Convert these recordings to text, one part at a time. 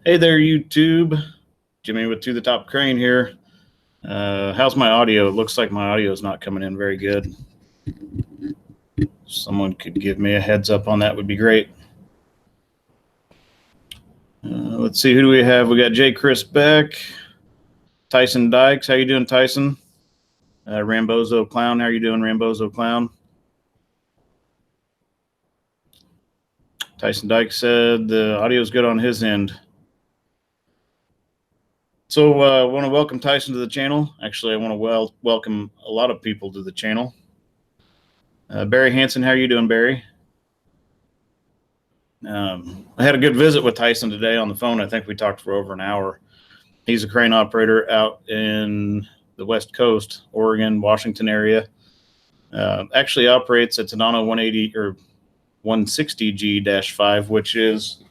Hey there, YouTube. Jimmy with To the Top Crane here. How's my audio? It looks like my audio is not coming in very good. Someone could give me a heads up on that would be great. Let's see, who do we have? We got J. Chris Beck, Tyson Dykes. How you doing, Tyson? Rambozo Clown. How you doing, Rambozo Clown? Tyson Dykes said the audio is good on his end. So I want to welcome Tyson to the channel. Actually, I want to welcome a lot of people to the channel. Barry Hansen, how are you doing, Barry? I had a good visit with Tyson today on the phone. I think we talked for over an hour. He's a crane operator out in the West Coast, Oregon, Washington area. Actually operates a Tadano 180 or 160G-5, which is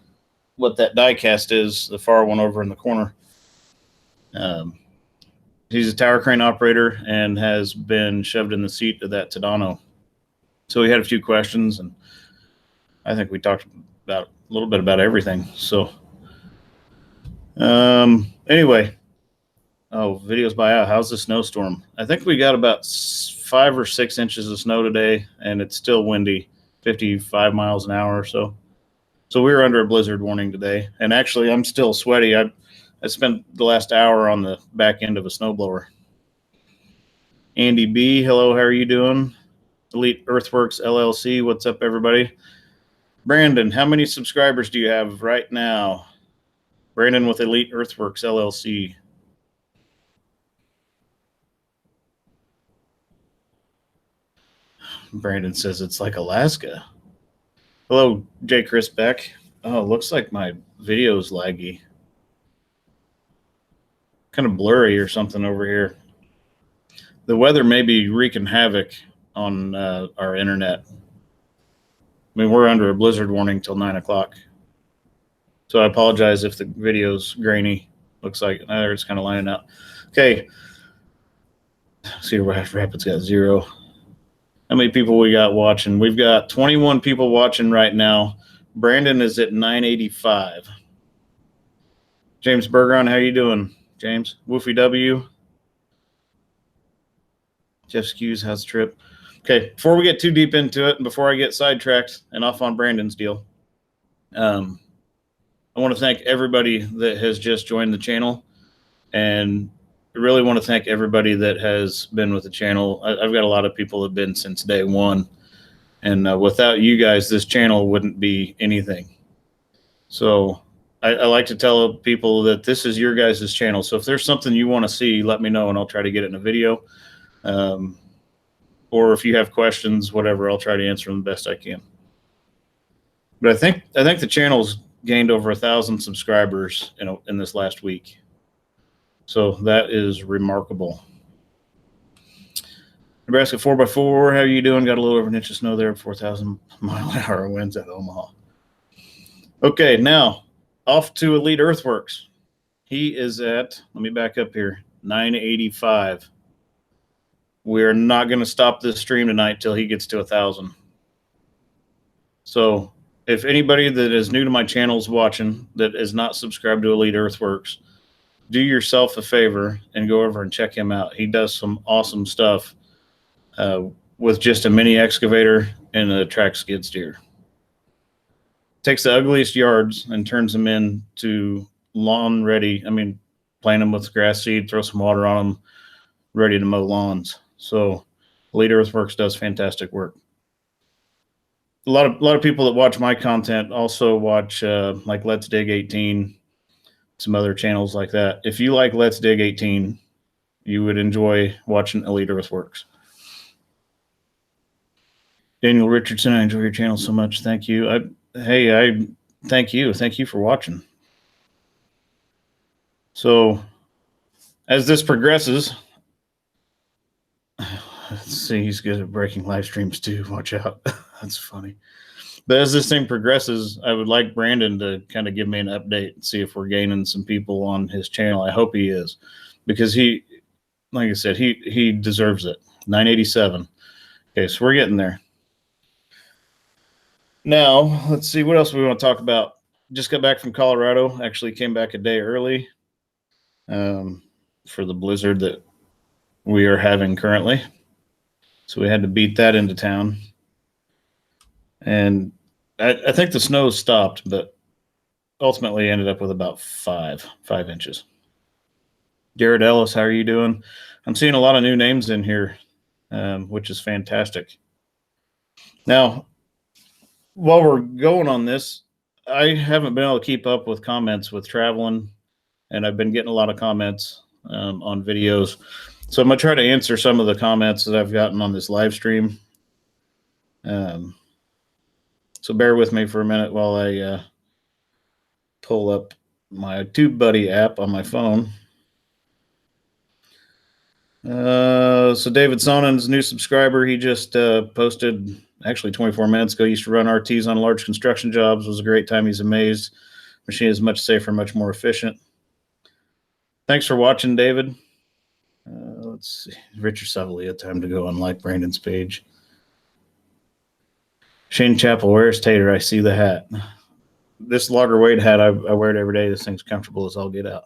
what that die cast is, the far one over in the corner. He's a tower crane operator and has been shoved in the seat of that Tadano. So we had a few questions, and I think we talked about a little bit about everything. So anyway, videos by out. How's the snowstorm? I think we got about 5 or 6 inches of snow today, and it's still windy, 55 miles an hour or so. So we were under a blizzard warning today, and actually I'm still sweaty. I spent the last hour on the back end of a snowblower. Andy B, hello, how are you doing? Elite Earthworks LLC, what's up, everybody? Brandon, how many subscribers do you have right now? Brandon with Elite Earthworks LLC. Brandon says it's like Alaska. Hello, J. Chris Beck. Oh, looks like my video's laggy. Kind of blurry or something over here. The weather may be wreaking havoc on our internet. I mean, we're under a blizzard warning till 9 o'clock. So I apologize if the video's grainy. Looks like it's kind of lining up. Okay. Cedar Rapids got 0. How many people we got watching? We've got 21 people watching right now. Brandon is at 985. James Bergeron, how you doing, James? Woofy W. Jeff Skews, how's the trip? Okay, before we get too deep into it, and before I get sidetracked and off on Brandon's deal, I want to thank everybody that has just joined the channel, and I really want to thank everybody that has been with the channel. I've got a lot of people that have been since day one, and without you guys, this channel wouldn't be anything. So I like to tell people that this is your guys' channel. So if there's something you want to see, let me know, and I'll try to get it in a video. Or if you have questions, whatever, I'll try to answer them the best I can. But I think the channel's gained over 1,000 subscribers in this last week. So that is remarkable. Nebraska 4x4, how are you doing? Got a little over an inch of snow there, 4,000 mile an hour winds at Omaha. Okay, now off to Elite Earthworks. He is at, let me back up here, 985. We're not going to stop this stream tonight till he gets to 1,000. So if anybody that is new to my channel is watching that is not subscribed to Elite Earthworks, do yourself a favor and go over and check him out. He does some awesome stuff with just a mini excavator and a track skid steer. Takes the ugliest yards and turns them into lawn ready. I mean, plant them with grass seed, throw some water on them, ready to mow lawns. So Elite Earthworks does fantastic work. A lot of people that watch my content also watch like Let's Dig 18, some other channels like that. If you like Let's Dig 18, you would enjoy watching Elite Earthworks. Daniel Richardson, I enjoy your channel so much. Thank you. I thank you. Thank you for watching. So as this progresses, let's see, he's good at breaking live streams too. Watch out. That's funny. But as this thing progresses, I would like Brandon to kind of give me an update and see if we're gaining some people on his channel. I hope he is, because he, like I said, he deserves it. 987. Okay, so we're getting there. Now, let's see, what else we want to talk about. just got back from Colorado. Actually came back a day early for the blizzard that we are having currently. So we had to beat that into town. And I think the snow stopped, but ultimately ended up with about 5 inches. Jared Ellis, how are you doing? I'm seeing a lot of new names in here, which is fantastic. Now, while we're going on this, I haven't been able to keep up with comments with traveling, and I've been getting a lot of comments on videos. So I'm going to try to answer some of the comments that I've gotten on this live stream. So bear with me for a minute while I pull up my TubeBuddy app on my phone. So David Sonen's new subscriber, he just posted actually 24 minutes ago. He used to run RTs on large construction jobs. It was a great time. He's amazed. Machine is much safer, much more efficient. Thanks for watching, David. Let's see. Richard Savalia, time to go on like Brandon's page. Shane Chappell, where's Tater? I see the hat. This Logger Wade hat, I wear it every day. This thing's comfortable as all get out.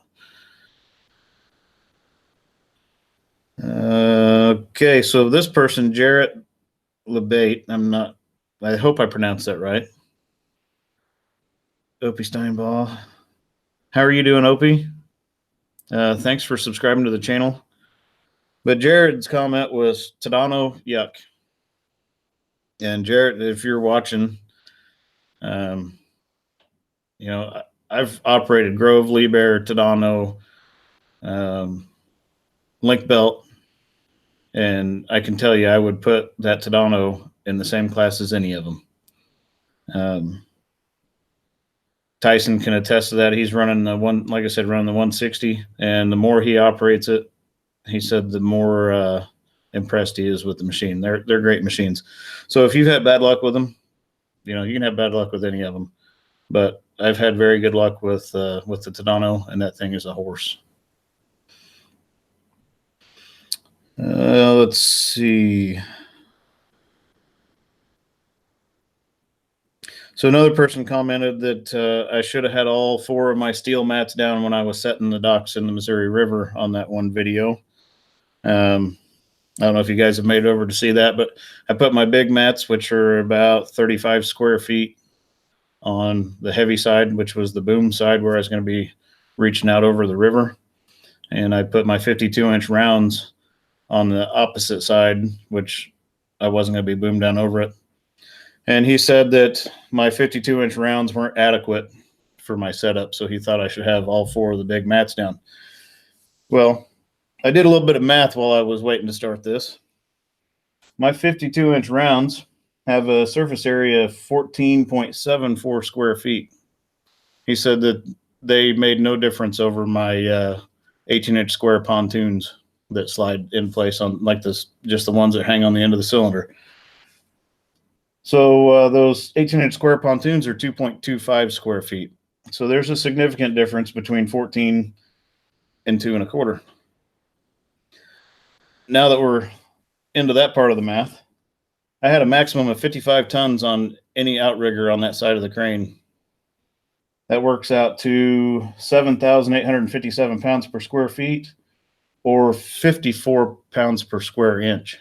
Okay, so this person, Jarrett Lebate, I hope I pronounced that right. Opie Steinball. How are you doing, Opie? Thanks for subscribing to the channel. But Jared's comment was Tadano, yuck. And Jared, if you're watching, I've operated Grove, Liebherr, Tadano, Link Belt, and I can tell you I would put that Tadano in the same class as any of them. Tyson can attest to that. He's running running the 160, and the more he operates it, he said the more impressed he is with the machine. They're great machines. So if you've had bad luck with them, you can have bad luck with any of them. But I've had very good luck with the Tadano, and that thing is a horse. Let's see. So another person commented that I should have had all 4 of my steel mats down when I was setting the docks in the Missouri River on that one video. I don't know if you guys have made it over to see that, but I put my big mats, which are about 35 square feet, on the heavy side, which was the boom side where I was going to be reaching out over the river. And I put my 52-inch rounds on the opposite side, which I wasn't going to be boomed down over it. And he said that my 52-inch rounds weren't adequate for my setup, so he thought I should have all 4 of the big mats down. Well, I did a little bit of math while I was waiting to start this. My 52-inch rounds have a surface area of 14.74 square feet. He said that they made no difference over my 18-inch square pontoons that slide in place on like this, just the ones that hang on the end of the cylinder. So those 18-inch square pontoons are 2.25 square feet. So there's a significant difference between 14 and 2 1/4. Now that we're into that part of the math, I had a maximum of 55 tons on any outrigger on that side of the crane. That works out to 7,857 pounds per square feet, or 54 pounds per square inch.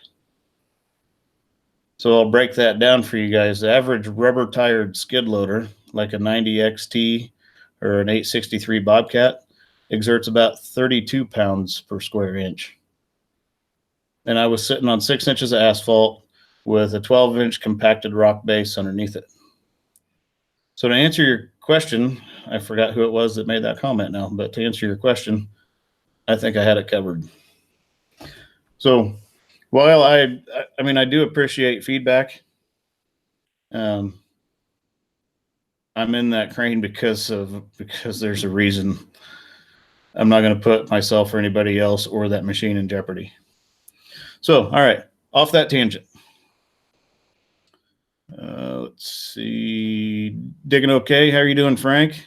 So I'll break that down for you guys. The average rubber tired skid loader, like a 90 XT or an 863 Bobcat, exerts about 32 pounds per square inch. And I was sitting on 6 inches of asphalt with a 12-inch compacted rock base underneath it. So to answer your question, I forgot who it was that made that comment now, but to answer your question, I think I had it covered. So while I do appreciate feedback, I'm in that crane because there's a reason. I'm not going to put myself or anybody else or that machine in jeopardy. So, all right, off that tangent. Let's see. Digging okay? How are you doing, Frank?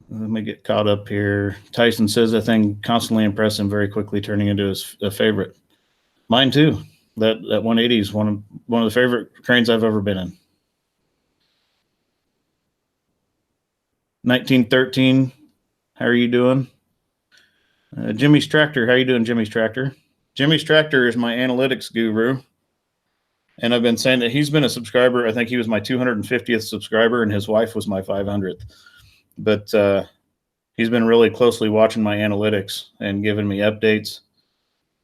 Let me get caught up here. Tyson says that thing constantly impressed him, very quickly turning into a favorite. Mine too. That 180 is one of the favorite cranes I've ever been in. 1913, how are you doing? Jimmy's Tractor, how you doing, Jimmy's Tractor? Jimmy's Tractor is my analytics guru, and I've been saying that he's been a subscriber. I think he was my 250th subscriber, and his wife was my 500th. But he's been really closely watching my analytics and giving me updates.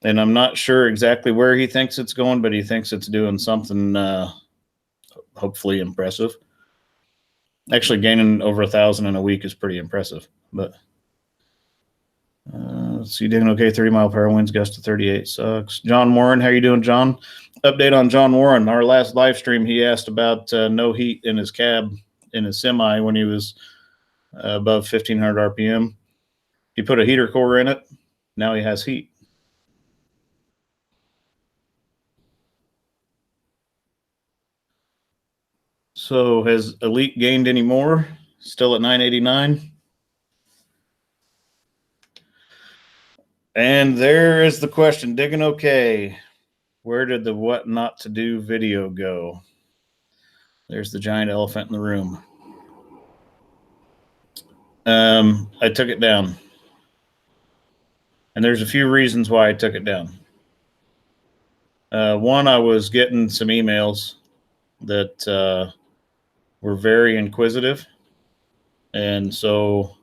And I'm not sure exactly where he thinks it's going, but he thinks it's doing something hopefully impressive. Actually, gaining over 1,000 in a week is pretty impressive. But let's see, doing okay. 30-mile-per-hour winds, gust to 38 sucks. John Warren, how you doing, John? Update on John Warren. Our last live stream, he asked about no heat in his cab, in his semi, when he was above 1,500 RPM. He put a heater core in it. Now he has heat. So has Elite gained any more? Still at 989. And there is the question. Digging okay. Where did the what not to do video go? There's the giant elephant in the room. I took it down. And there's a few reasons why I took it down. One, I was getting some emails that were very inquisitive. And so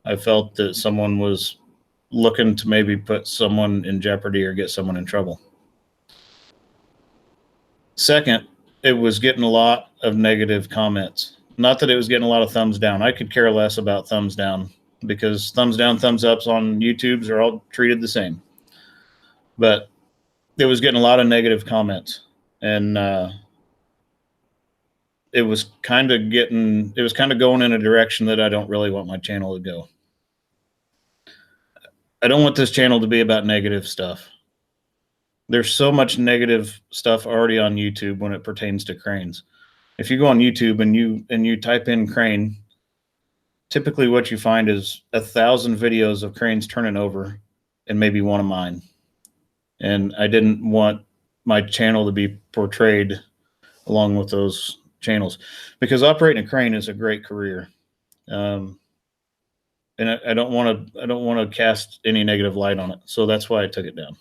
I felt that someone was looking to maybe put someone in jeopardy or get someone in trouble. Second, it was getting a lot of negative comments. Not that it was getting a lot of thumbs down. I could care less about thumbs down because thumbs down, thumbs ups on YouTubes are all treated the same. But it was getting a lot of negative comments. And it was kind of going in a direction that I don't really want my channel to go. I don't want this channel to be about negative stuff. There's so much negative stuff already on YouTube when it pertains to cranes. If you go on YouTube and you type in crane, typically what you find is 1,000 videos of cranes turning over and maybe one of mine. And I didn't want my channel to be portrayed along with those channels, because operating a crane is a great career. And I don't want to cast any negative light on it. So that's why I took it down.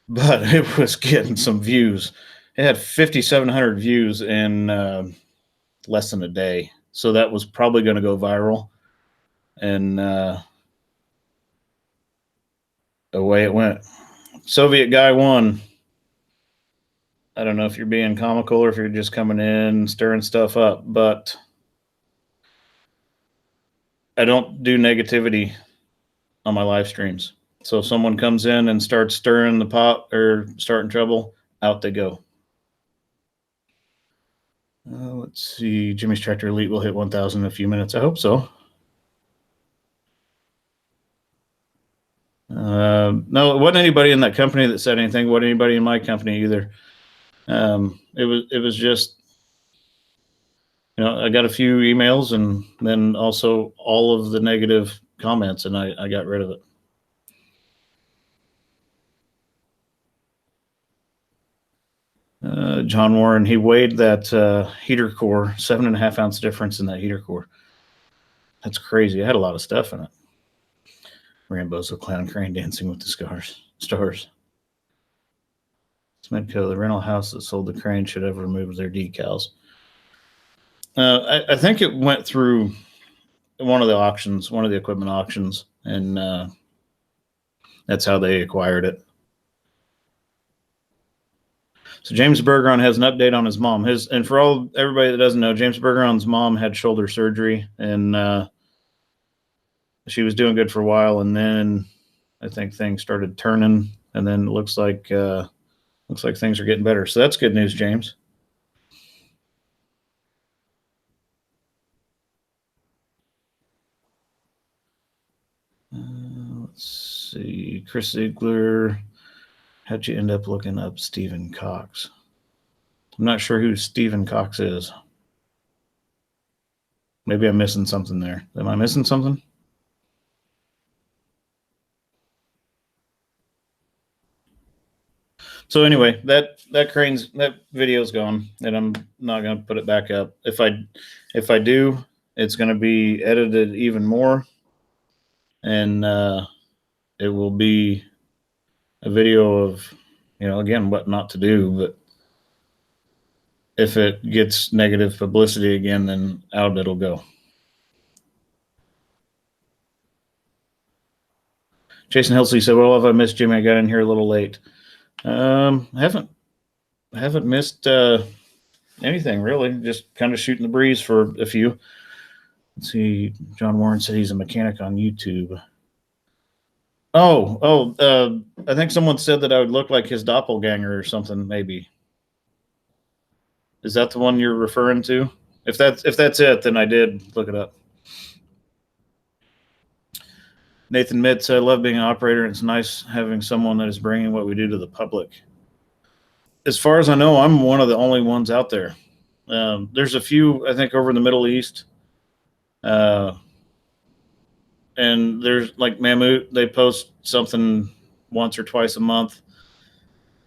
But it was getting some views. It had 5,700 views in less than a day. So that was probably going to go viral. And away it went. Soviet guy won. I don't know if you're being comical or if you're just coming in, stirring stuff up, but I don't do negativity on my live streams. So if someone comes in and starts stirring the pot or starting trouble, out they go. Let's see. Jimmy's Tractor Elite will hit 1,000 in a few minutes. I hope so. No, it wasn't anybody in that company that said anything. It wasn't anybody in my company either. It was just, I got a few emails and then also all of the negative comments, and I got rid of it. John Warren, he weighed that heater core, 7.5 ounce difference in that heater core. That's crazy. I had a lot of stuff in it. Rambo's a clown crane dancing with the stars. Smedco, the rental house that sold the crane, should have removed their decals. I think it went through one of the equipment auctions, and that's how they acquired it. So James Bergeron has an update on his mom. And for everybody that doesn't know, James Bergeron's mom had shoulder surgery, and she was doing good for a while, and then I think things started turning, and then it looks like things are getting better. So that's good news, James. Let's see. Chris Ziegler, how'd you end up looking up Stephen Cox? I'm not sure who Stephen Cox is. Maybe I'm missing something there. Am I missing something? So anyway, that video's gone, and I'm not going to put it back up. If I do, it's going to be edited even more, and it will be a video of, again, what not to do. But if it gets negative publicity again, then out it'll go. Jason Helsley said, "Well, if I missed Jimmy, I got in here a little late. Haven't missed anything really. Just kind of shooting the breeze for a few." Let's see. John Warren said he's a mechanic on YouTube. I think someone said that I would look like his doppelganger or something. Maybe. Is that the one you're referring to? If that's it, then I did look it up. Nathan Mitt said, "I love being an operator, and it's nice having someone that is bringing what we do to the public." As far as I know, I'm one of the only ones out there. There's a few, I think, over in the Middle East. And there's like Mammut, they post something once or twice a month.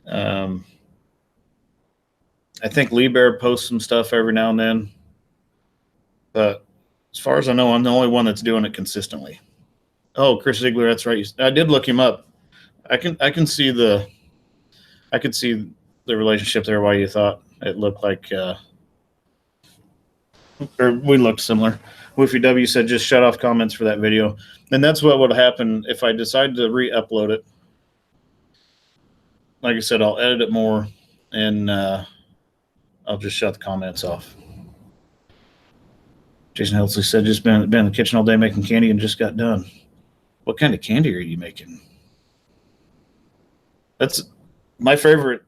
I think Lee Bear posts some stuff every now and then. But as far as I know, I'm the only one that's doing it consistently. Oh, Chris Ziegler, that's right. I did look him up. I can see the relationship there. Why you thought it looked like, or we looked similar. Woofy W said, "Just shut off comments for that video," and that's what would happen if I decide to re-upload it. Like I said, I'll edit it more, and I'll just shut the comments off. Jason Helsley said, "Just been in the kitchen all day making candy and just got done." What kind of candy are you making? That's my favorite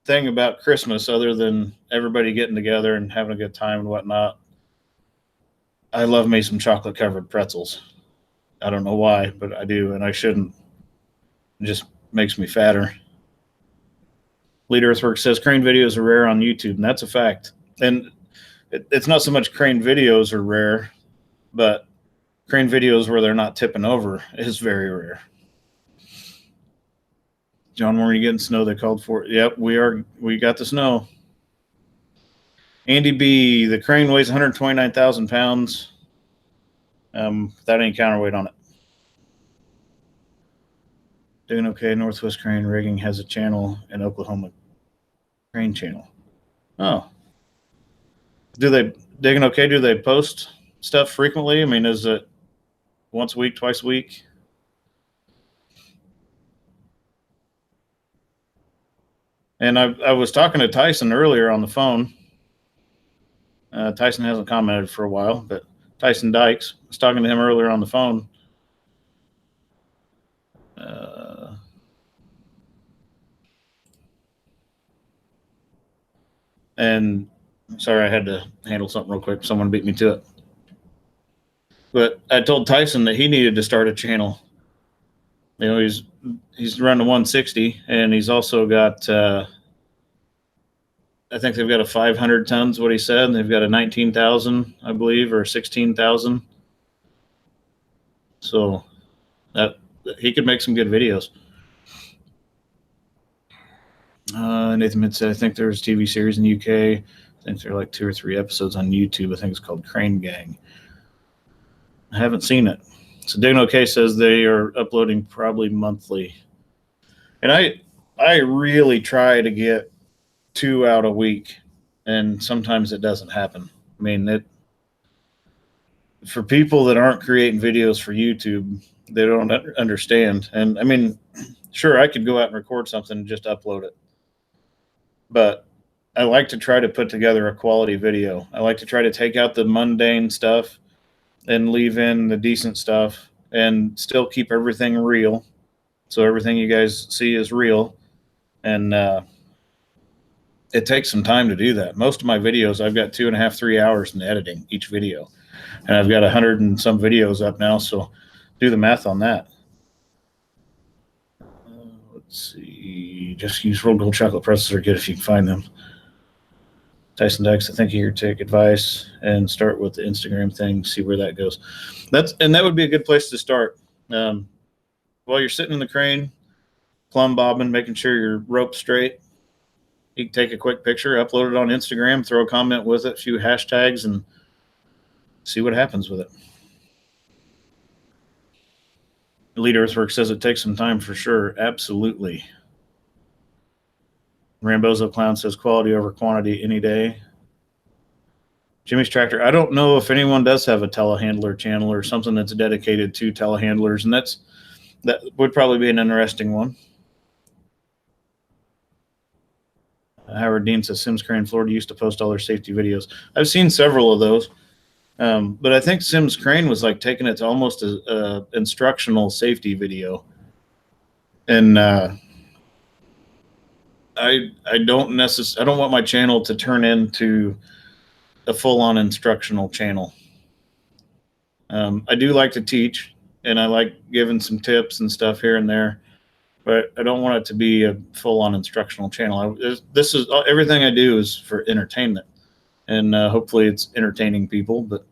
thing about Christmas, other than everybody getting together and having a good time and whatnot. I love me some chocolate covered pretzels. I don't know why, but I do, and I shouldn't. It just makes me fatter. Lead Earthwork says crane videos are rare on YouTube, and that's a fact. And it's not so much crane videos are rare, but crane videos where they're not tipping over is very rare. John, were you getting snow? They called for it. Yep, we are. We got the snow. Andy B, the crane weighs 129,000 pounds. Without any counterweight on it. Doing okay. Northwest Crane Rigging has a channel in Oklahoma. Crane channel. Oh. Do they digging okay? Do they post stuff frequently? I mean, is it once a week, twice a week? And I was talking to Tyson earlier on the phone. Tyson hasn't commented for a while, but Tyson Dykes, I was talking to him earlier on the phone. And sorry, I had to handle something real quick. Someone beat me to it. But I told Tyson that he needed to start a channel. You know, he's run to 160, and he's also got I think they've got a 500 tons, what he said, and they've got a 19,000, I believe, or 16,000. So that he could make some good videos. Nathan Mid said, "I think there's a TV series in the UK. I think there are like 2 or 3 episodes on YouTube. I think it's called Crane Gang. I haven't seen it." So Digging OK says they are uploading probably monthly. And I really try to get 2 out a week, and sometimes it doesn't happen. I mean, for people that aren't creating videos for YouTube, they don't understand. And I mean, sure, I could go out and record something and just upload it, but I like to try to put together a quality video. I like to try to take out the mundane stuff and leave in the decent stuff and still keep everything real. So everything you guys see is real. And it takes some time to do that. Most of my videos, I've got 2.5, 3 hours in editing each video. And I've got 100 and some videos up now. So do the math on that. Let's see. Just use rolled gold chocolate pretzels are good if you can find them. Tyson Dykes, I think here, take advice and start with the Instagram thing, see where that goes. That would be a good place to start. While you're sitting in the crane, plumb bobbing, making sure your rope's straight. You can take a quick picture, upload it on Instagram, throw a comment with it, a few hashtags, and see what happens with it. Elite Earthworks says it takes some time for sure. Absolutely. Rambozo Clown says quality over quantity any day. Jimmy's Tractor. I don't know if anyone does have a telehandler channel or something that's dedicated to telehandlers, and that would probably be an interesting one. Howard Dean says Sims Crane, Florida used to post all their safety videos. I've seen several of those. But I think Sims Crane was like taking it to almost a instructional safety video. And I don't want my channel to turn into a full-on instructional channel. I do like to teach, and I like giving some tips and stuff here and there, but I don't want it to be a full-on instructional channel. This is everything I do is for entertainment, and hopefully it's entertaining people. But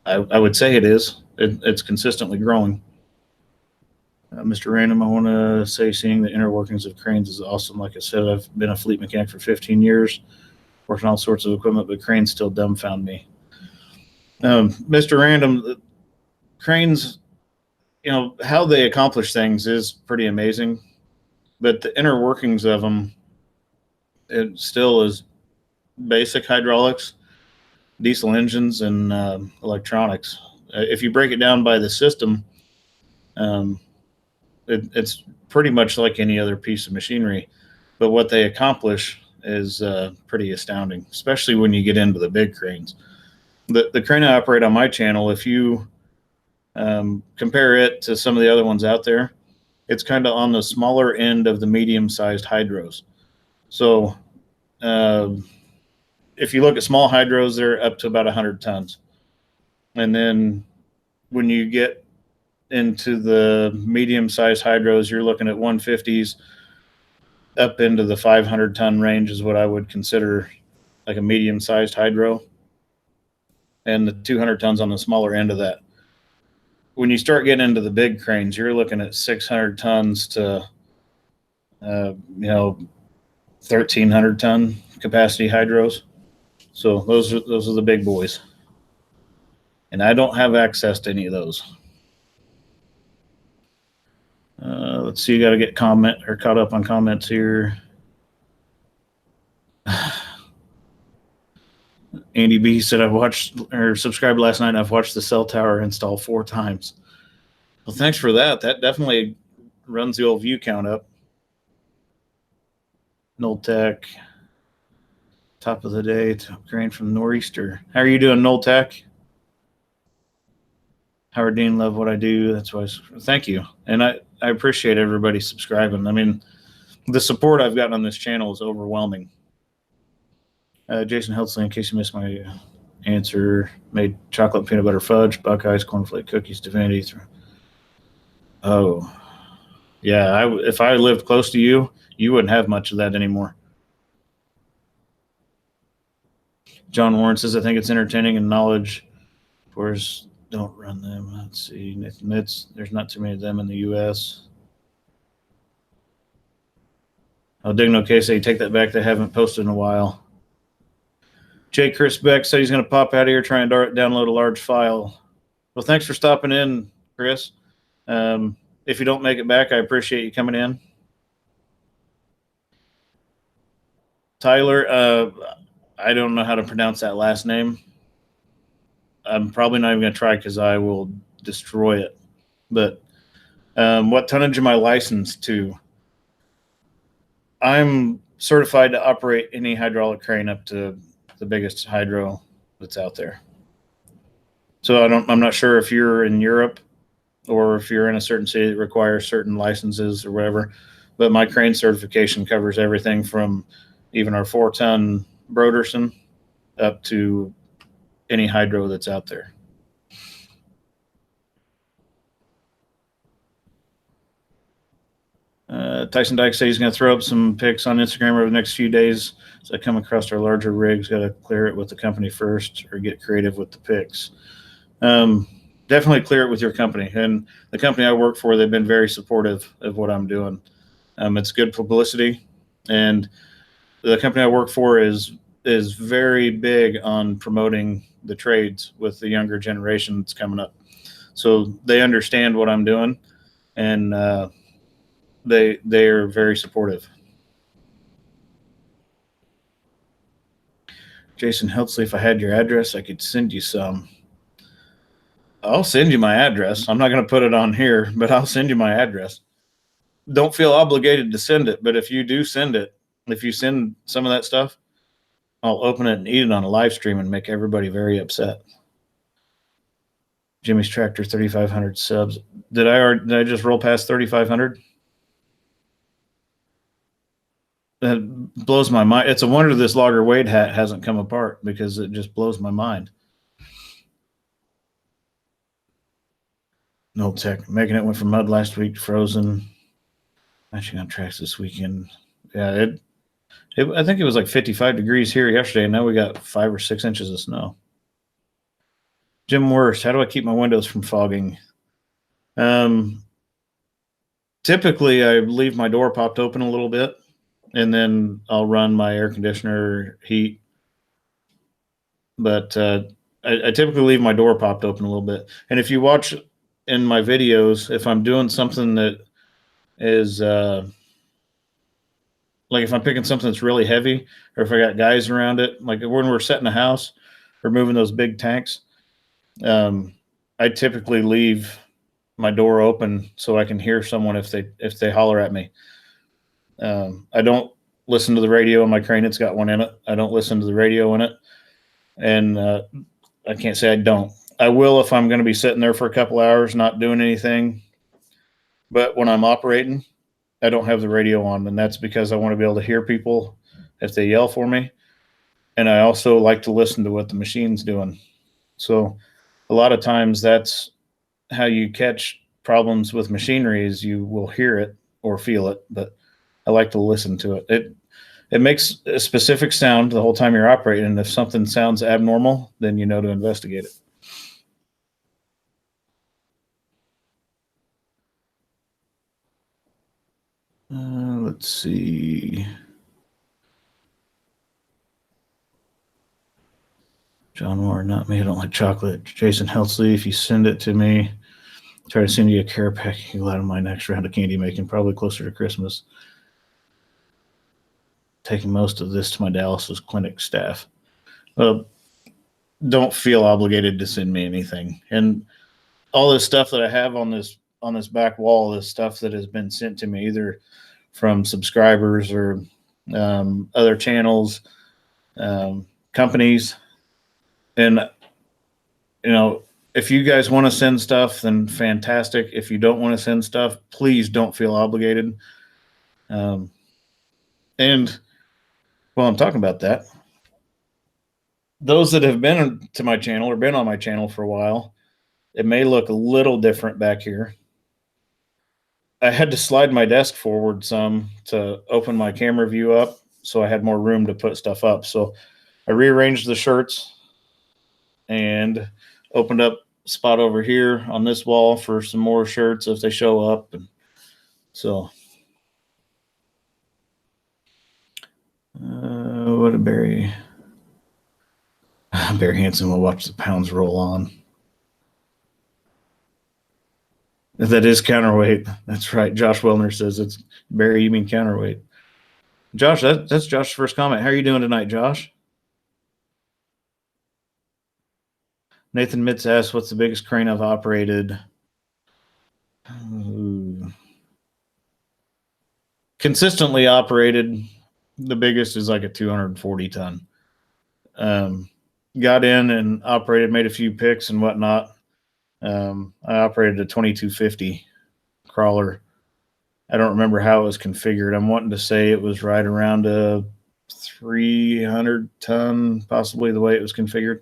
I would say it is. It's consistently growing. Mr. Random, I want to say seeing the inner workings of cranes is awesome. Like I said, I've been a fleet mechanic for 15 years, working on all sorts of equipment, but cranes still dumbfound me. Mr. Random, cranes, how they accomplish things is pretty amazing, but the inner workings of them, it still is basic hydraulics, diesel engines, and electronics. If you break it down by the system, it's pretty much like any other piece of machinery, but what they accomplish is pretty astounding, especially when you get into the big cranes. The crane I operate on my channel, if you compare it to some of the other ones out there, it's kind of on the smaller end of the medium-sized hydros. So if you look at small hydros, they're up to about 100 tons. And then when you get into the medium-sized hydros, you're looking at 150s up into the 500-ton range is what I would consider like a medium-sized hydro. And the 200 tons on the smaller end of that. When you start getting into the big cranes, you're looking at 600 tons to 1,300 ton capacity hydros. So those are the big boys, and I don't have access to any of those. Let's see, you got to get caught up on comments here. Andy B said, I've watched or subscribed last night, and I've watched the cell tower install 4 times. Well, thanks for that. That definitely runs the old view count up. Noltec, top of the day, top grain from Nor'easter. How are you doing, Noltec? Howard Dean, love what I do. That's why. Thank you. And I appreciate everybody subscribing. I mean, the support I've gotten on this channel is overwhelming. Jason Helsley, in case you missed my answer, made chocolate peanut butter fudge, Buckeyes, cornflake cookies, divinity. Oh, yeah. If I lived close to you, you wouldn't have much of that anymore. John Warren says, I think it's entertaining and knowledge. Of course, don't run them. Let's see. Nathan Mitz, there's not too many of them in the U.S. Oh, Digno K say, take that back. They haven't posted in a while. Jay Chris Beck said he's going to pop out of here, try and download a large file. Well, thanks for stopping in, Chris. If you don't make it back, I appreciate you coming in. Tyler, I don't know how to pronounce that last name. I'm probably not even going to try because I will destroy it. But what tonnage am I licensed to? I'm certified to operate any hydraulic crane up to the biggest hydro that's out there. So I'm not sure if you're in Europe or if you're in a certain city that requires certain licenses or whatever, but my crane certification covers everything from even our 4-ton Broderson up to any hydro that's out there. Tyson Dyke says he's going to throw up some pics on Instagram over the next few days. So I come across our larger rigs, got to clear it with the company first or get creative with the pics. definitely clear it with your company. And the company I work for, they've been very supportive of what I'm doing. It's good publicity, and the company I work for is very big on promoting the trades with the younger generation that's coming up. So they understand what I'm doing, and they are very supportive. Jason Heltzley, if I had your address, I could send you some. I'll send you my address. I'm not going to put it on here, but I'll send you my address. Don't feel obligated to send it, but if you do send it, if you send some of that stuff, I'll open it and eat it on a live stream and make everybody very upset. Jimmy's Tractor, 3,500 subs. Did I just roll past 3,500? That blows my mind. It's a wonder this Logger Wade hat hasn't come apart, because it just blows my mind. No tech. Making it went from mud last week to frozen. Actually on tracks this weekend. Yeah, I think it was like 55 degrees here yesterday, and now we got 5 or 6 inches of snow. Jim Worst, how do I keep my windows from fogging? Typically, I leave my door popped open a little bit, and then I'll run my air conditioner heat. But I typically leave my door popped open a little bit. And if you watch in my videos, if I'm doing something that is like if I'm picking something that's really heavy, or if I got guys around it, like when we're setting a house or moving those big tanks, I typically leave my door open so I can hear someone if they holler at me. I don't listen to the radio in my crane. It's got one in it. I don't listen to the radio in it. And I can't say I don't. I will if I'm going to be sitting there for a couple hours not doing anything. But when I'm operating, I don't have the radio on, and that's because I want to be able to hear people if they yell for me. And I also like to listen to what the machine's doing. So a lot of times that's how you catch problems with machinery, is you will hear it or feel it, but I like to listen to it. It makes a specific sound the whole time you're operating, and if something sounds abnormal, then you know to investigate it. Let's see. John Moore, not me. I don't like chocolate. Jason Helsley, if you send it to me, try to send you a care pack. You'll out of my next round of candy making, probably closer to Christmas. Taking most of this to my Dallas's clinic staff. Don't feel obligated to send me anything. And all this stuff that I have on this back wall is stuff that has been sent to me either from subscribers or other channels, companies. And, you know, if you guys want to send stuff, then fantastic. If you don't want to send stuff, please don't feel obligated. And while I'm talking about that, those that have been to my channel or been on my channel for a while, it may look a little different back here. I had to slide my desk forward some to open my camera view up so I had more room to put stuff up. So I rearranged the shirts and opened up a spot over here on this wall for some more shirts if they show up. And so what a Barry Hansen will watch the pounds roll on. That is counterweight. That's right. Josh Wellner says it's Barry. You mean counterweight? Josh, that's Josh's first comment. How are you doing tonight, Josh? Nathan Mitz asks, what's the biggest crane I've operated? Consistently operated, the biggest is like a 240 ton. Got in and operated, made a few picks and whatnot. I operated a 2250 crawler. I don't remember how it was configured. I'm wanting to say it was right around a 300 ton, possibly the way it was configured.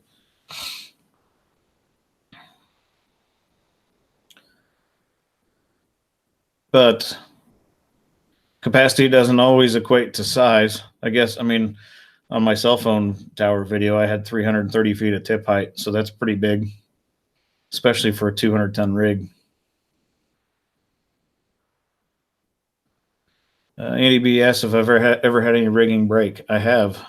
But capacity doesn't always equate to size. I guess, I mean, on my cell phone tower video, I had 330 feet of tip height, so that's pretty big. especially for a 200-ton rig. Andy B asks if I've ever had any rigging break. I have.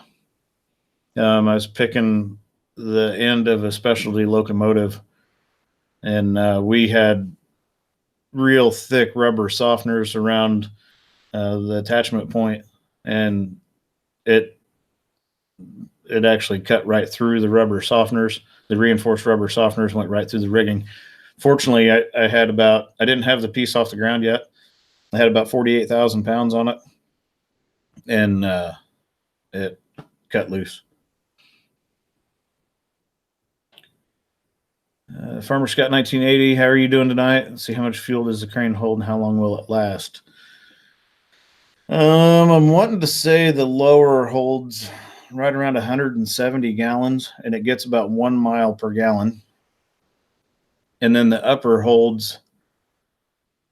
I was picking the end of a specialty locomotive, and we had real thick rubber softeners around the attachment point, and it actually cut right through the rubber softeners. The reinforced rubber softeners went right through the rigging. Fortunately, I didn't have the piece off the ground yet. I had about 48,000 pounds on it, and it cut loose. Farmer Scott 1980, how are you doing tonight? Let's see, how much fuel does the crane hold and how long will it last? I'm wanting to say the lower holds right around 170 gallons, and it gets about 1 mile per gallon. And then the upper holds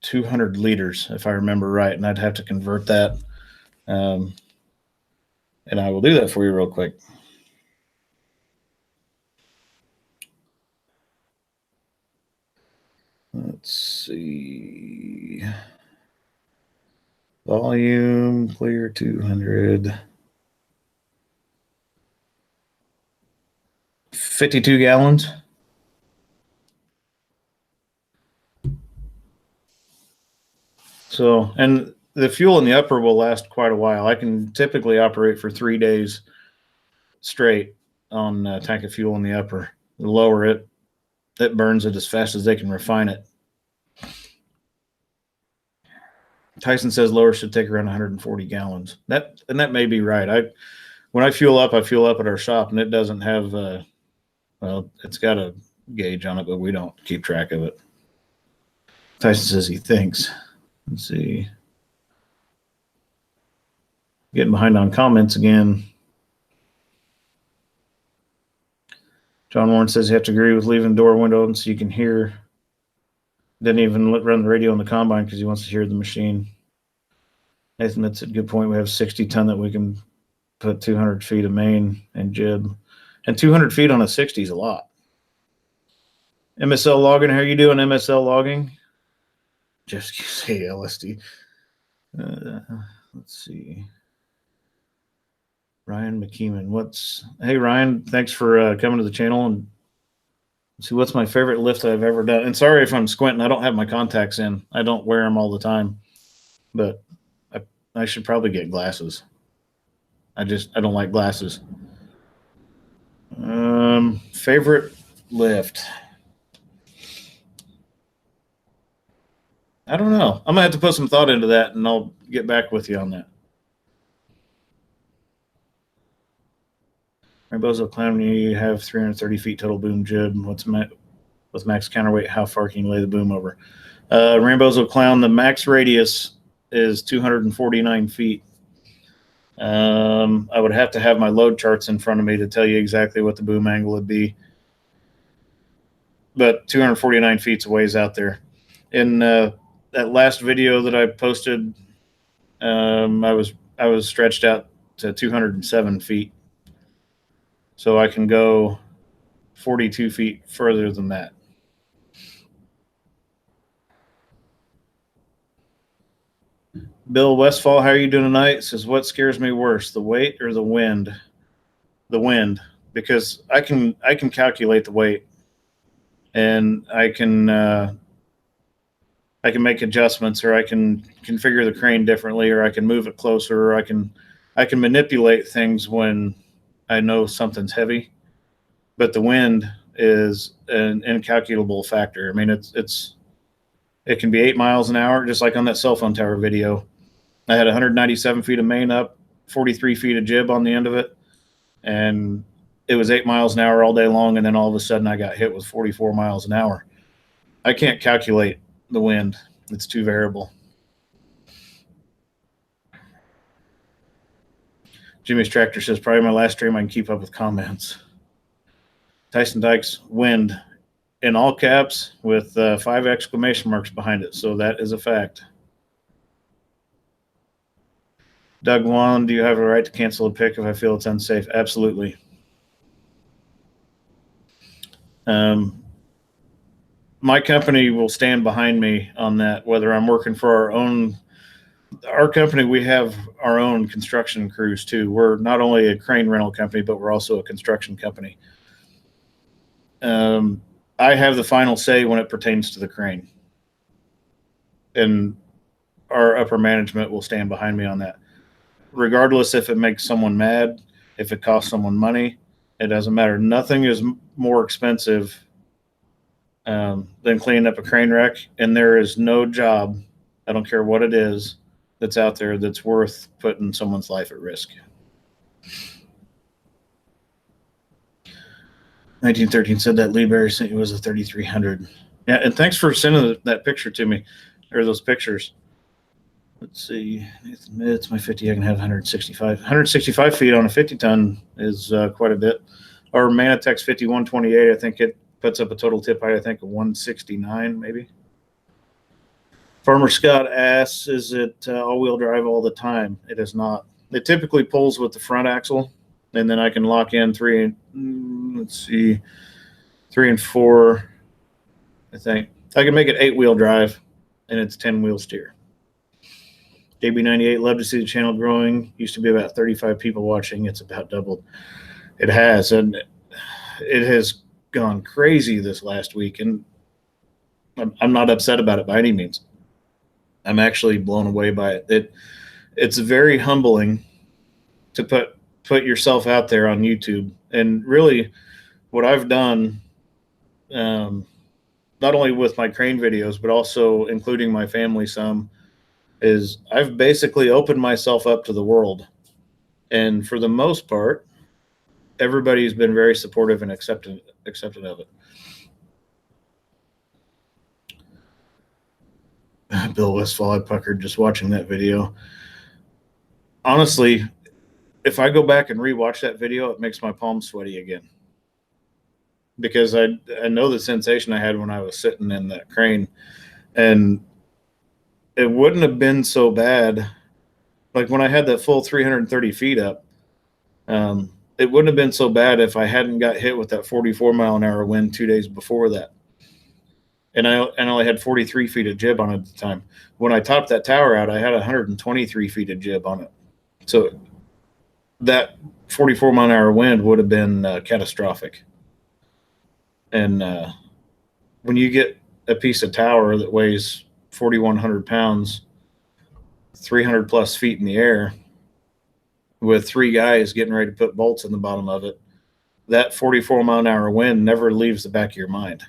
200 liters, if I remember right, and I'd have to convert that. And I will do that for you real quick. Let's see. Volume, clear 200. 52 gallons. So, and the fuel in the upper will last quite a while. I can typically operate for 3 days straight on a tank of fuel in the upper. The lower it burns it as fast as they can refine it. Tyson says lower should take around 140 gallons. That may be right. When I fuel up at our shop, and it doesn't have it's got a gauge on it, but we don't keep track of it. Tyson says he thinks. Let's see. Getting behind on comments again. John Warren says you have to agree with leaving the door window open so you can hear. Didn't even run the radio on the combine because he wants to hear the machine. Nathan, that's a good point. We have 60 ton that we can put 200 feet of main and jib. And 200 feet on a 60 is a lot. MSL logging, how are you doing, MSL logging? Just say LSD. Let's see. Ryan McKeeman. Hey, Ryan, thanks for coming to the channel. And see, what's my favorite lift I've ever done? And sorry if I'm squinting. I don't have my contacts in. I don't wear them all the time. But I should probably get glasses. I don't like glasses. Favorite lift. I don't know. I'm going to have to put some thought into that, and I'll get back with you on that. Rainbow's Clown, you have 330 feet total boom jib. With max counterweight, how far can you lay the boom over? Rainbow's Clown, the max radius is 249 feet. I would have to have my load charts in front of me to tell you exactly what the boom angle would be. But 249 feet's a ways out there. In that last video that I posted, I was stretched out to 207 feet. So I can go 42 feet further than that. Bill Westfall, how are you doing tonight? Says, what scares me worse, the weight or the wind? The wind, because I can calculate the weight, and I can make adjustments, or I can configure the crane differently, or I can move it closer, or I can manipulate things when I know something's heavy. But the wind is an incalculable factor. I mean, it can be 8 miles an hour, just like on that cell phone tower video. I had 197 feet of main up, 43 feet of jib on the end of it, and it was 8 miles an hour all day long, and then all of a sudden I got hit with 44 miles an hour. I can't calculate the wind. It's too variable. Jimmy's Tractor says, probably my last stream I can keep up with comments. Tyson Dykes, wind, in all caps with 5 exclamation marks behind it. So that is a fact. Doug Wan, do you have a right to cancel a pick if I feel it's unsafe? Absolutely. my company will stand behind me on that, whether I'm working for our company. We have our own construction crews too. We're not only a crane rental company, but we're also a construction company. I have the final say when it pertains to the crane, and our upper management will stand behind me on that. Regardless if it makes someone mad, if it costs someone money, it doesn't matter. Nothing is more expensive than cleaning up a crane wreck, and there is no job, I don't care what it is, that's out there that's worth putting someone's life at risk. 1913 said that Lee Berry sent you was a 3300. Yeah, and thanks for sending that picture to me, or those pictures. Let's see. It's my 50. I can have 165. 165 feet on a 50 ton is quite a bit. Our Manitex 5128, I think it puts up a total tip height, I think, of 169 maybe. Farmer Scott asks, is it all-wheel drive all the time? It is not. It typically pulls with the front axle, and then I can lock in 3 and 4. I think I can make it 8-wheel drive, and it's 10-wheel steer. JB98, love to see the channel growing. Used to be about 35 people watching. It's about doubled. It has, and it has gone crazy this last week, and I'm not upset about it by any means. I'm actually blown away by it. It's very humbling to put yourself out there on YouTube. And really what I've done, not only with my crane videos, but also including my family some, is I've basically opened myself up to the world. And for the most part, everybody's been very supportive and accepting of it. Bill Westfall, I puckered just watching that video. Honestly, if I go back and rewatch that video, it makes my palms sweaty again. Because I know the sensation I had when I was sitting in that crane. And it wouldn't have been so bad. Like when I had that full 330 feet up, it wouldn't have been so bad if I hadn't got hit with that 44-mile-an-hour wind 2 days before that. And I only had 43 feet of jib on it at the time. When I topped that tower out, I had 123 feet of jib on it. So that 44-mile-an-hour wind would have been catastrophic. And when you get a piece of tower that weighs 4,100 pounds, 300 plus feet in the air, with 3 guys getting ready to put bolts in the bottom of it, that 44-mile-an-hour wind never leaves the back of your mind.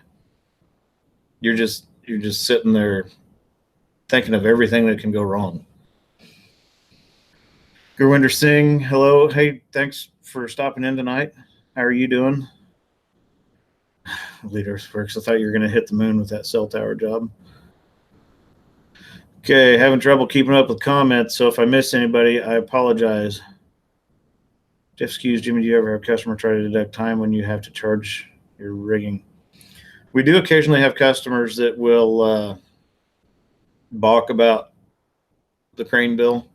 You're just sitting there thinking of everything that can go wrong. Gurwinder Singh, hello. Hey, thanks for stopping in tonight. How are you doing? Leaders Works. I thought you were going to hit the moon with that cell tower job. Okay, having trouble keeping up with comments, so if I miss anybody, I apologize. Jeff Skews, Jimmy, do you ever have a customer try to deduct time when you have to charge your rigging? We do occasionally have customers that will balk about the crane bill.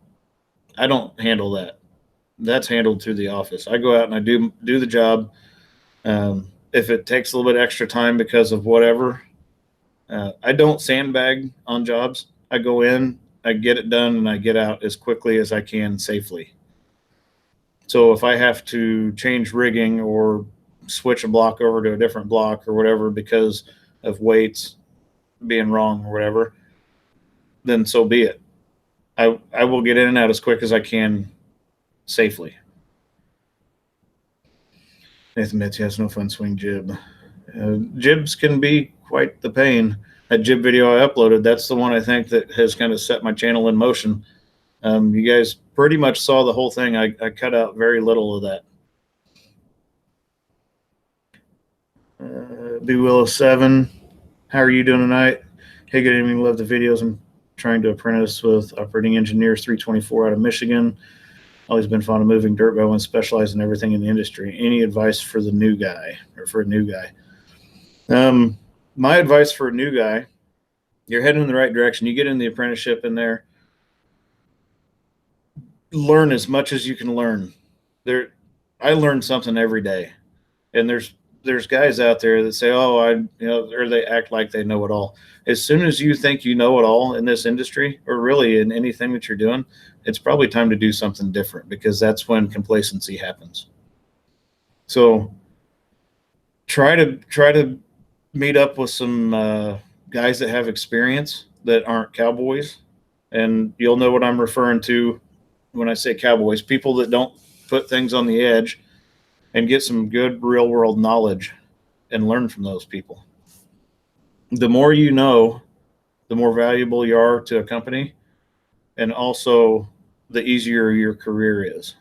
I don't handle that. That's handled through the office. I go out and I do the job. If it takes a little bit extra time because of whatever, I don't sandbag on jobs. I go in, I get it done, and I get out as quickly as I can safely. So if I have to change rigging or switch a block over to a different block or whatever because of weights being wrong or whatever, then so be it. I will get in and out as quick as I can safely. Nathan Mitzi has no fun swing jib. Jibs can be quite the pain. That jib video I uploaded, that's the one I think that has kind of set my channel in motion. You guys pretty much saw the whole thing. I cut out very little of that. B Willow 7, how are you doing tonight? Hey, good evening. Love the videos. I'm trying to apprentice with Operating Engineers 324 out of Michigan. Always been fond of moving dirt, but I want to specialize in everything in the industry. Any advice for the new guy or for a new guy? My advice for a new guy, you're heading in the right direction. You get in the apprenticeship in there, learn as much as you can learn. I learn something every day, and there's there's guys out there that say, "Oh, or they act like they know it all." As soon as you think you know it all in this industry, or really in anything that you're doing, it's probably time to do something different, because that's when complacency happens. So try to meet up with some guys that have experience that aren't cowboys, and you'll know what I'm referring to when I say cowboys. People that don't put things on the edge, and get some good real world knowledge and learn from those people. The more you know, the more valuable you are to a company, and also the easier your career is.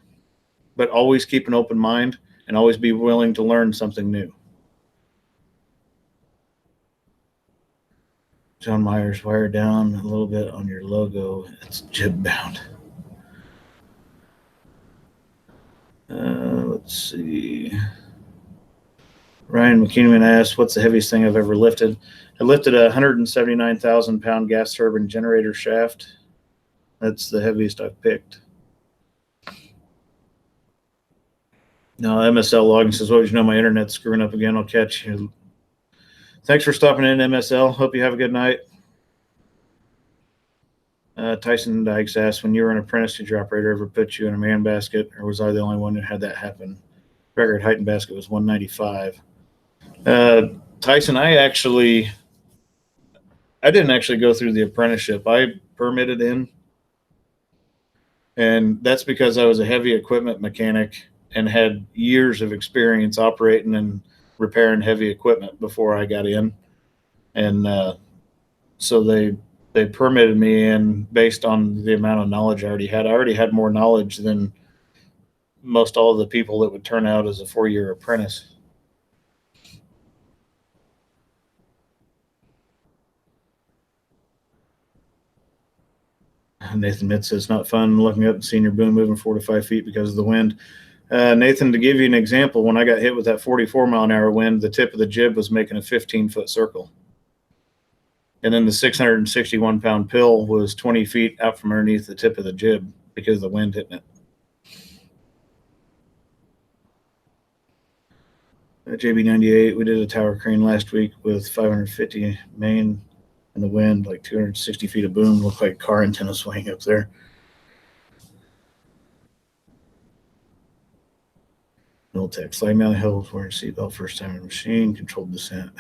But always keep an open mind and always be willing to learn something new. John Myers, wire down a little bit on your logo. It's jib bound. Let's see. Ryan McKeeman asked, "What's the heaviest thing I've ever lifted?" I lifted a 179,000-pound gas turbine generator shaft. That's the heaviest I've picked. No, MSL logging says, "What, you know, my internet's screwing up again. I'll catch you." Thanks for stopping in, MSL. Hope you have a good night. Tyson Dykes asked, "When you were an apprentice, did your operator ever put you in a man basket, or was I the only one who had that happen?" Record height and basket was 195. Tyson, I didn't actually go through the apprenticeship. I permitted in, and that's because I was a heavy equipment mechanic and had years of experience operating and repairing heavy equipment before I got in. And so they permitted me in based on the amount of knowledge I already had. I already had more knowledge than most all of the people that would turn out as a 4-year apprentice. Nathan Mitz says, "Not fun looking up and seeing your boom moving 4 to 5 feet because of the wind." Nathan, to give you an example, when I got hit with that 44-mile-an-hour wind, the tip of the jib was making a 15-foot circle. And then the 661-pound pill was 20 feet out from underneath the tip of the jib because of the wind hitting it. JB98, we did a tower crane last week with 550 main in the wind, like 260 feet of boom. Looked like car antenna swing up there. Miltech, sliding down the hill, wearing seatbelt, first time in machine, controlled descent.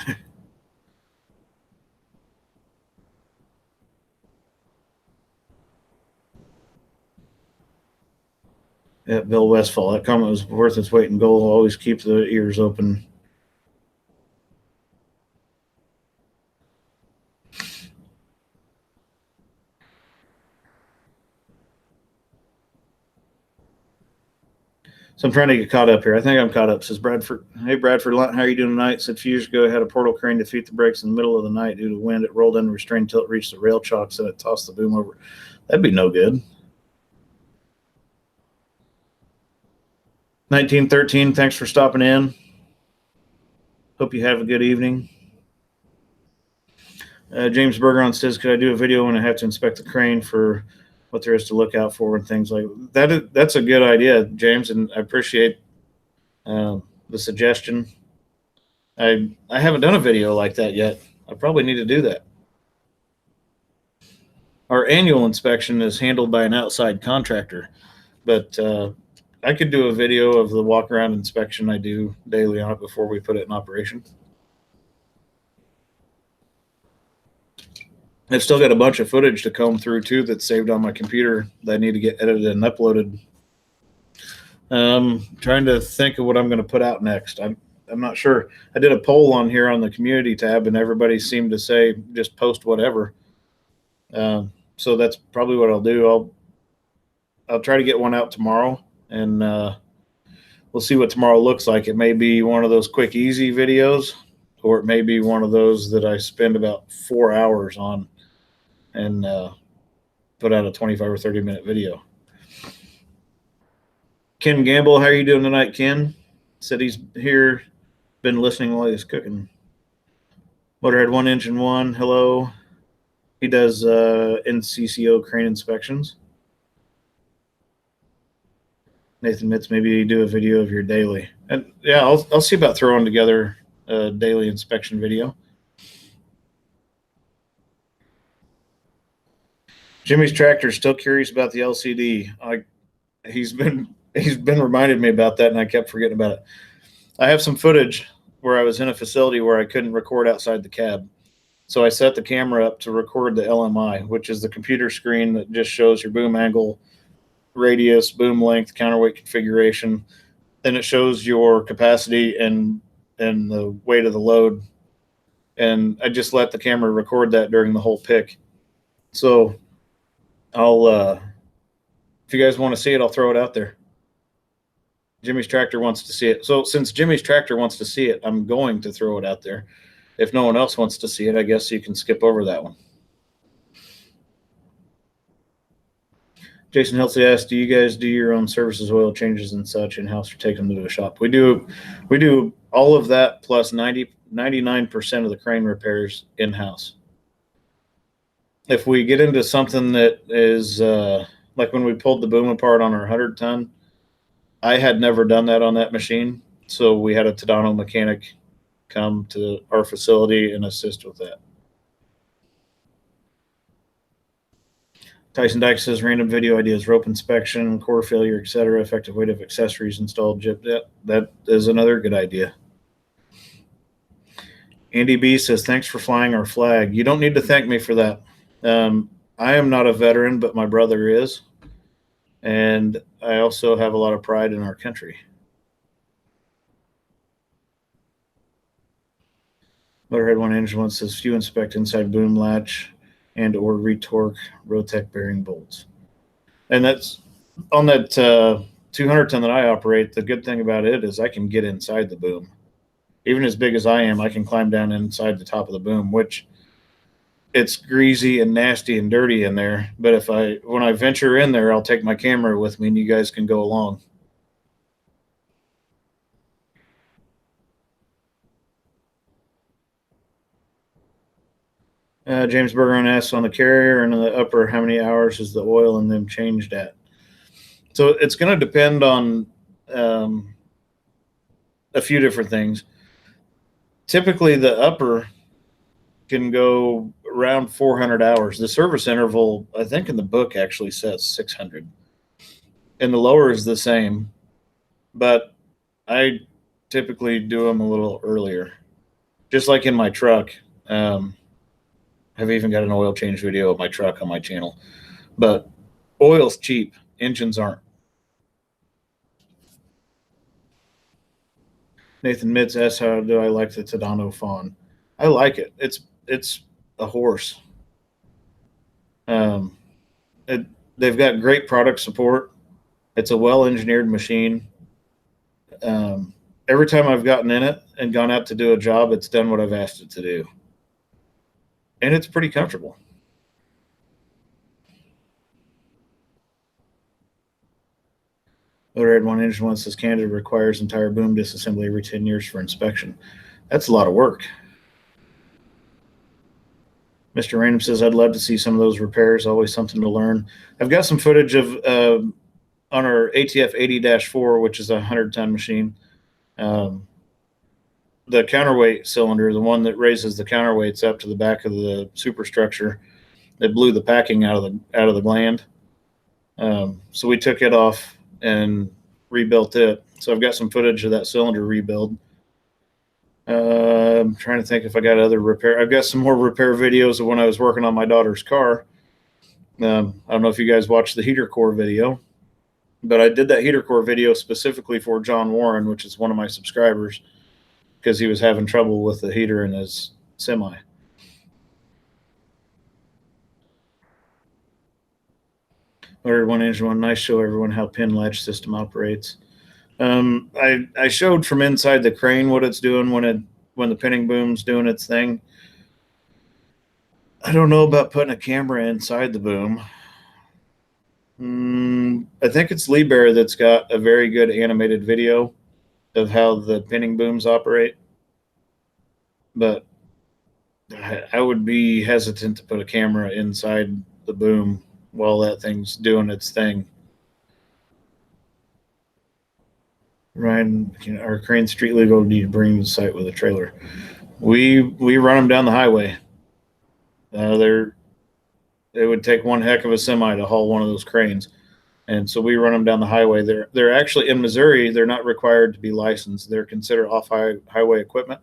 At Bill Westfall, that comment was worth its weight in gold. Always keep the ears open. So I'm trying to get caught up here. I think I'm caught up. Says Bradford. Hey, Bradford, how are you doing tonight? Said a few years ago, I had a portal crane defeat the brakes in the middle of the night due to wind. It rolled unrestrained until it reached the rail chocks and it tossed the boom over. That'd be no good. 1913, thanks for stopping in. Hope you have a good evening. James Bergeron says, "Could I do a video when I have to inspect the crane for what there is to look out for and things like that?" That's a good idea, James, and I appreciate the suggestion. I haven't done a video like that yet. I probably need to do that. Our annual inspection is handled by an outside contractor, but I could do a video of the walk around inspection I do daily on it before we put it in operation. I've still got a bunch of footage to comb through too that's saved on my computer that I need to get edited and uploaded. Trying to think of what I'm going to put out next. I'm not sure. I did a poll on here on the community tab, and everybody seemed to say just post whatever. So that's probably what I'll do. I'll try to get one out tomorrow, and we'll see what tomorrow looks like. It may be one of those quick, easy videos, or it may be one of those that I spend about 4 hours on and put out a 25 or 30-minute video. Ken Gamble, how are you doing tonight, Ken? Said he's here, been listening while he's cooking. Motorhead 1 Engine 1, hello. He does NCCO crane inspections. Nathan Mitz, maybe you do a video of your daily. And yeah, I'll see about throwing together a daily inspection video. Jimmy's Tractor is still curious about the LCD. He's been reminding me about that, and I kept forgetting about it. I have some footage where I was in a facility where I couldn't record outside the cab. So I set the camera up to record the LMI, which is the computer screen that just shows your boom angle, radius, boom length, counterweight configuration. Then it shows your capacity and the weight of the load. And I just let the camera record that during the whole pick. So I'll if you guys want to see it, I'll throw it out there. Jimmy's Tractor wants to see it. So since Jimmy's Tractor wants to see it, I'm going to throw it out there. If no one else wants to see it, I guess you can skip over that one. Jason Hilsey asked, do you guys do your own services, oil changes and such in-house, or take them to a shop? We do all of that plus 99% of the crane repairs in-house. If we get into something that is like when we pulled the boom apart on our 100-ton, I had never done that on that machine. So we had a Tadano mechanic come to our facility and assist with that. Tyson Dyke says random video ideas, rope inspection, core failure, etc. Effective weight of accessories installed. That is another good idea. Andy B says, thanks for flying our flag. You don't need to thank me for that. I am not a veteran, but my brother is. And I also have a lot of pride in our country. Motorhead One Engine One says, few inspect inside boom latch and or retorque Rotec bearing bolts. And that's on that 200-ton that I operate. The good thing about it is I can get inside the boom. Even as big as I am, I can climb down inside the top of the boom, which it's greasy and nasty and dirty in there. But when I venture in there, I'll take my camera with me and you guys can go along. James Bergeron asks, on the carrier and on the upper, how many hours is the oil in them changed at? So it's going to depend on a few different things. Typically, the upper can go around 400 hours. The service interval, I think in the book, actually says 600. And the lower is the same, but I typically do them a little earlier. Just like in my truck. I've even got an oil change video of my truck on my channel. But oil's cheap. Engines aren't. Nathan Mitz asks, how do I like the Tadano Fawn? I like it. It's a horse. They've got great product support. It's a well-engineered machine. Every time I've gotten in it and gone out to do a job, it's done what I've asked it to do. And it's pretty comfortable. Motorhead One Engine One says Canada requires entire boom disassembly every 10 years for inspection. That's a lot of work. Mr. Random says, I'd love to see some of those repairs. Always something to learn. I've got some footage of on our ATF 80-4, which is a 100-ton machine. The counterweight cylinder, the one that raises the counterweights up to the back of the superstructure, that blew the packing out of the gland. So we took it off and rebuilt it. So I've got some footage of that cylinder rebuild. I'm trying to think if I got other repair. I've got some more repair videos of when I was working on my daughter's car. I don't know if you guys watched the heater core video, but I did that heater core video specifically for John Warren, which is one of my subscribers, because he was having trouble with the heater in his semi. Ordered One Engine One, nice, show everyone how pin latch system operates. I showed from inside the crane what it's doing when the pinning boom's doing its thing. I don't know about putting a camera inside the boom. I think it's Lee Bear that's got a very good animated video of how the pinning booms operate. But I would be hesitant to put a camera inside the boom while that thing's doing its thing. Ryan, our crane street legal need to bring to the site with a trailer. We run them down the highway. They're it would take one heck of a semi to haul one of those cranes, and so we run them down the highway. They're actually in Missouri. They're not required to be licensed. They're considered off highway equipment,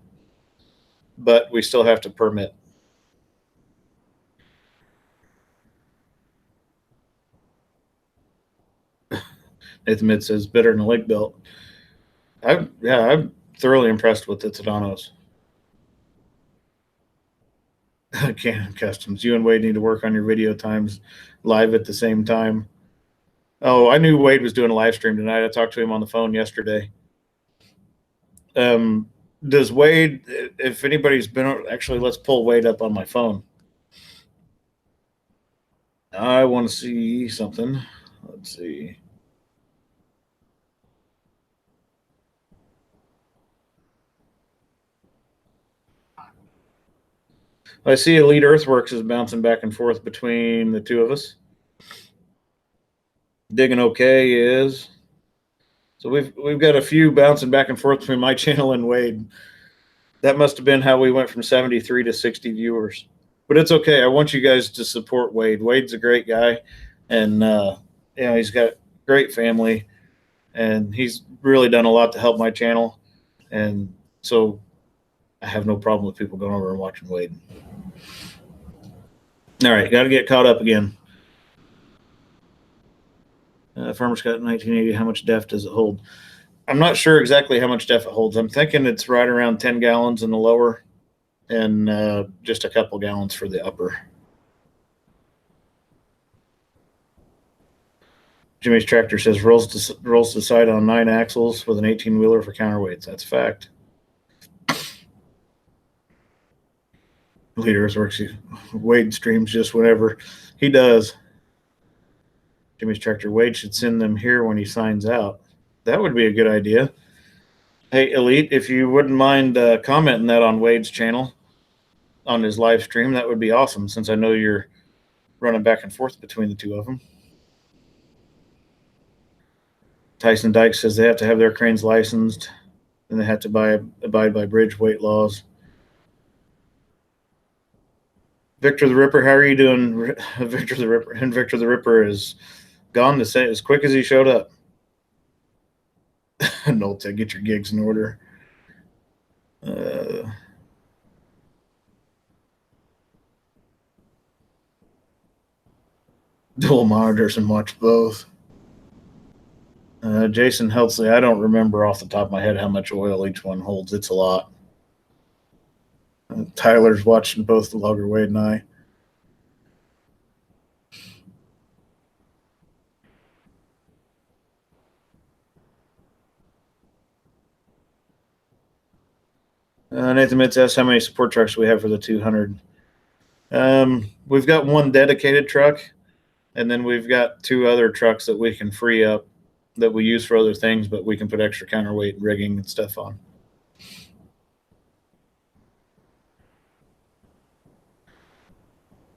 but we still have to permit. Nathan Mid says better than a lake belt. I'm thoroughly impressed with the Tadanos. Canon Customs. You and Wade need to work on your video times live at the same time. Oh, I knew Wade was doing a live stream tonight. I talked to him on the phone yesterday. Does Wade, if anybody's been, actually, let's pull Wade up on my phone. I want to see something. Let's see. I see Elite Earthworks is bouncing back and forth between the two of us. Digging okay is. So we've got a few bouncing back and forth between my channel and Wade. That must have been how we went from 73 to 60 viewers. But it's okay. I want you guys to support Wade. Wade's a great guy, and he's got great family, and he's really done a lot to help my channel. And so I have no problem with people going over and watching Wade. All right, got to get caught up again. Farmer's Cut 1980. How much def does it hold? I'm not sure exactly how much def it holds. I'm thinking it's right around 10 gallons in the lower, and just a couple gallons for the upper. Jimmy's Tractor says rolls to side on 9 axles with an 18-wheeler for counterweights. That's fact. Leaders works. Wade streams just whenever he does. Jimmy's Tractor. Wade should send them here when he signs out. That would be a good idea. Hey, Elite, if you wouldn't mind commenting that on Wade's channel, on his live stream, that would be awesome, since I know you're running back and forth between the two of them. Tyson Dyke says they have to have their cranes licensed, and they have to abide by bridge weight laws. Victor the Ripper, how are you doing? Victor the Ripper, and Victor the Ripper is gone the same as quick as he showed up. Nolte, get your gigs in order. Dual monitors and watch both. Jason Helsley, I don't remember off the top of my head how much oil each one holds. It's a lot. Tyler's watching both the Logger, Wade, and I. Nathan Mitz asks how many support trucks we have for the 200. We've got one dedicated truck, and then we've got 2 other trucks that we can free up that we use for other things, but we can put extra counterweight and rigging and stuff on.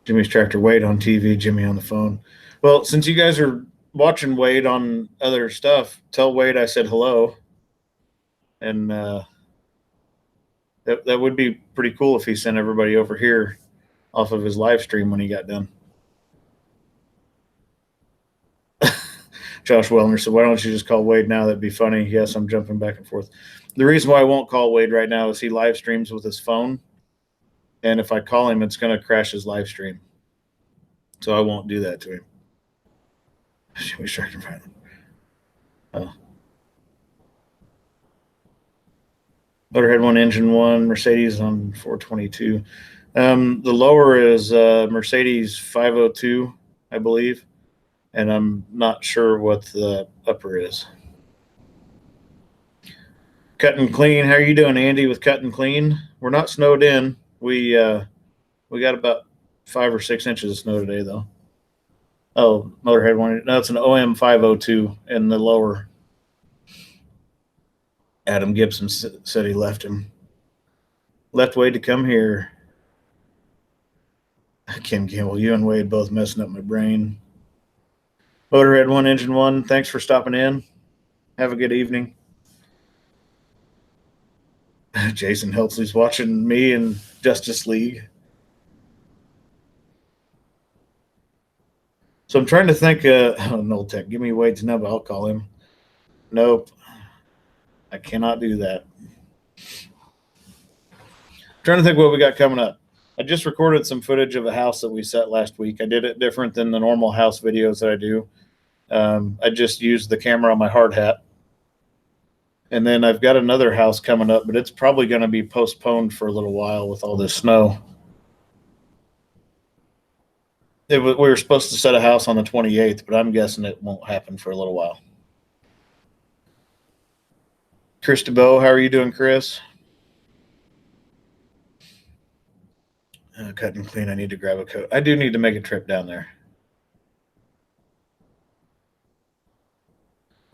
Jimmy's Tractor, Wade on TV, Jimmy on the phone. Well, since you guys are watching Wade on other stuff, tell Wade I said hello. And that would be pretty cool if he sent everybody over here off of his live stream when he got done. Josh Wellner said, why don't you just call Wade now? That'd be funny. Yes, I'm jumping back and forth. The reason why I won't call Wade right now is he live streams with his phone. And if I call him, it's going to crash his live stream. So I won't do that to him. Should we start to find him? Motorhead 1, engine 1, Mercedes on 422. The lower is Mercedes 502, I believe. And I'm not sure what the upper is. Cut and Clean. How are you doing, Andy, with Cut and Clean? We're not snowed in. We got about 5 or 6 inches of snow today, though. Oh, Motorhead 1. No, it's an OM 502 in the lower. Adam Gibson said he left him. Left Wade to come here. Kim Campbell, you and Wade both messing up my brain. Motorhead 1, engine 1, thanks for stopping in. Have a good evening. Jason Helsley's watching me in Justice League. So I'm trying to think. Noltec, give me Wade's number. I'll call him. Nope. I cannot do that. I'm trying to think what we got coming up. I just recorded some footage of a house that we set last week. I did it different than the normal house videos that I do. I just used the camera on my hard hat. And then I've got another house coming up, but it's probably going to be postponed for a little while with all this snow. We were supposed to set a house on the 28th, but I'm guessing it won't happen for a little while. Chris DeBow, how are you doing, Chris? Cut and clean. I need to grab a coat. I do need to make a trip down there.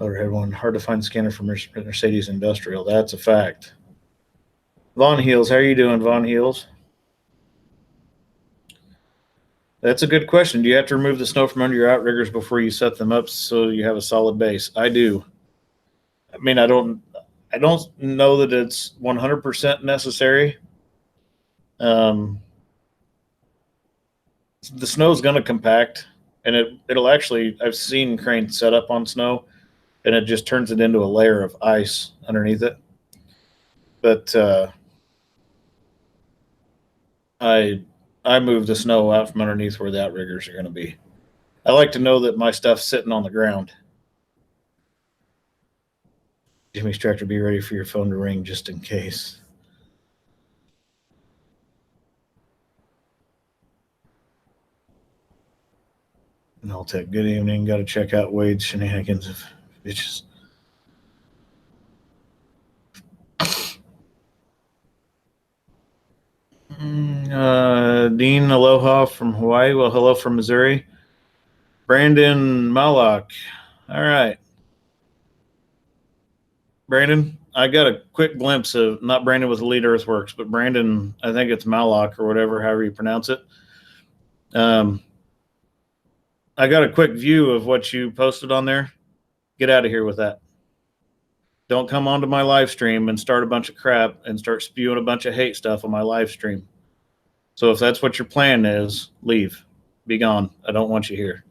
Overhead one. Hard to find scanner for Mercedes Industrial. That's a fact. Von Heels, how are you doing, Von Heels? That's a good question. Do you have to remove the snow from under your outriggers before you set them up so you have a solid base? I do. I mean, I don't know that it's 100% necessary. The snow is going to compact, and it'll actually, I've seen cranes set up on snow, and it just turns it into a layer of ice underneath it. But I move the snow out from underneath where the outriggers are going to be. I like to know that my stuff's sitting on the ground. Jimmy's tractor, be ready for your phone to ring just in case. And I'll take good evening. Got to check out Wade's shenanigans of bitches. Dean, aloha from Hawaii. Well, hello from Missouri. Brandon Malak. All right. Brandon, I got a quick glimpse of, not Brandon with Elite Earthworks, but Brandon, I think it's Malak or whatever, however you pronounce it. I got a quick view of what you posted on there. Get out of here with that. Don't come onto my live stream and start a bunch of crap and start spewing a bunch of hate stuff on my live stream. So if that's what your plan is, leave. Be gone. I don't want you here.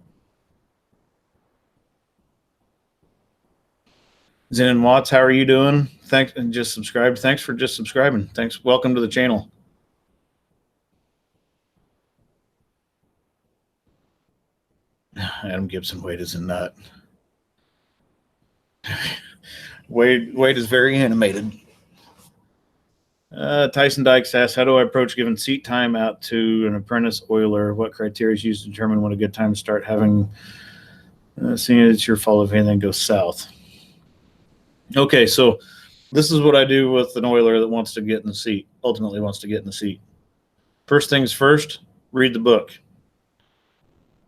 Zen and Watts, how are you doing? Thanks, and just subscribe. Thanks for just subscribing. Thanks. Welcome to the channel. Adam Gibson, Wade is a nut. Wade is very animated. Tyson Dykes asks, how do I approach giving seat time out to an apprentice oiler? What criteria is used to determine when a good time to start having, seeing it's your fault if anything goes south? Okay, so this is what I do with an oiler that wants to get in the seat, ultimately wants to get in the seat. First things first, read the book.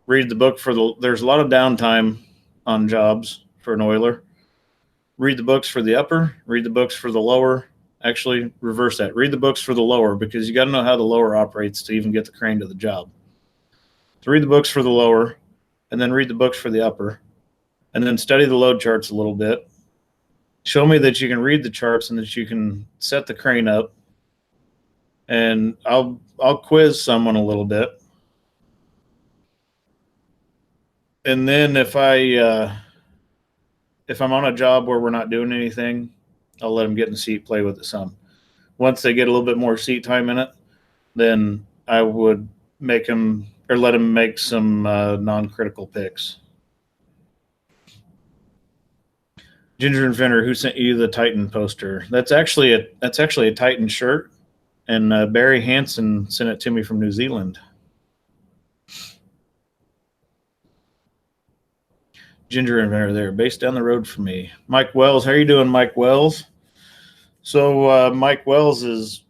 Read the book there's a lot of downtime on jobs for an oiler. Read the books for the upper, read the books for the lower. Actually, reverse that. Read the books for the lower, because you got to know how the lower operates to even get the crane to the job. So read the books for the lower, and then read the books for the upper, and then study the load charts a little bit. Show me that you can read the charts and that you can set the crane up, and I'll quiz someone a little bit. And then if I'm on a job where we're not doing anything, I'll let them get in the seat, play with it some. Once they get a little bit more seat time in it, then I would make them, or let them make some non-critical picks. Ginger Inventor, who sent you the Titan poster? That's actually a Titan shirt, and Barry Hansen sent it to me from New Zealand. Ginger Inventor there, based down the road from me. Mike Wells, how are you doing, Mike Wells? So Mike Wells is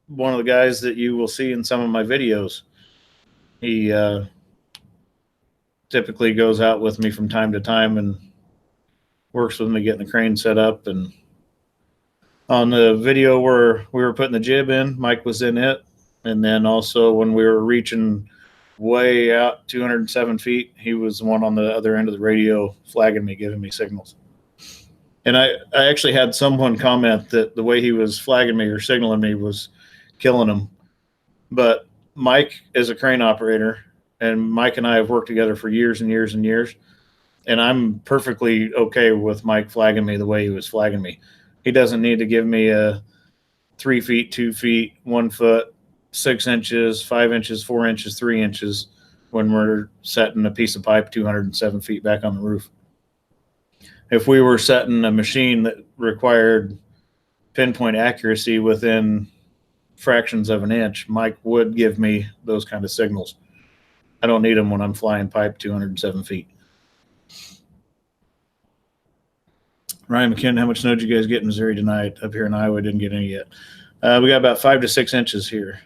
one of the guys that you will see in some of my videos. He typically goes out with me from time to time and works with me getting the crane set up. And on the video where we were putting the jib in, Mike was in it. And then also when we were reaching way out 207 feet, he was the one on the other end of the radio flagging me, giving me signals. And I actually had someone comment that the way he was flagging me or signaling me was killing him. But Mike is a crane operator, and Mike and I have worked together for years and years and years. And I'm perfectly okay with Mike flagging me the way he was flagging me. He doesn't need to give me a 3 feet, 2 feet, 1 foot, 6 inches, 5 inches, 4 inches, 3 inches when we're setting a piece of pipe 207 feet back on the roof. If we were setting a machine that required pinpoint accuracy within fractions of an inch, Mike would give me those kind of signals. I don't need them when I'm flying pipe 207 feet. Ryan McKinnon, how much snow did you guys get in Missouri tonight? Up here in Iowa, didn't get any yet. We got about 5 to 6 inches here.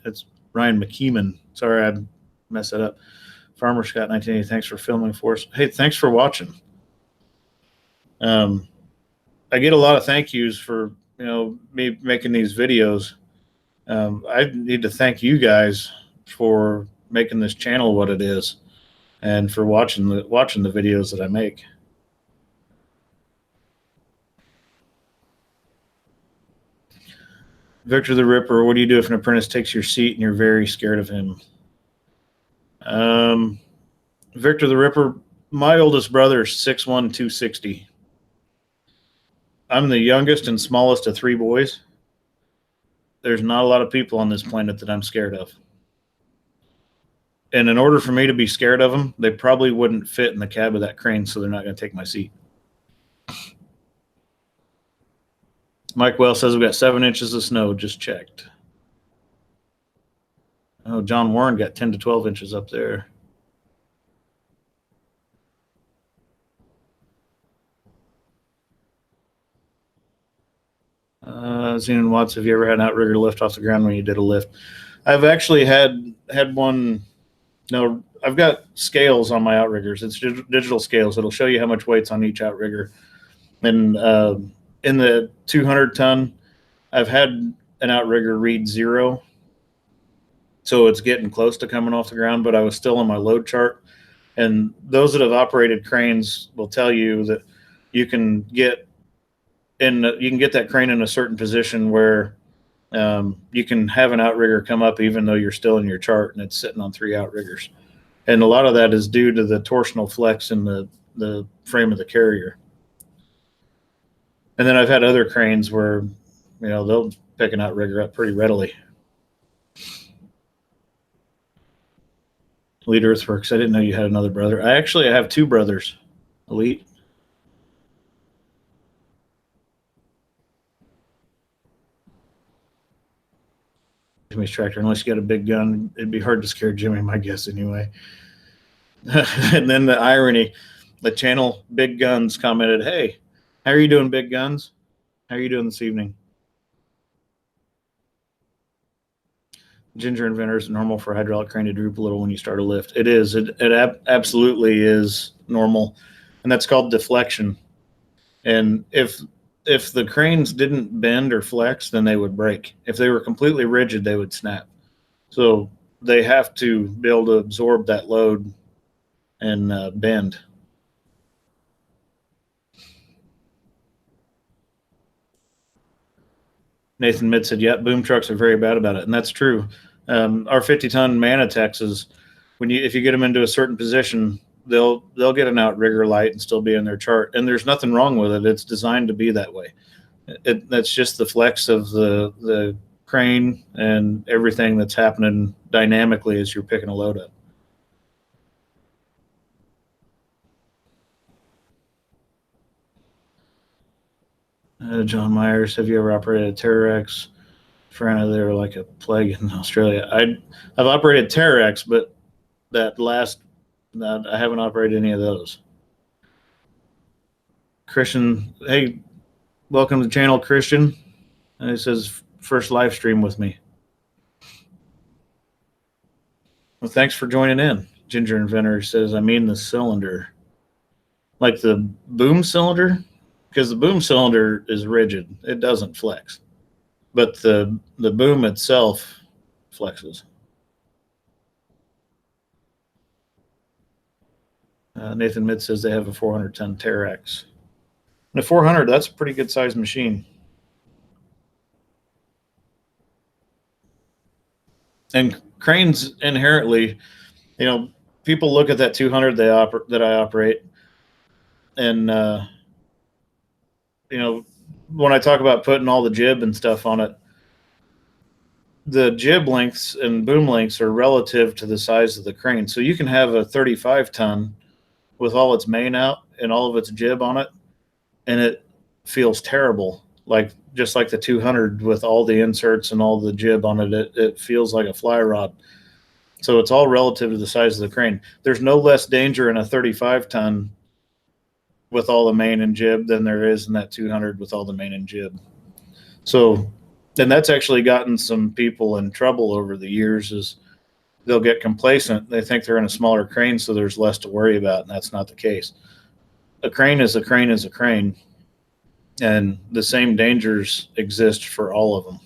It's Ryan McKeeman. Sorry, I messed that up. Farmer Scott 1980, thanks for filming for us. Hey, thanks for watching. I get a lot of thank yous for me making these videos. I need to thank you guys for making this channel what it is, and for watching the videos that I make. Victor the Ripper, what do you do if an apprentice takes your seat and you're very scared of him? Victor the Ripper, my oldest brother is 6'1", 260. I'm the youngest and smallest of 3 boys. There's not a lot of people on this planet that I'm scared of. And in order for me to be scared of them, they probably wouldn't fit in the cab of that crane, so they're not going to take my seat. Mike Wells says we've got 7 inches of snow, just checked. Oh, John Warren got 10 to 12 inches up there. Zenon Watts, have you ever had an outrigger lift off the ground when you did a lift? I've actually had one. No, I've got scales on my outriggers. It's digital scales. It'll show you how much weight's on each outrigger. And in the 200-ton, I've had an outrigger read 0. So it's getting close to coming off the ground, but I was still on my load chart. And those that have operated cranes will tell you that you can get that crane in a certain position where you can have an outrigger come up even though you're still in your chart and it's sitting on 3 outriggers. And a lot of that is due to the torsional flex in the frame of the carrier. And then I've had other cranes where, they'll pick an outrigger up pretty readily. Elite Earthworks, I didn't know you had another brother. I have 2 brothers. Elite. Jimmy's tractor, unless you got a big gun, it'd be hard to scare Jimmy, my guess anyway. And then the irony, the channel Big Guns commented, hey, how are you doing, Big Guns? How are you doing this evening? Ginger Inventor, is it normal for a hydraulic crane to droop a little when you start a lift? It is. It absolutely is normal, and that's called deflection. And if the cranes didn't bend or flex, then they would break. If they were completely rigid, they would snap. So they have to be able to absorb that load and bend. Nathan Mitt said, "Yep, boom trucks are very bad about it," and that's true. Our 50-ton Manitexes, if you get them into a certain position, they'll get an outrigger light and still be in their chart, and there's nothing wrong with it. It's designed to be that way. That's just the flex of the crane and everything that's happening dynamically as you're picking a load up. John Myers, have you ever operated a Terrex? Frana, they were like a plague in Australia. I've operated Terrex, but I haven't operated any of those. Christian, hey, welcome to the channel, Christian. And it says first live stream with me. Well, thanks for joining in. Ginger Inventor says, I mean the cylinder. Like the boom cylinder? Because the boom cylinder is rigid. It doesn't flex. But the boom itself flexes. Nathan Mitt says they have a 400-ton Terrex. And a 400, that's a pretty good sized machine. And cranes inherently, people look at that 200 that I operate, and when I talk about putting all the jib and stuff on it, the jib lengths and boom lengths are relative to the size of the crane. So you can have a 35 ton with all its main out and all of its jib on it, and it feels terrible. Like just like the 200 with all the inserts and all the jib on it, it feels like a fly rod. So it's all relative to the size of the crane. There's no less danger in a 35 ton with all the main and jib than there is in that 200 with all the main and jib. So, and that's actually gotten some people in trouble over the years. Is they'll get complacent. They think they're in a smaller crane, so there's less to worry about, and that's not the case. A crane is a crane is a crane, and the same dangers exist for all of them.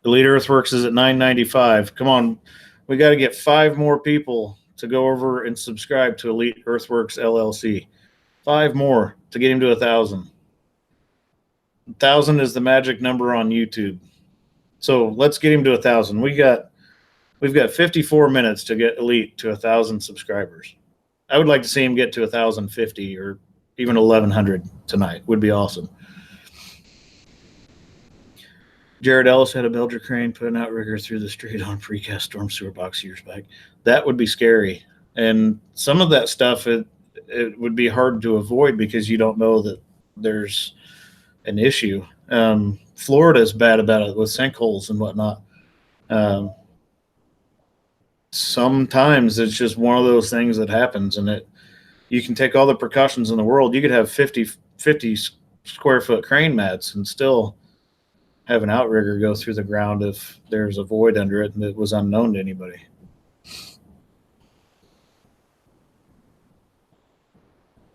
Elite Earthworks is at $9.95. Come on, we got to get 5 more people to go over and subscribe to Elite Earthworks LLC. 5 more to get him to 1,000. 1,000 is the magic number on YouTube. So let's get him to 1,000. We've got 54 minutes to get Elite to 1,000 subscribers. I would like to see him get to 1,050 or even 1,100 tonight. Would be awesome. Jared Ellis had a Belger crane put an outrigger through the street on precast storm sewer box years back. That would be scary. And some of that stuff, it would be hard to avoid because you don't know that there's an issue. Florida is bad about it with sinkholes and whatnot. Sometimes it's just one of those things that happens, and you can take all the precautions in the world. You could have 50 square foot crane mats and still have an outrigger go through the ground if there's a void under it and it was unknown to anybody.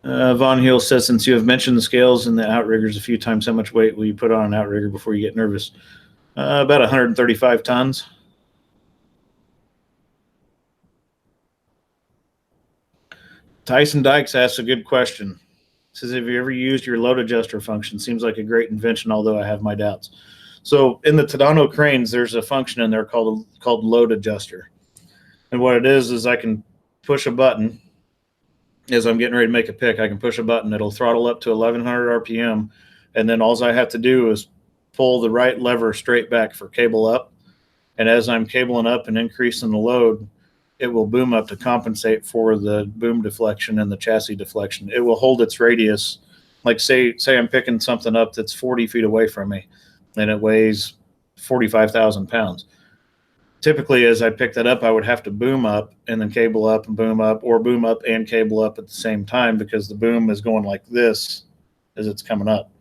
Von Heel says, since you have mentioned the scales and the outriggers a few times, how much weight will you put on an outrigger before you get nervous? About 135 tons. Tyson Dykes asks a good question. Says, have you ever used your load adjuster function? Seems like a great invention, although I have my doubts. So in the Tadano cranes, there's a function in there called load adjuster. And what it is I can push a button as I'm getting ready to make a pick. I can push a button. It'll throttle up to 1,100 RPM. And then all I have to do is pull the right lever straight back for cable up. And as I'm cabling up and increasing the load, it will boom up to compensate for the boom deflection and the chassis deflection. It will hold its radius. Like say I'm picking something up that's 40 feet away from me and it weighs 45,000 pounds. Typically, as I pick that up, I would have to boom up and then cable up and boom up, or boom up and cable up at the same time because the boom is going like this as it's coming up.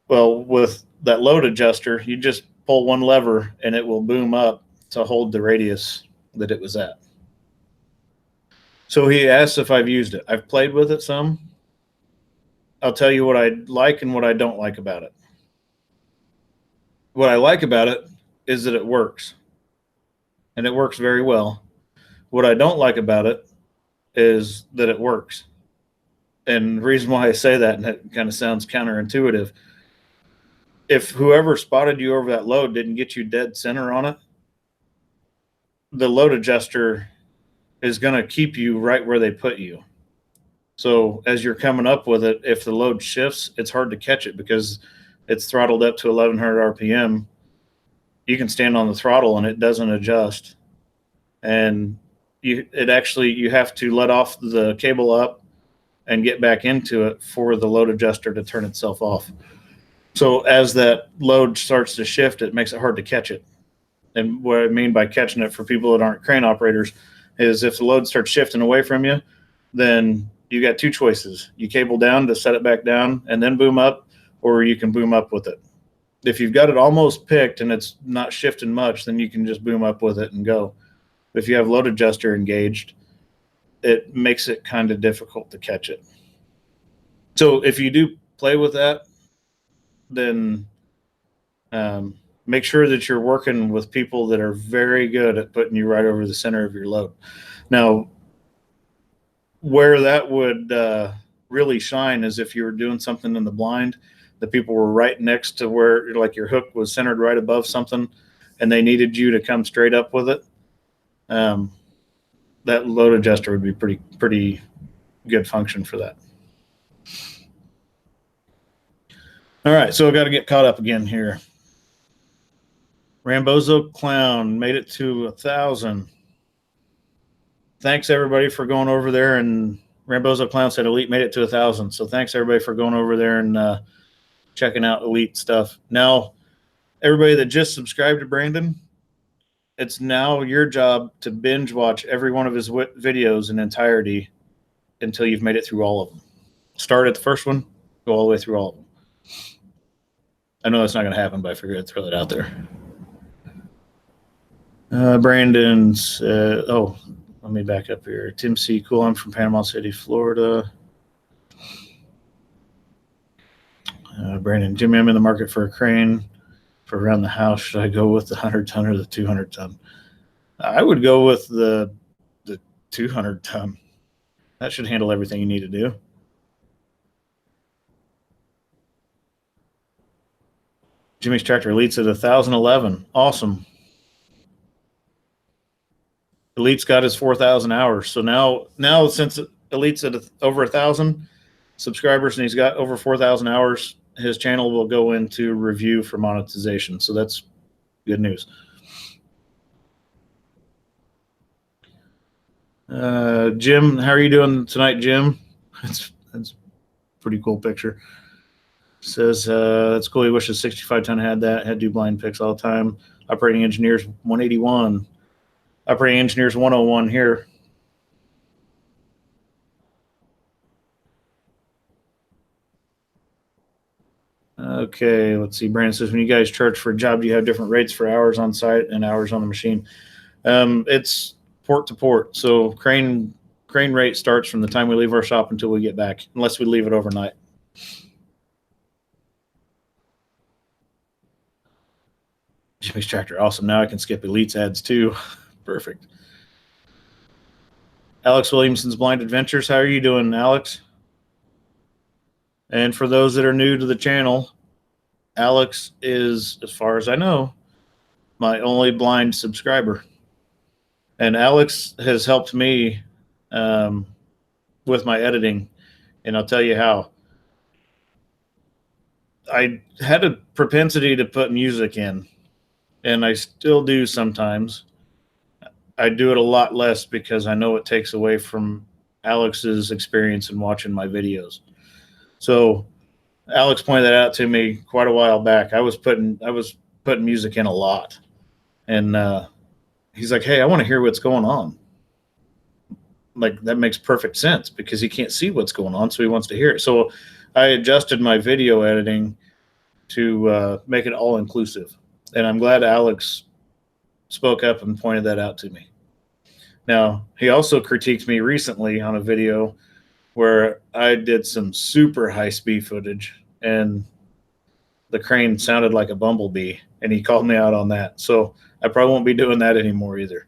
Well, with that load adjuster, you just pull one lever and it will boom up to hold the radius that it was at. So he asks if I've used it. I've played with it some. I'll tell you what I like and what I don't like about it. What I like about it is that it works. And it works very well. What I don't like about it is that it works. And the reason why I say that, and it kind of sounds counterintuitive, if whoever spotted you over that load didn't get you dead center on it, the load adjuster is going to keep you right where they put you. So as you're coming up with it, if the load shifts, it's hard to catch it because it's throttled up to 1,100 RPM. You can stand on the throttle and it doesn't adjust. And you have to let off the cable up and get back into it for the load adjuster to turn itself off. So as that load starts to shift, it makes it hard to catch it. And what I mean by catching it for people that aren't crane operators is if the load starts shifting away from you, then you got 2 choices. You cable down to set it back down and then boom up, or you can boom up with it. If you've got it almost picked and it's not shifting much, then you can just boom up with it and go. If you have load adjuster engaged, it makes it kind of difficult to catch it. So if you do play with that, then make sure that you're working with people that are very good at putting you right over the center of your load. Now, where that would really shine is if you were doing something in the blind, the people were right next to where, like, your hook was centered right above something, and they needed you to come straight up with it. That load adjuster would be pretty good function for that. All right, so I got to get caught up again here. Rambozo Clown made it to 1,000. Thanks everybody for going over there, and Rambozo Clown said Elite made it to 1,000. So thanks everybody for going over there and checking out Elite stuff. Now, everybody that just subscribed to Brandon, it's now your job to binge watch every one of his videos in entirety until you've made it through all of them. Start at the first one, go all the way through all of them. I know that's not going to happen, but I figured I'd throw that out there. Brandon's, let me back up here. Tim C. Cool, I'm from Panama City, Florida. Brandon, Jimmy, I'm in the market for a crane for around the house. Should I go with the 100-ton or the 200-ton? I would go with the 200-ton. That should handle everything you need to do. Jimmy's Tractor Elite's at 1,011. Awesome. Elite's got his 4,000 hours. So now since Elite's at over 1,000 subscribers and he's got over 4,000 hours, his channel will go into review for monetization. So that's good news. Jim, how are you doing tonight, Jim? That's a pretty cool picture. Says that's cool. He wishes 65-ton had that. Had to do blind picks all the time. Operating engineers 181. Operating engineers 101 here. Okay, let's see. Brandon says, when you guys charge for a job, do you have different rates for hours on site and hours on the machine? It's port to port. So crane rate starts from the time we leave our shop until we get back, unless we leave it overnight. Jimmy's Tractor, awesome. Now I can skip Elite's ads too. Perfect. Alex Williamson's Blind Adventures. How are you doing, Alex? And for those that are new to the channel, Alex is, as far as I know, my only blind subscriber. And Alex has helped me with my editing, and I'll tell you how. I had a propensity to put music in, and I still do sometimes. I do it a lot less because I know it takes away from Alex's experience in watching my videos. So Alex pointed that out to me quite a while back. I was putting music in a lot, and he's like, "Hey, I want to hear what's going on." Like, that makes perfect sense because he can't see what's going on, so he wants to hear it. So I adjusted my video editing to make it all inclusive, and I'm glad Alex spoke up and pointed that out to me. Now, he also critiqued me recently on a video where I did some super high speed footage and the crane sounded like a bumblebee, and he called me out on that. So I probably won't be doing that anymore either.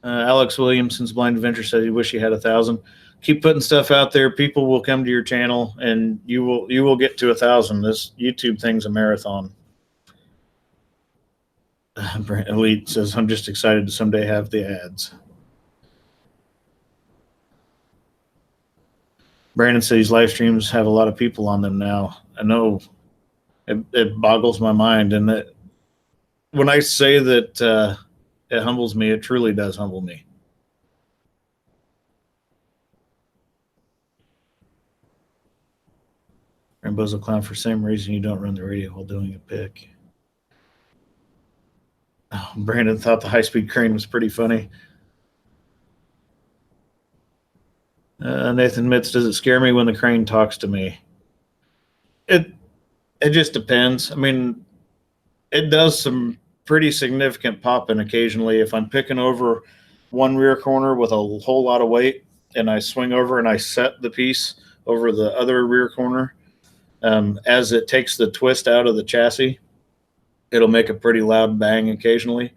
Alex Williamson's Blind Adventure said he wish he had 1,000. Keep putting stuff out there. People will come to your channel, and you will get to 1,000. This YouTube thing's a marathon. Elite says, I'm just excited to someday have the ads. Brandon says live streams have a lot of people on them now. I know it boggles my mind. And when I say that it humbles me, it truly does humble me. Rainbow's a clown for the same reason you don't run the radio while doing a pick. Oh, Brandon thought the high-speed crane was pretty funny. Nathan admits, does it scare me when the crane talks to me? It just depends. I mean, it does some pretty significant popping occasionally. If I'm picking over one rear corner with a whole lot of weight and I swing over and I set the piece over the other rear corner, as it takes the twist out of the chassis, it'll make a pretty loud bang occasionally.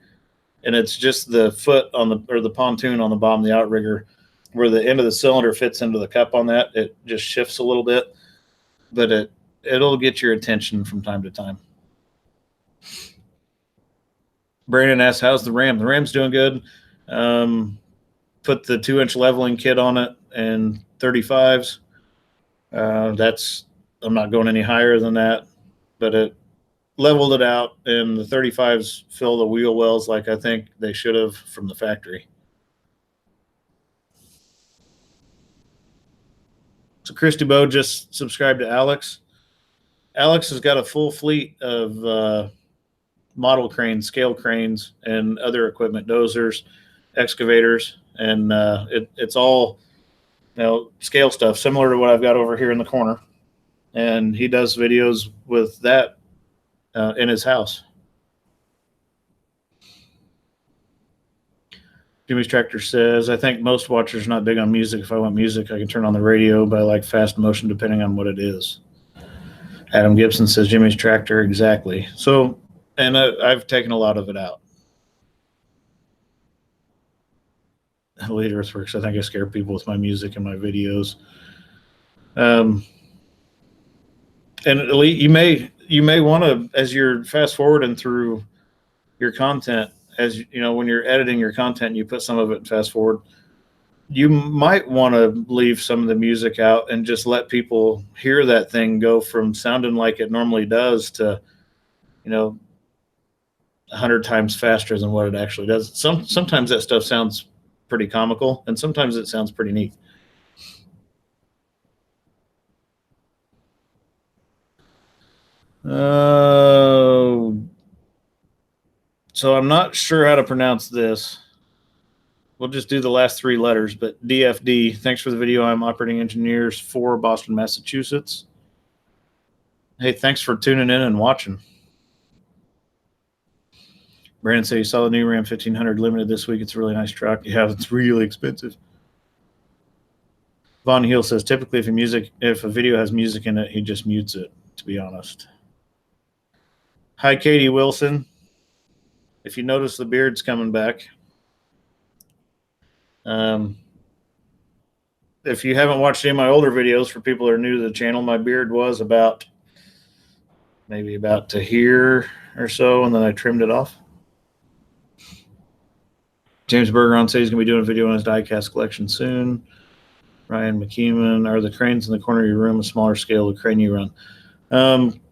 And it's just the foot on the pontoon on the bottom of the outrigger where the end of the cylinder fits into the cup on that. It just shifts a little bit, but it'll get your attention from time to time. Brandon asks, how's the Ram? The Ram's doing good. Put the 2-inch leveling kit on it and 35s. I'm not going any higher than that, but it leveled it out, and the 35s fill the wheel wells like I think they should have from the factory. So Christy Bow just subscribed to Alex. Alex has got a full fleet of model cranes, scale cranes, and other equipment, dozers, excavators, and it's all scale stuff, similar to what I've got over here in the corner. And he does videos with that in his house. Jimmy's Tractor says, I think most watchers are not big on music. If I want music, I can turn on the radio, but I like fast motion depending on what it is. Adam Gibson says, Jimmy's Tractor, exactly. So, and I've taken a lot of it out. Elite Earthworks, I think I scare people with my music and my videos. And Elite, you may want to, as you're fast forwarding through your content, as you know, when you're editing your content, you put some of it in fast forward. You might want to leave some of the music out and just let people hear that thing go from sounding like it normally does to, 100 times faster than what it actually does. Sometimes that stuff sounds pretty comical, and sometimes it sounds pretty neat. So I'm not sure how to pronounce this. We'll just do the last 3 letters, but DFD, thanks for the video. I'm operating engineers for Boston, Massachusetts. Hey, thanks for tuning in and watching. Brandon said he saw the new Ram 1500 Limited this week. It's a really nice truck. Yeah, it's really expensive. Von Heel says, typically if a video has music in it, he just mutes it, to be honest. Hi, Katie Wilson. If you notice, the beard's coming back. If you haven't watched any of my older videos, for people that are new to the channel, my beard was maybe about to here or so, and then I trimmed it off. James Bergeron says he's going to be doing a video on his diecast collection soon. Ryan McKeeman, are the cranes in the corner of your room a smaller scale of crane you run?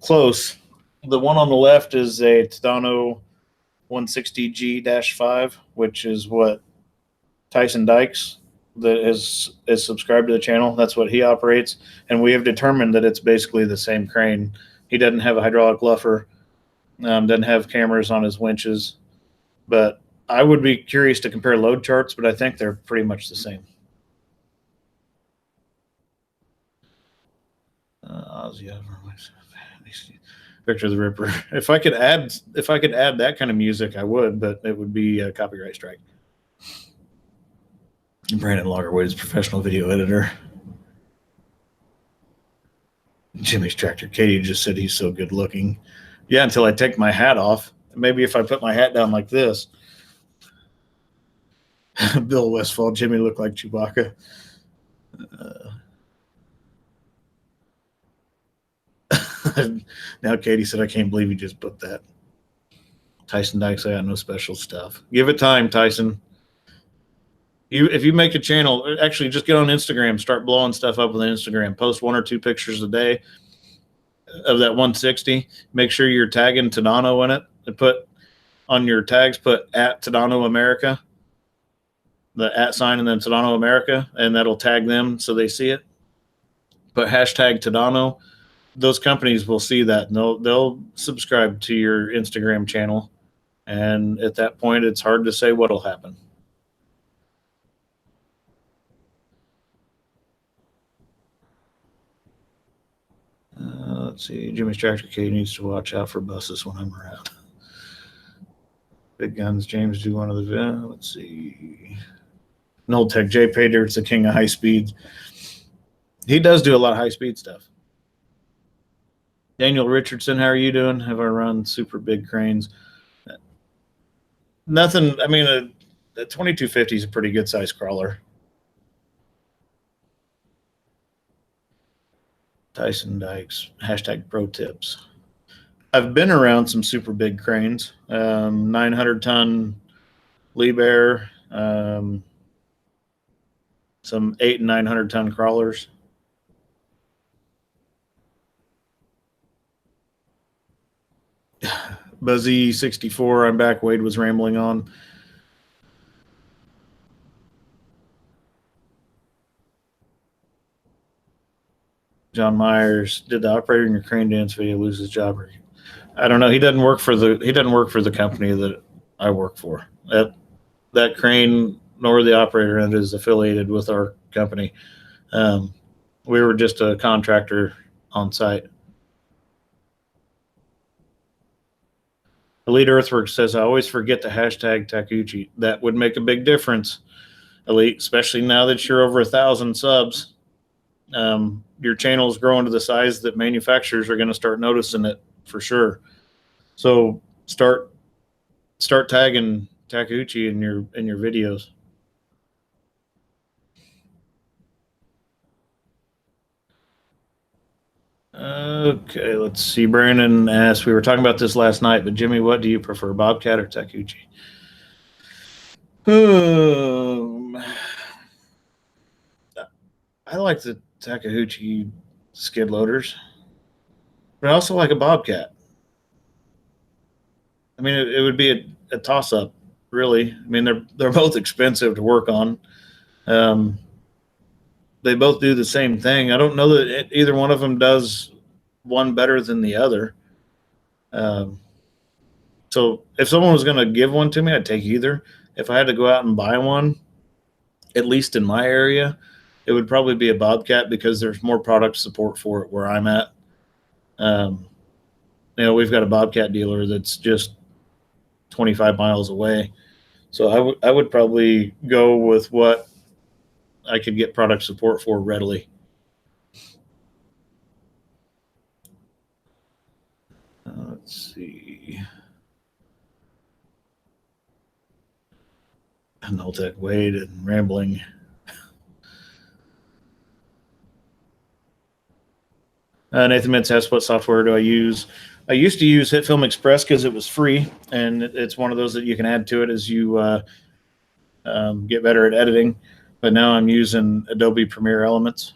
Close. The one on the left is a Tadano 160G-5, which is what Tyson Dykes that is subscribed to the channel. That's what he operates, and we have determined that it's basically the same crane. He doesn't have a hydraulic luffer, doesn't have cameras on his winches, but I would be curious to compare load charts, but I think they're pretty much the same. Victor the Ripper. If I could add that kind of music, I would, but it would be a copyright strike. Brandon Lagerwood is a professional video editor. Jimmy's Tractor. Katie just said he's so good looking. Yeah, until I take my hat off. Maybe if I put my hat down like this. Bill Westfall, Jimmy looked like Chewbacca. Now Katie said, I can't believe you just put that. Tyson Dykes, I got no special stuff. Give it time, Tyson. If you make a channel, actually just get on Instagram, start blowing stuff up with Instagram. Post 1 or 2 pictures a day of that 160. Make sure you're tagging Tadano in it. And put on your tags, put at Tadano America, the at sign, and then Tadano America, and that'll tag them so they see it. Put hashtag Tadano. Those companies will see that, and they'll subscribe to your Instagram channel. And at that point, it's hard to say what'll happen. Let's see. Jimmy's Tractor K needs to watch out for buses when I'm around. Big Guns, James, do one of the. Let's see. Nold Tech, Jay Paydirt's the king of high speed. He does do a lot of high speed stuff. Daniel Richardson, how are you doing? Have I run super big cranes? Nothing. I mean, a 2250 is a pretty good size crawler. Tyson Dykes, hashtag pro tips. I've been around some super big cranes, 900-ton Liebherr, some 800 and 900-ton crawlers. Buzzy 64, I'm back. Wade was rambling on. John Myers, did the operator in your crane dance video lose his job? I don't know. He doesn't work for the company that I work for. That crane nor the operator end is affiliated with our company. We were just a contractor on site. Elite Earthworks says, I always forget to hashtag Takuchi. That would make a big difference, Elite, especially now that you're over 1,000 subs. Your channel is growing to the size that manufacturers are going to start noticing it for sure. So start tagging Takuchi in your videos. Okay, let's see. Brandon asked, we were talking about this last night, but Jimmy, what do you prefer, Bobcat or Takuchi? I like the Takeuchi skid loaders, but I also like a Bobcat. I mean, it would be a toss up, really. I mean, they're both expensive to work on. They both do the same thing. I don't know that either one of them does one better than the other. So if someone was going to give one to me, I'd take either. If I had to go out and buy one, at least in my area, it would probably be a Bobcat because there's more product support for it where I'm at. We've got a Bobcat dealer that's just 25 miles away. So I would probably go with what I could get product support for readily. Let's see. Noltec Wade and rambling. Nathan Mintz asked, what software do I use? I used to use HitFilm Express because it was free, and it's one of those that you can add to it as you get better at editing. But now I'm using Adobe Premiere Elements.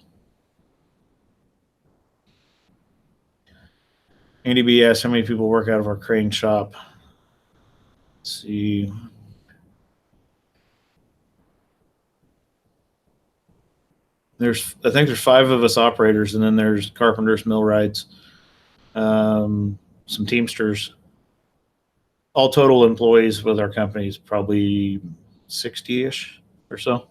Andy B asked, how many people work out of our crane shop? Let's see. I think there's 5 of us operators, and then there's carpenters, millwrights, some teamsters. All total employees with our company is probably 60-ish or so.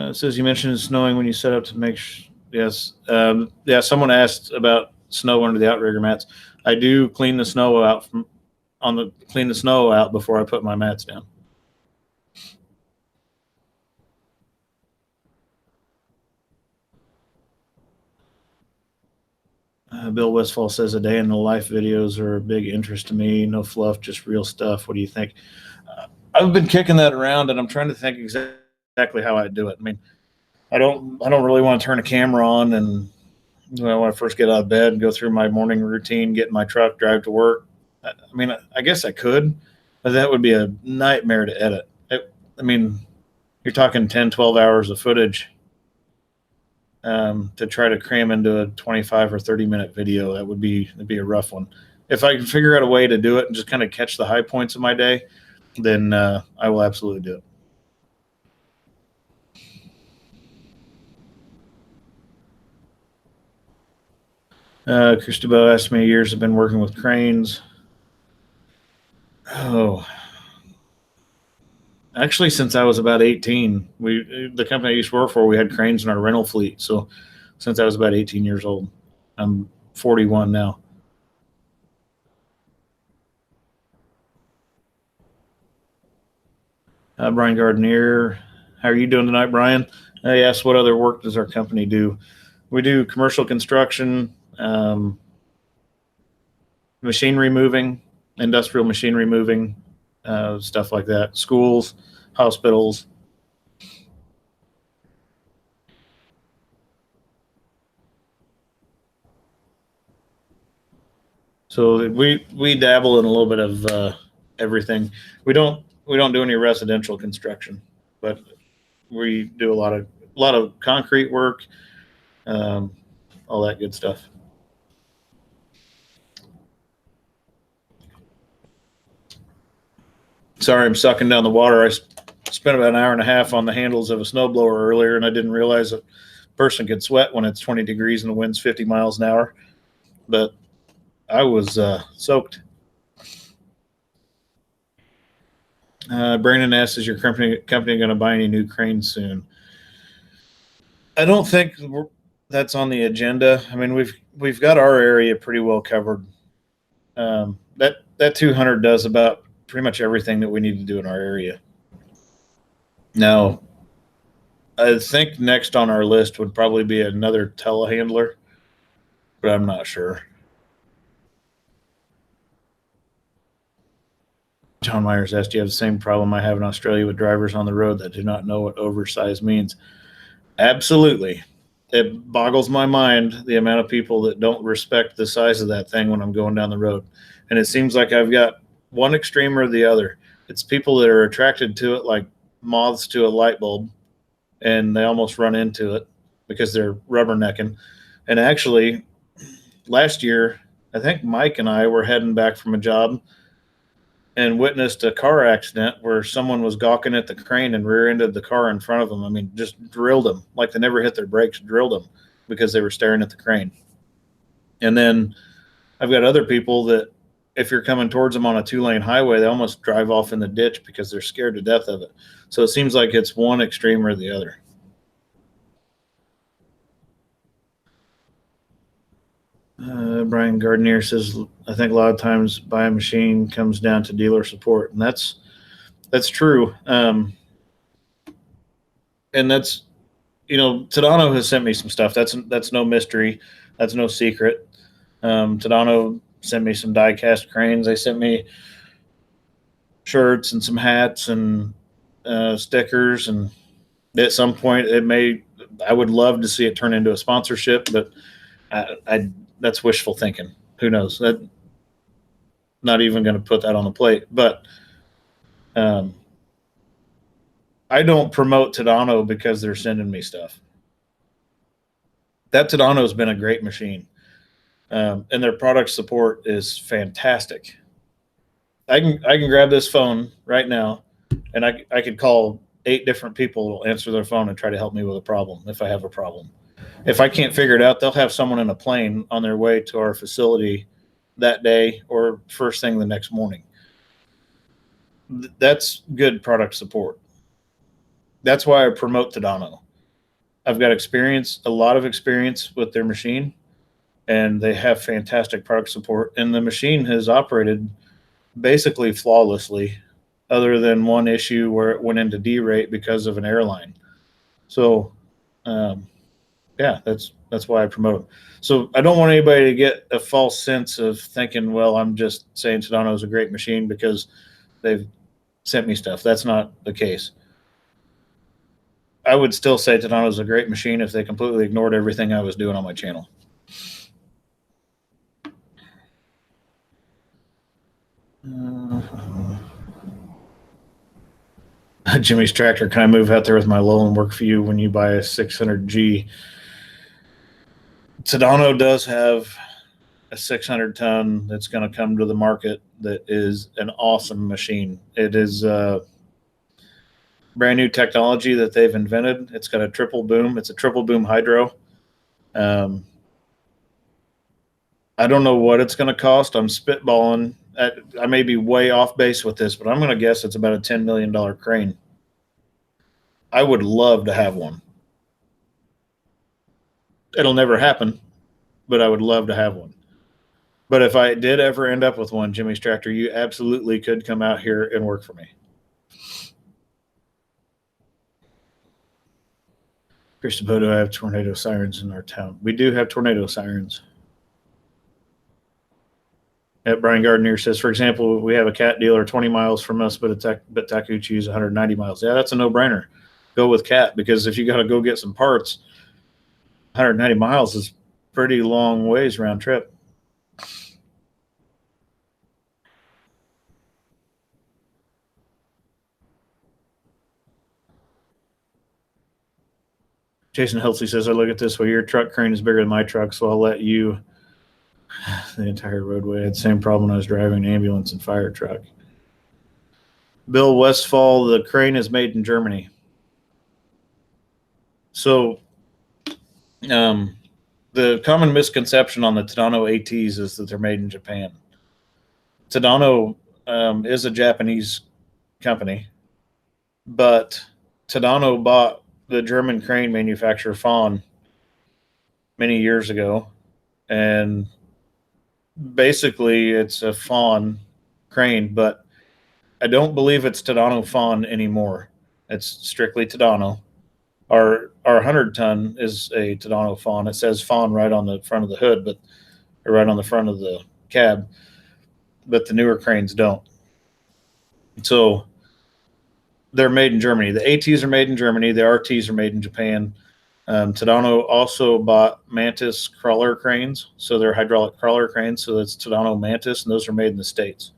It says you mentioned it's snowing when you set up to make yes. Someone asked about snow under the outrigger mats. I do clean the snow out before I put my mats down. Bill Westfall says a day in the life videos are a big interest to me. No fluff, just real stuff. What do you think? I've been kicking that around, and I'm trying to think exactly how I do it. I mean, I don't really want to turn a camera on and when I first get out of bed and go through my morning routine, get in my truck, drive to work. I mean, I guess I could, but that would be a nightmare to edit. I mean, you're talking 10, 12 hours of footage to try to cram into a 25 or 30-minute video. That'd be a rough one. If I can figure out a way to do it and just kind of catch the high points of my day, then I will absolutely do it. Cristobal asked me, years have been working with cranes. Oh, actually, since I was about 18, the company I used to work for, we had cranes in our rental fleet. So since I was about 18 years old, I'm 41 now. Brian Gardner, how are you doing tonight, Brian? He asked, what other work does our company do? We do commercial construction, machinery moving, industrial machinery moving, stuff like that. Schools, hospitals. So we dabble in a little bit of everything. We don't do any residential construction, but we do a lot of concrete work, um, all that good stuff. Sorry, I'm sucking down the water. I spent about an hour and a half on the handles of a snowblower earlier, and I didn't realize that a person could sweat when it's 20 degrees and the wind's 50 miles an hour. But I was soaked. Brandon asks, "Is your company going to buy any new cranes soon?" I don't think that's on the agenda. I mean, we've got our area pretty well covered. That 200 does about pretty much everything that we need to do in our area. Now, I think next on our list would probably be another telehandler, but I'm not sure. John Myers asked, "Do you have the same problem I have in Australia with drivers on the road that do not know what oversized means?" Absolutely. It boggles my mind the amount of people that don't respect the size of that thing when I'm going down the road. And it seems like I've got one extreme or the other. It's people that are attracted to it like moths to a light bulb, and they almost run into it because they're rubbernecking. And actually, last year, I think Mike and I were heading back from a job and witnessed a car accident where someone was gawking at the crane and rear-ended the car in front of them. I mean, just drilled them like they never hit their brakes, drilled them because they were staring at the crane. And then I've got other people that if you're coming towards them on a 2-lane highway, they almost drive off in the ditch because they're scared to death of it. So it seems like it's one extreme or the other. Brian Gardner says, "I think a lot of times buying a machine comes down to dealer support," and that's true. And that's Tadano has sent me some stuff. That's no mystery. That's no secret. Tadano sent me some die cast cranes. They sent me shirts and some hats and stickers. And at some point, I would love to see it turn into a sponsorship, but that's wishful thinking. Who knows? Not even going to put that on the plate. But I don't promote Tadano because they're sending me stuff. That Tadano has been a great machine, and their product support is fantastic. I can grab this phone right now, and I could call 8 different people who will answer their phone and try to help me with a problem if I have a problem. If I can't figure it out, they'll have someone in a plane on their way to our facility that day or first thing the next morning. That's good product support. That's why I promote Tadano. I've got a lot of experience with their machine, and they have fantastic product support. And the machine has operated basically flawlessly, other than one issue where it went into derate because of an airline. So, yeah, that's why I promote them. So I don't want anybody to get a false sense of thinking, well, I'm just saying Tadano is a great machine because they've sent me stuff. That's not the case. I would still say Tadano is a great machine if they completely ignored everything I was doing on my channel. Jimmy's tractor, can I move out there with my Lowland work for you when you buy a 600G? Tadano does have a 600 ton that's going to come to the market that is an awesome machine. It is brand new technology that they've invented. It's got a triple boom. It's a triple boom hydro. I don't know what it's going to cost. I'm spitballing. I may be way off base with this, but I'm going to guess it's about a $10 million crane. I would love to have one. It'll never happen, but I would love to have one. But if I did ever end up with one, Jimmy's Tractor, you absolutely could come out here and work for me. Chris Bodo, I have tornado sirens in our town. We do have tornado sirens. Brian Gardner says, for example, we have a cat dealer 20 miles from us, but Takuchi is 190 miles. Yeah, that's a no-brainer. Go with cat, because if you got to go get some parts, 190 miles is pretty long ways round trip. Jason Helsley says, I look at this way. Your truck crane is bigger than my truck, so I'll let you the entire roadway. I had the same problem when I was driving an ambulance and fire truck. Bill Westfall, the crane is made in Germany. So the common misconception on the Tadano ATs is that they're made in Japan. Tadano is a Japanese company, but Tadano bought the German crane manufacturer Fawn many years ago, and basically it's a Fawn crane, but I don't believe it's Tadano Fawn anymore. It's strictly Tadano. Our 100-ton is a Tadano Fawn. It says Fawn right on the front of the hood, but right on the front of the cab, but the newer cranes don't. So they're made in Germany. The ATs are made in Germany. The RTs are made in Japan. Tadano also bought Mantis crawler cranes, so they're hydraulic crawler cranes. So that's Tadano Mantis, and those are made in the States.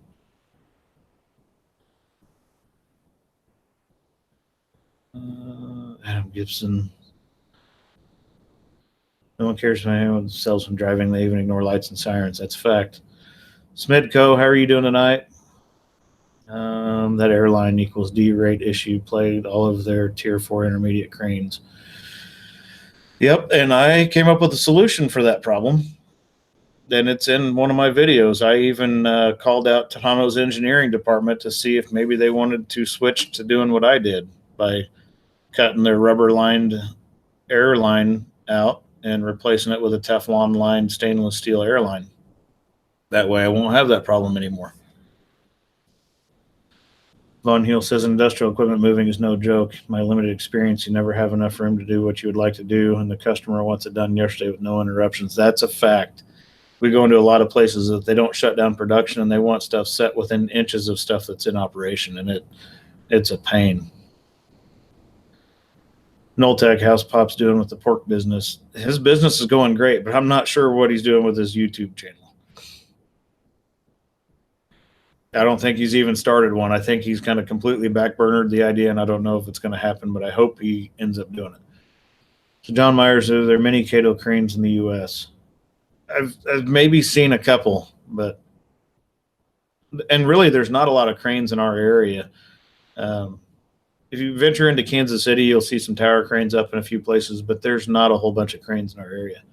Adam Gibson. No one cares if anyone sells from driving. They even ignore lights and sirens. That's a fact. Smidco, how are you doing tonight? That airline equals D rate issue played all of their tier 4 intermediate cranes. Yep, and I came up with a solution for that problem. And it's in one of my videos. I even called out Tadano's engineering department to see if maybe they wanted to switch to doing what I did by cutting their rubber-lined airline out and replacing it with a Teflon-lined stainless steel airline. That way I won't have that problem anymore. Von Heel says, industrial equipment moving is no joke. My limited experience, you never have enough room to do what you would like to do, and the customer wants it done yesterday with no interruptions. That's a fact. We go into a lot of places that they don't shut down production, and they want stuff set within inches of stuff that's in operation, and it's a pain. Noltec, how's Pop's doing with the pork business? His business is going great, but I'm not sure what he's doing with his YouTube channel. I don't think he's even started one. I think he's kind of completely backburnered the idea, and I don't know if it's going to happen, but I hope he ends up doing it. So John Myers, there are many Cato cranes in the U.S. I've maybe seen a couple, and really there's not a lot of cranes in our area. If you venture into Kansas City, you'll see some tower cranes up in a few places, but there's not a whole bunch of cranes in our area.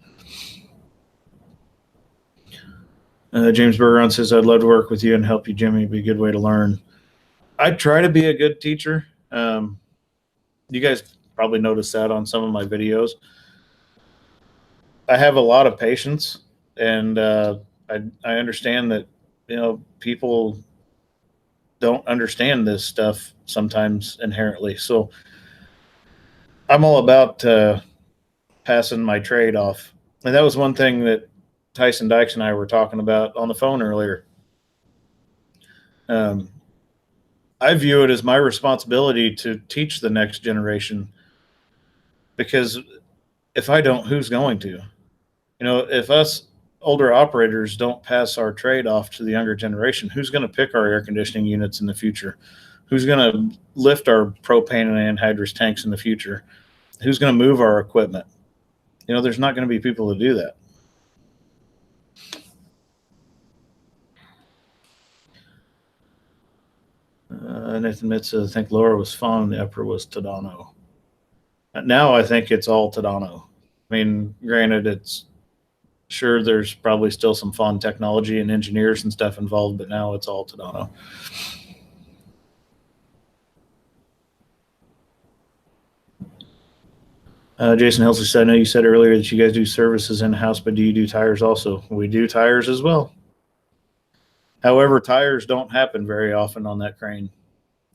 James Bergeron says, I'd love to work with you and help you, Jimmy. It'd be a good way to learn. I try to be a good teacher. You guys probably noticed that on some of my videos. I have a lot of patience, and I understand that, people don't understand this stuff sometimes inherently. So I'm all about passing my trade off. And that was one thing that Tyson Dykes and I were talking about on the phone earlier. I view it as my responsibility to teach the next generation, because if I don't, who's going to? If us older operators don't pass our trade off to the younger generation, who's going to pick our air conditioning units in the future? Who's going to lift our propane and anhydrous tanks in the future? Who's going to move our equipment? There's not going to be people to do that. Nathan Mitza, I think lower was Fawn, the upper was Tadano. Now I think it's all Tadano. I mean, granted, it's sure there's probably still some Fawn technology and engineers and stuff involved, but now it's all Tadano. Jason Helsley said, I know you said earlier that you guys do services in-house, but do you do tires also? We do tires as well. However, tires don't happen very often on that crane.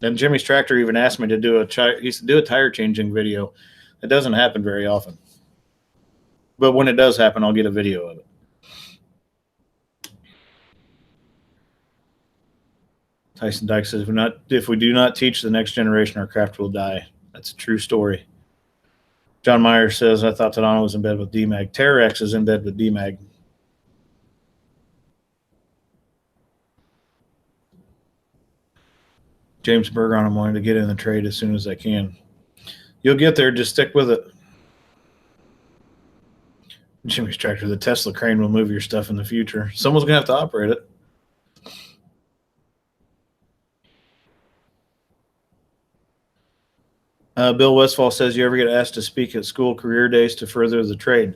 And Jimmy's Tractor even asked me to do a tire changing video. It doesn't happen very often. But when it does happen, I'll get a video of it. Tyson Dyke says, if we do not teach the next generation, our craft will die. That's a true story. John Meyer says, I thought Tadano was in bed with DMAG. Terrex is in bed with DMAG. James Bergeron, I'm wanting to get in the trade as soon as I can. You'll get there. Just stick with it. Jimmy's Tractor, the Tesla crane will move your stuff in the future. Someone's going to have to operate it. Bill Westfall says, you ever get asked to speak at school career days to further the trade?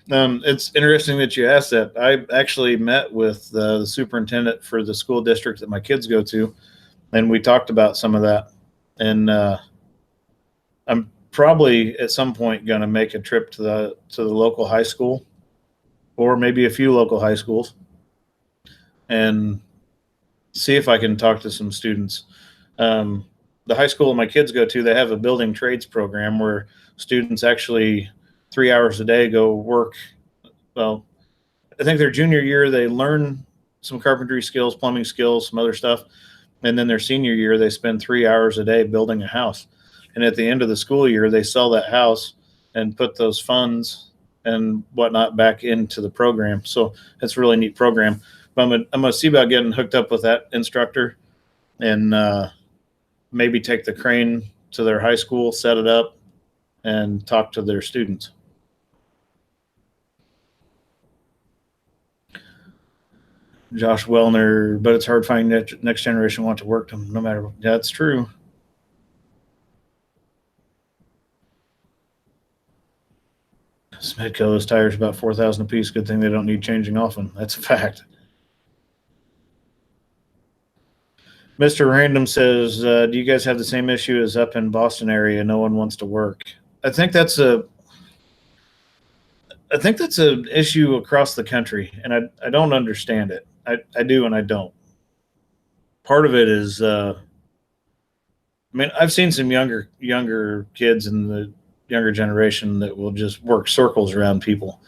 It's interesting that you asked that. I actually met with the superintendent for the school district that my kids go to, and we talked about some of that. And I'm probably at some point going to make a trip to the local high school, or maybe a few local high schools, and see if I can talk to some students. The high school my kids go to, they have a building trades program where students actually 3 hours a day go work. Well, I think their junior year, they learn some carpentry skills, plumbing skills, some other stuff. And then their senior year, they spend 3 hours a day building a house. And at the end of the school year, they sell that house and put those funds and whatnot back into the program. So it's a really neat program. But I'm going to see about getting hooked up with that instructor and maybe take the crane to their high school, set it up, and talk to their students. Josh Wellner, but it's hard finding next generation want to work them no matter what. That's true. Smedco, those tires about 4,000 a piece. Good thing they don't need changing often. That's a fact. Mr. Random says, do you guys have the same issue as up in Boston area? No one wants to work. I think that's an issue across the country, and I don't understand it. I do and I don't. Part of it is, I mean, I've seen some younger kids in the younger generation that will just work circles around people.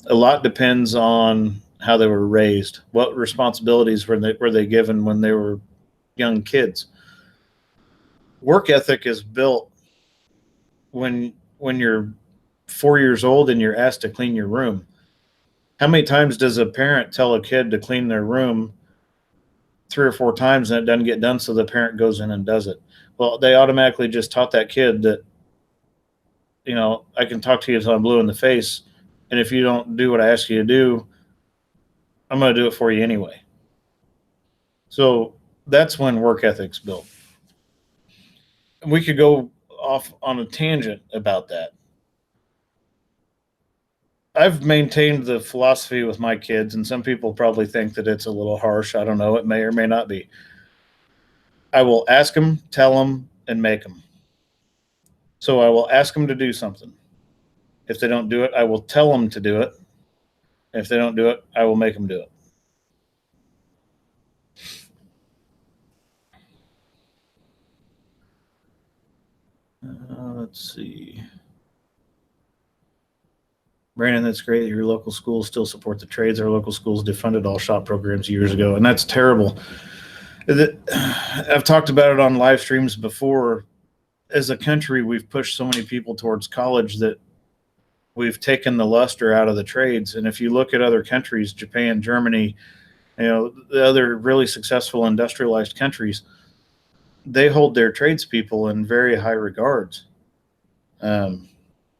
A lot depends on how they were raised. What responsibilities were they given when they were young kids? Work ethic is built when you're 4 years old and you're asked to clean your room. How many times does a parent tell a kid to clean their room 3 or 4 times and it doesn't get done, so the parent goes in and does it? Well, they automatically just taught that kid that, you know, I can talk to you until I'm blue in the face, and if you don't do what I ask you to do, I'm going to do it for you anyway. So that's when work ethic's built. We could go off on a tangent about that. I've maintained the philosophy with my kids, and some people probably think that it's a little harsh. I don't know. It may or may not be. I will ask them, tell them, and make them. So I will ask them to do something. If they don't do it, I will tell them to do it. If they don't do it, I will make them do it. Let's see. Brandon, that's great that your local schools still support the trades. Our local schools defunded all shop programs years ago, and that's terrible. I've talked about it on live streams before. As a country, we've pushed so many people towards college that we've taken the luster out of the trades. And if you look at other countries, Japan, Germany, you know, the other really successful industrialized countries, they hold their tradespeople in very high regards.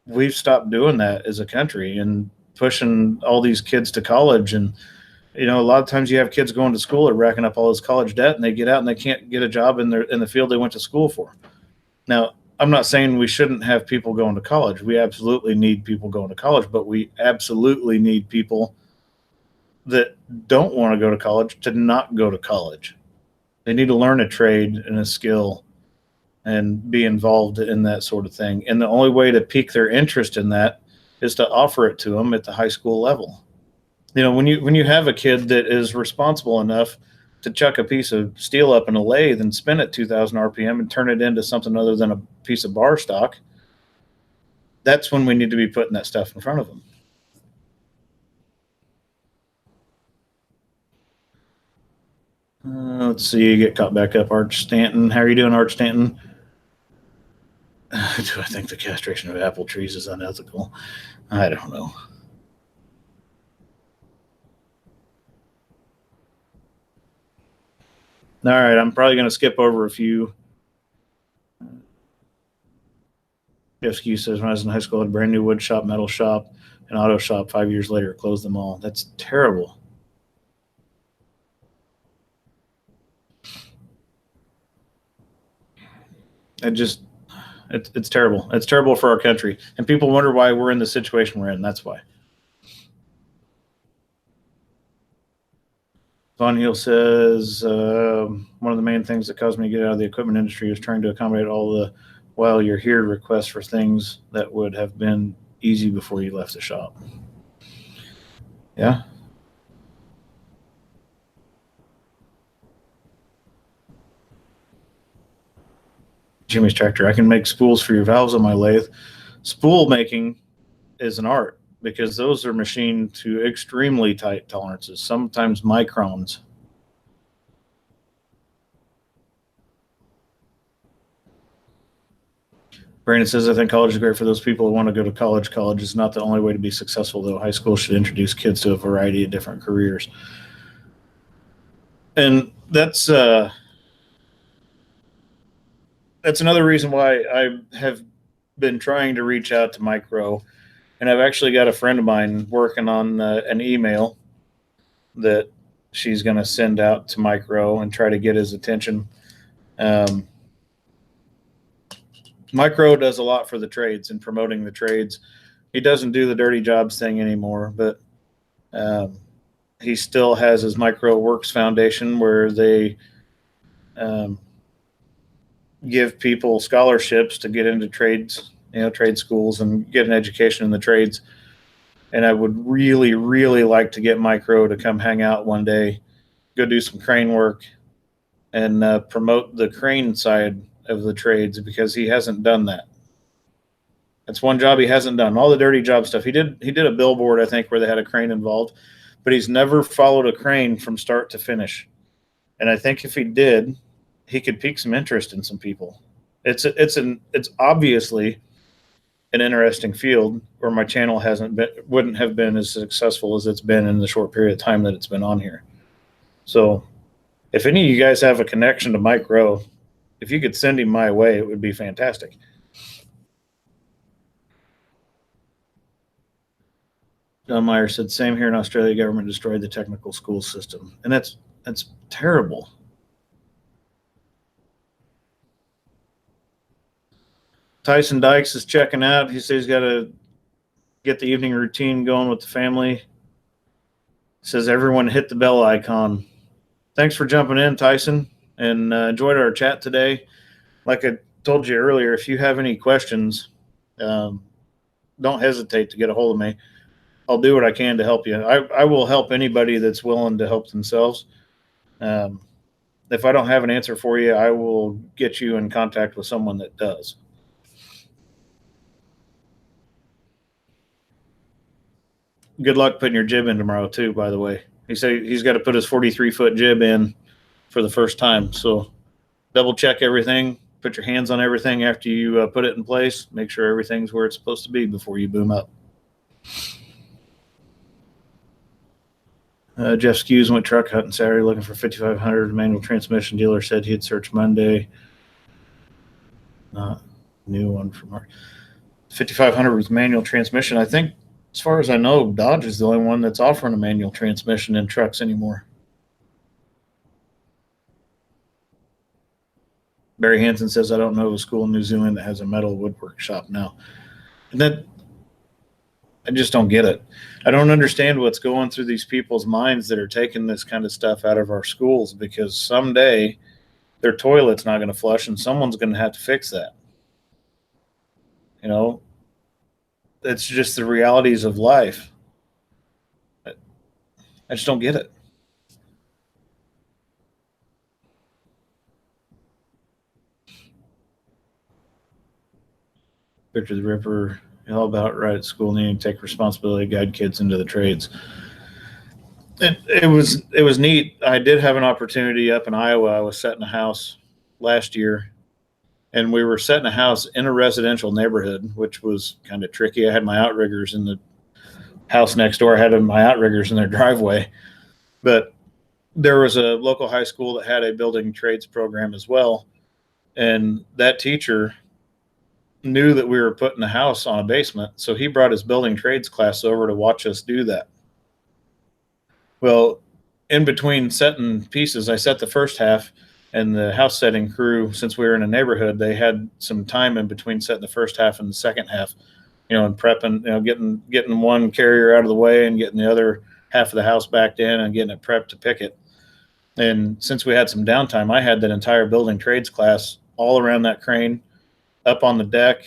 We've stopped doing that as a country and pushing all these kids to college. And, you know, a lot of times you have kids going to school and racking up all this college debt, and they get out and they can't get a job in the field they went to school for. Now, I'm not saying we shouldn't have people going to college. We absolutely need people going to college, but we absolutely need people that don't want to go to college to not go to college. They need to learn a trade and a skill and be involved in that sort of thing. And the only way to pique their interest in that is to offer it to them at the high school level. You know, when you have a kid that is responsible enough to chuck a piece of steel up in a lathe and spin it 2,000 RPM and turn it into something other than a piece of bar stock, That's when we need to be putting that stuff in front of them. Let's see, you get caught back up. Arch Stanton. How are you doing, Arch Stanton? Do I think the castration of apple trees is unethical? I don't know. All right, I'm probably going to skip over a few. Jeff Skew says, when I was in high school, I had a brand new wood shop, metal shop, and auto shop. 5 years later, closed them all. That's terrible. It's terrible. It's terrible for our country. And people wonder why we're in the situation we're in. That's why. Von Heel says, one of the main things that caused me to get out of the equipment industry was trying to accommodate all the while you're here requests for things that would have been easy before you left the shop. Yeah. Jimmy's Tractor. I can make spools for your valves on my lathe. Spool making is an art because those are machined to extremely tight tolerances, sometimes microns. Brandon says, I think college is great for those people who want to go to college. College is not the only way to be successful, though. High school should introduce kids to a variety of different careers. And that's another reason why I have been trying to reach out to Micro. And I've actually got a friend of mine working on an email that she's going to send out to Micro and try to get his attention. Micro does a lot for the trades and promoting the trades. He doesn't do the dirty jobs thing anymore, but he still has his Micro Works Foundation where they give people scholarships to get into trades, trade schools and get an education in the trades. And I would really, really like to get Micro to come hang out one day, go do some crane work, and promote the crane side of the trades because he hasn't done that. That's one job he hasn't done. All the dirty job stuff. He did a billboard, I think, where they had a crane involved, but he's never followed a crane from start to finish. And I think if he did, he could pique some interest in some people. It's obviously an interesting field where my channel wouldn't have been as successful as it's been in the short period of time that it's been on here. So if any of you guys have a connection to Micro, if you could send him my way, it would be fantastic. John Meyer said, same here in Australia, government destroyed the technical school system. And that's terrible. Tyson Dykes is checking out. He says he's got to get the evening routine going with the family. He says everyone hit the bell icon. Thanks for jumping in, Tyson, and enjoyed our chat today. Like I told you earlier, if you have any questions, don't hesitate to get a hold of me. I'll do what I can to help you. I will help anybody that's willing to help themselves. If I don't have an answer for you, I will get you in contact with someone that does. Good luck putting your jib in tomorrow, too, by the way. He said he's got to put his 43-foot jib in for the first time. So double check everything. Put your hands on everything after you put it in place. Make sure everything's where it's supposed to be before you boom up. Jeff Skews went truck hunting Saturday looking for 5500 manual transmission. Dealer said he'd search Monday. Not new one from Mark. 5500 with manual transmission. I think, as far as I know, Dodge is the only one that's offering a manual transmission in trucks anymore. Barry Hansen says, I don't know of a school in New Zealand that has a metal woodwork shop now. And that, I just don't get it. I don't understand what's going through these people's minds that are taking this kind of stuff out of our schools, because someday their toilet's not going to flush and someone's going to have to fix that. It's just the realities of life. I just don't get it. Victor the Ripper All about right at school, needing to take responsibility, guide kids into the trades. It was neat. I did have an opportunity up in Iowa. I was setting a house last year, and we were setting a house in a residential neighborhood, which was kind of tricky. I had my outriggers in the house next door. I had my outriggers in their driveway, but there was a local high school that had a building trades program as well, and that teacher knew that we were putting the house on a basement, so he brought his building trades class over to watch us do that. Well, in between setting pieces, I set the first half, and the house setting crew, since we were in a neighborhood, they had some time in between setting the first half and the second half, and prepping, getting one carrier out of the way and getting the other half of the house backed in and getting it prepped to pick it. And since we had some downtime, I had that entire building trades class all around that crane, up on the deck,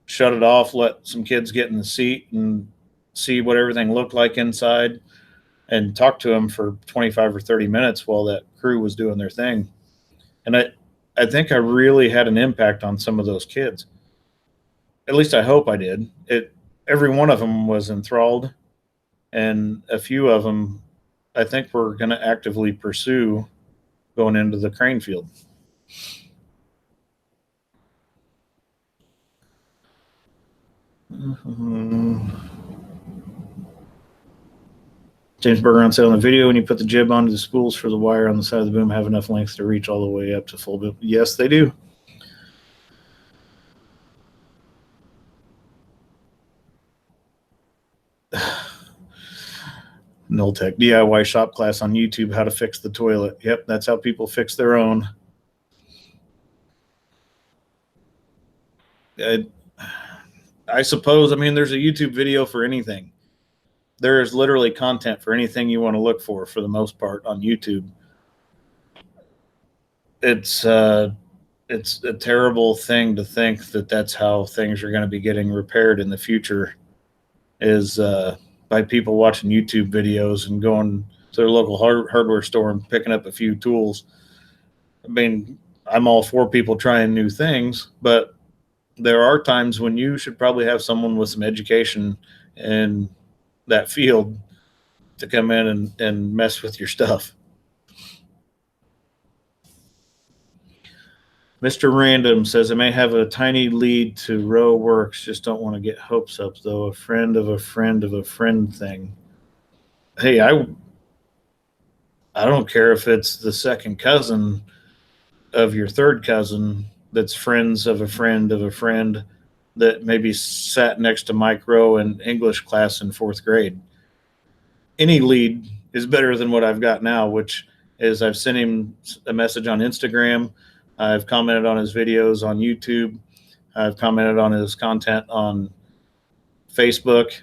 shut it off, let some kids get in the seat and see what everything looked like inside, and talk to them for 25 or 30 minutes while that crew was doing their thing. And I think I really had an impact on some of those kids. At least I hope I did. Every one of them was enthralled, and a few of them I think we're going to actively pursue going into the crane field. James Bergeron said on the video, when you put the jib onto the spools for the wire on the side of the boom, have enough length to reach all the way up to full boom. Yes, they do. Nulltech DIY shop class on YouTube, how to fix the toilet. Yep, that's how people fix their own. I suppose, there's a YouTube video for anything. There is literally content for anything you want to look for the most part, on YouTube. It's a terrible thing to think that that's how things are going to be getting repaired in the future, is by people watching YouTube videos and going to their local hardware store and picking up a few tools. I'm all for people trying new things, but there are times when you should probably have someone with some education in that field to come in and mess with your stuff. Mr. Random says, I may have a tiny lead to row works, just don't want to get hopes up, though. A friend of a friend of a friend thing. Hey, I don't care if it's the second cousin of your third cousin that's friends of a friend of a friend that maybe sat next to Mike Rowe in English class in fourth grade. Any lead is better than what I've got now, which is I've sent him a message on Instagram. I've commented on his videos on YouTube. I've commented on his content on Facebook.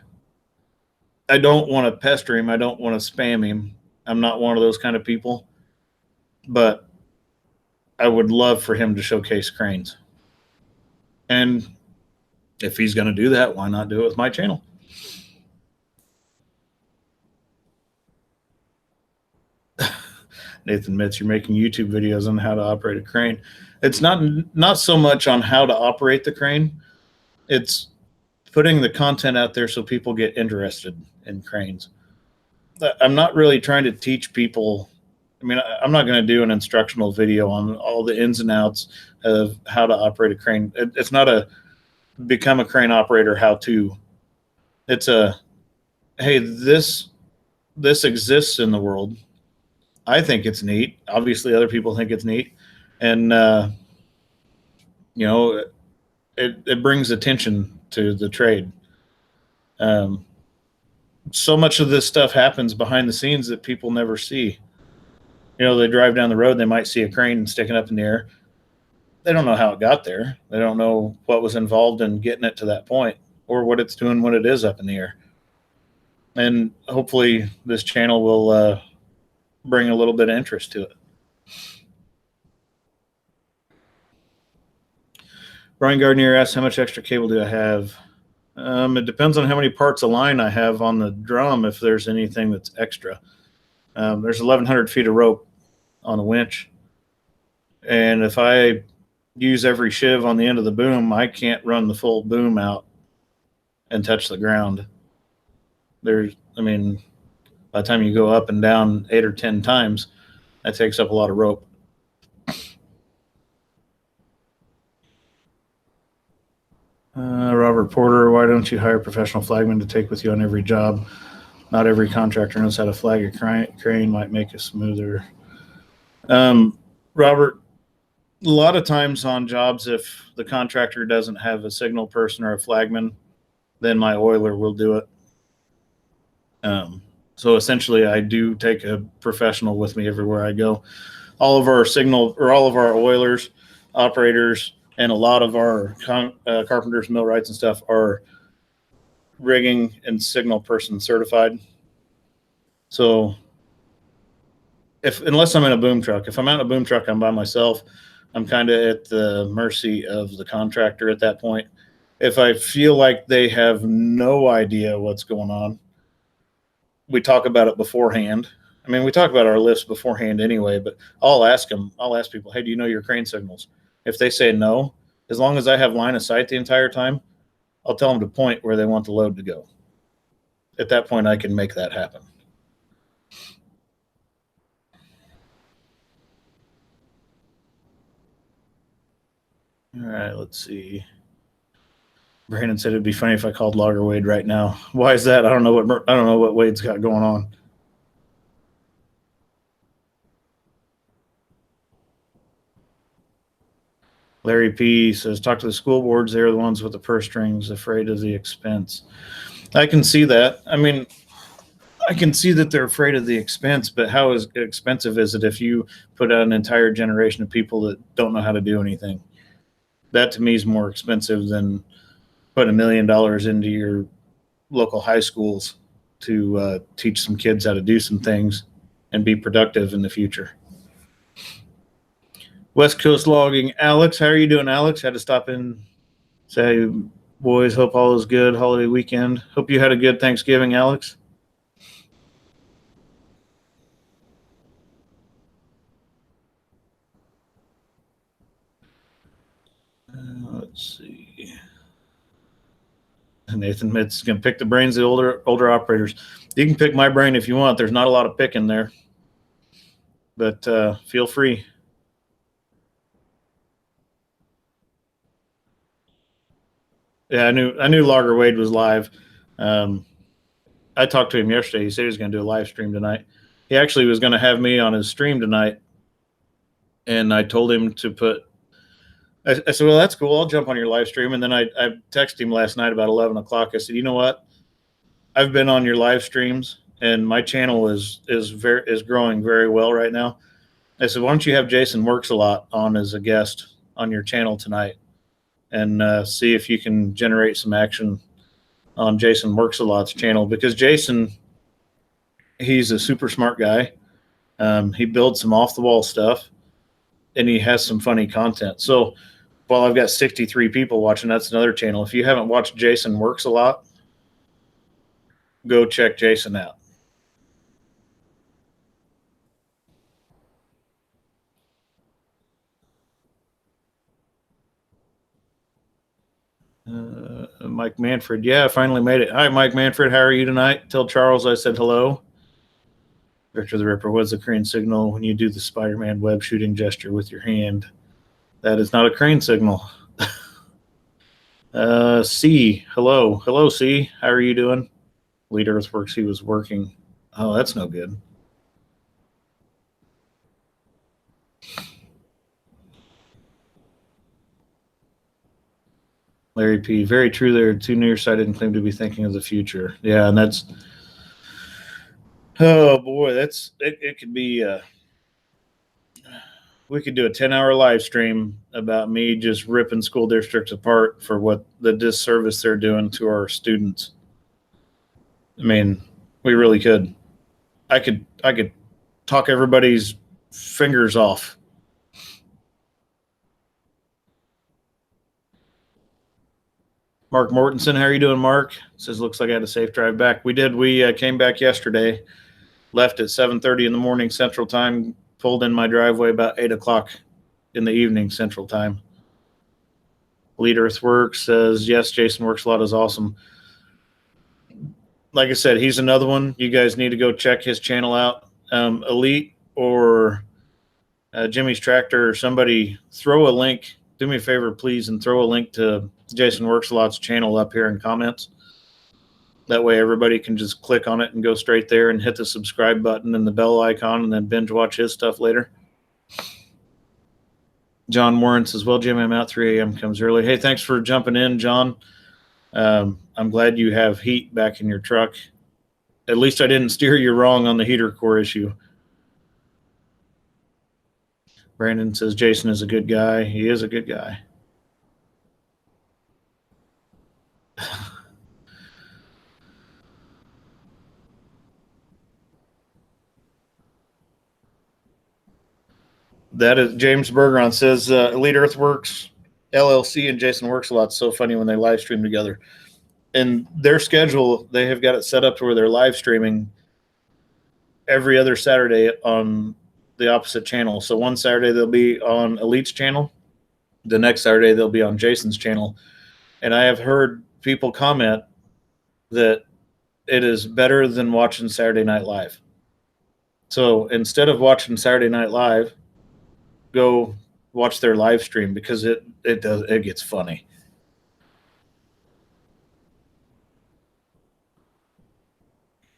I don't want to pester him. I don't want to spam him. I'm not one of those kind of people. But I would love for him to showcase cranes. And if he's going to do that, why not do it with my channel? Nathan Mitz, you're making YouTube videos on how to operate a crane. It's not so much on how to operate the crane. It's putting the content out there so people get interested in cranes. I'm not really trying to teach people. I'm not going to do an instructional video on all the ins and outs of how to operate a crane. It's not a become a crane operator how-to. It's a, hey, this exists in the world. I think it's neat. Obviously, other people think it's neat. And, it brings attention to the trade. So much of this stuff happens behind the scenes that people never see. They drive down the road, they might see a crane sticking up in the air. They don't know how it got there. They don't know what was involved in getting it to that point, or what it's doing when it is up in the air. And hopefully this channel will bring a little bit of interest to it. Brian Gardner asks, how much extra cable do I have? It depends on how many parts of line I have on the drum, if there's anything that's extra. There's 1,100 feet of rope on the winch. And if I use every shiv on the end of the boom, I can't run the full boom out and touch the ground. I mean, by the time you go up and down 8 or 10 times, that takes up a lot of rope. Robert Porter, why don't you hire professional flagmen to take with you on every job? Not every contractor knows how to flag a crane, might make it smoother. Robert, a lot of times on jobs, if the contractor doesn't have a signal person or a flagman, then my oiler will do it. So essentially, I do take a professional with me everywhere I go. All of our all of our oilers, operators, and a lot of our carpenters, millwrights, and stuff are rigging and signal person certified. So unless I'm in a boom truck, if I'm out in a boom truck, I'm by myself. I'm kind of at the mercy of the contractor at that point. If I feel like they have no idea what's going on, we talk about it beforehand. I mean, we talk about our lifts beforehand anyway, but I'll ask people, hey, do you know your crane signals? If they say no, as long as I have line of sight the entire time, I'll tell them to point where they want the load to go. At that point, I can make that happen. All right, let's see. Brandon said it'd be funny if I called Logger Wade right now. Why is that? I don't know what Wade's got going on. Larry P says, talk to the school boards. They're the ones with the purse strings, afraid of the expense. I can see that. I mean, I can see that they're afraid of the expense, but how expensive is it if you put out an entire generation of people that don't know how to do anything? That to me is more expensive than put $1 million into your local high schools to teach some kids how to do some things and be productive in the future. West Coast Logging, Alex, how are you doing, Alex? Had to stop in, say, boys, hope all is good. Holiday weekend. Hope you had a good Thanksgiving, Alex. Let's see. Nathan Mitz is going to pick the brains of the older operators. You can pick my brain if you want. There's not a lot of picking there, but feel free. Yeah, I knew Logger Wade was live. I talked to him yesterday. He said he was going to do a live stream tonight. He actually was going to have me on his stream tonight, and I told him to put. I said, well, that's cool. I'll jump on your live stream. And then I texted him last night about 11 o'clock. I said, you know what? I've been on your live streams, and my channel is growing very well right now. I said, why don't you have Jason Works a Lot on as a guest on your channel tonight, and see if you can generate some action on Jason Works a Lot's channel, because Jason, he's a super smart guy. He builds some off the wall stuff, and he has some funny content. So while I've got 63 people watching, that's another channel. If you haven't watched Jason Works a Lot, go check Jason out. Mike Manfred. Yeah, I finally made it. Hi, Mike Manfred. How are you tonight? Tell Charles I said hello. Victor the Ripper, what's the crane signal when you do the Spider-Man web shooting gesture with your hand? That is not a crane signal. C, hello. Hello, C. How are you doing? Lead Earthworks, he was working. Oh, that's no good. Larry P, very true. They're too nearsighted and claim to be thinking of the future. Yeah, and that's, oh boy, it could be, we could do a 10-hour live stream about me just ripping school districts apart for what the disservice they're doing to our students. I mean, we really could. I could talk everybody's fingers off. Mark Mortensen, how are you doing, Mark? Says, looks like I had a safe drive back. We did. We came back yesterday, left at 7:30 in the morning Central Time, pulled in my driveway about 8 o'clock in the evening Central Time. Elite Earthworks says, yes, Jason Works a Lot is awesome. Like I said, he's another one. You guys need to go check his channel out. Elite or Jimmy's Tractor, or somebody, throw a link. Do me a favor, please, and throw a link to Jason Works a Lot's channel up here in comments. That way everybody can just click on it and go straight there and hit the subscribe button and the bell icon and then binge watch his stuff later. John Warren says, well, Jimmy, I'm out. 3 a.m. comes early. Hey, thanks for jumping in, John. I'm glad you have heat back in your truck. At least I didn't steer you wrong on the heater core issue. Brandon says, Jason is a good guy. He is a good guy. That is James Bergeron says, Elite Earthworks LLC and Jason Works a Lot. So funny when they live stream together. And their schedule, they have got it set up to where they're live streaming every other Saturday on the opposite channel. So one Saturday they'll be on Elite's channel. The next Saturday they'll be on Jason's channel. And I have heard people comment that it is better than watching Saturday Night Live. So instead of watching Saturday Night Live, go watch their live stream because it gets funny.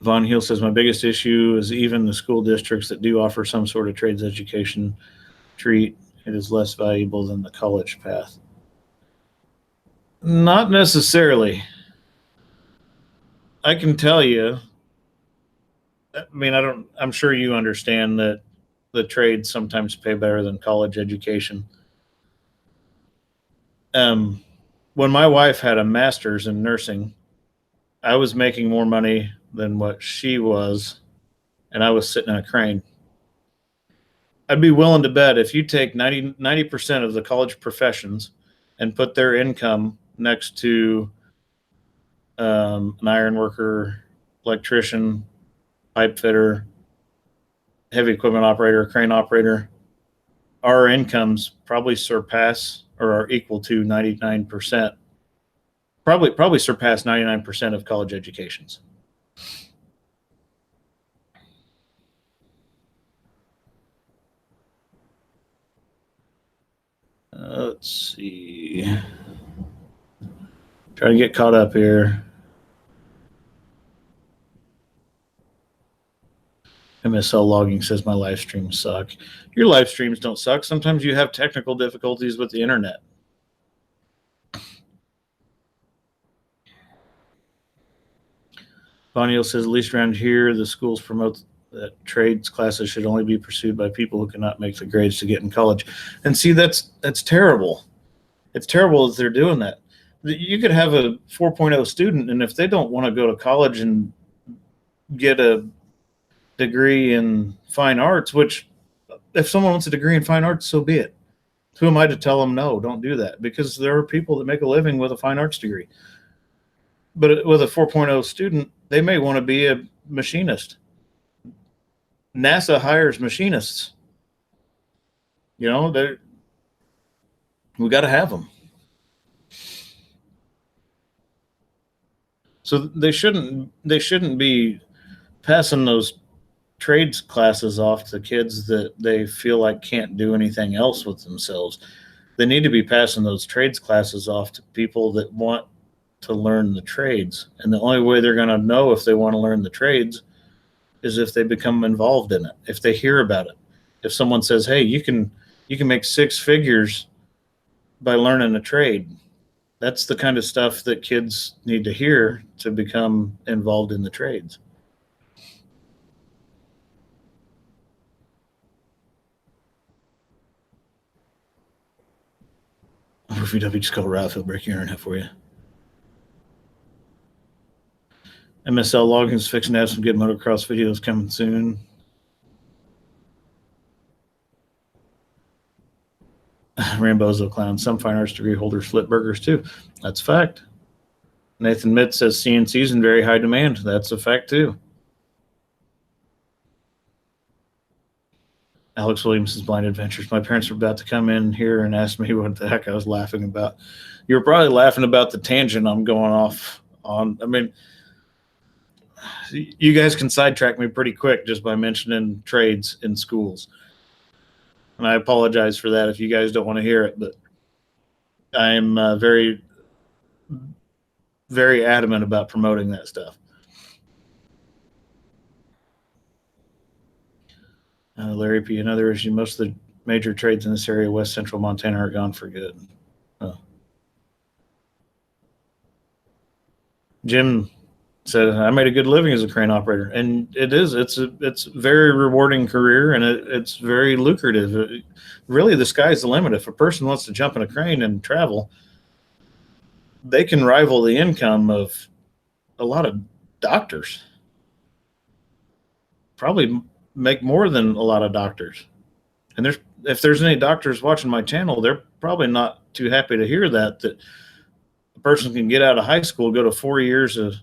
Von Heel says, my biggest issue is even the school districts that do offer some sort of trades education treat it is less valuable than the college path. Not necessarily. I can tell you, I mean, I'm sure you understand that the trades sometimes pay better than college education. When my wife had a master's in nursing, I was making more money than what she was, and I was sitting in a crane. I'd be willing to bet if you take 90% of the college professions and put their income next to an iron worker, electrician, pipe fitter, heavy equipment operator, crane operator, our incomes probably surpass or are equal to 99%. Probably surpass 99% of college educations. Let's see. Try to get caught up here. MSL Logging says my live streams suck. Your live streams don't suck. Sometimes you have technical difficulties with the internet. Bonniel says, at least around here, the schools promote that trades classes should only be pursued by people who cannot make the grades to get in college. And see, that's terrible. It's terrible that they're doing that. You could have a 4.0 student, and if they don't want to go to college and get a degree in fine arts, which if someone wants a degree in fine arts, so be it. Who am I to tell them, no, don't do that? Because there are people that make a living with a fine arts degree. But with a 4.0 student, they may want to be a machinist. NASA hires machinists. You know, we got to have them. So they shouldn't be passing those trades classes off to kids that they feel like can't do anything else with themselves. They need to be passing those trades classes off to people that want to learn the trades. And the only way they're going to know if they want to learn the trades is if they become involved in it, if they hear about it. If someone says, hey, you can make 6 figures by learning a trade. That's the kind of stuff that kids need to hear to become involved in the trades. If you just call Ralph, he'll break your internet for you. MSL Logging's fixing to have some good motocross videos coming soon. Rambozo Clown. Some fine arts degree holders flip burgers too. That's a fact. Nathan Mitt says CNC's in very high demand. That's a fact too. Alex Williams' Blind Adventures. My parents were about to come in here and ask me what the heck I was laughing about. You were probably laughing about the tangent I'm going off on. I mean, you guys can sidetrack me pretty quick just by mentioning trades in schools. And I apologize for that if you guys don't want to hear it, but I'm very, very adamant about promoting that stuff. Larry P. Another issue, most of the major trades in this area, West Central Montana, are gone for good. Jim said, I made a good living as a crane operator. And it is. It's a very rewarding career, and it's very lucrative. Really, the sky's the limit. If a person wants to jump in a crane and travel, they can rival the income of a lot of doctors. Probably make more than a lot of doctors. And if there's any doctors watching my channel, they're probably not too happy to hear that a person can get out of high school, go to 4 years of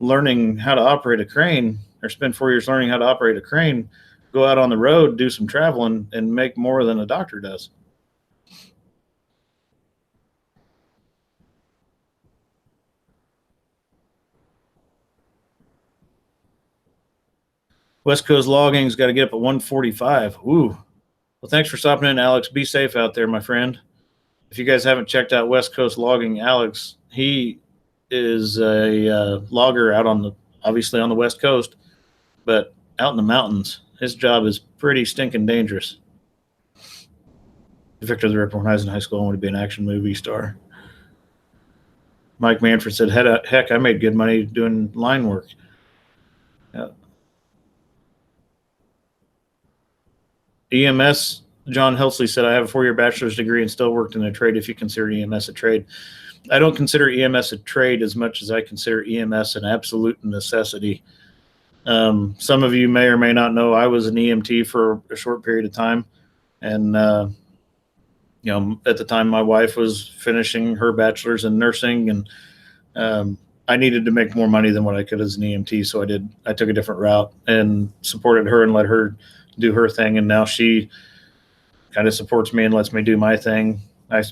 learning how to operate a crane, or spend 4 years learning how to operate a crane, go out on the road, do some traveling, and make more than a doctor does. West Coast logging's got to get up at 145. Ooh. Well, thanks for stopping in, Alex. Be safe out there, my friend. If you guys haven't checked out West Coast Logging, Alex, he is a logger out obviously on the West Coast, but out in the mountains. His job is pretty stinking dangerous. Victor the Ripper, when I was in high school, I wanted to be an action movie star. Mike Manfred said, heck, I made good money doing line work. Yeah. EMS, John Helsley said, I have a 4-year bachelor's degree and still worked in a trade if you consider EMS a trade. I don't consider EMS a trade as much as I consider EMS an absolute necessity. Some of you may or may not know I was an EMT for a short period of time. And, at the time my wife was finishing her bachelor's in nursing, and I needed to make more money than what I could as an EMT. So I took a different route and supported her and let her do her thing. And now she kind of supports me and lets me do my thing. I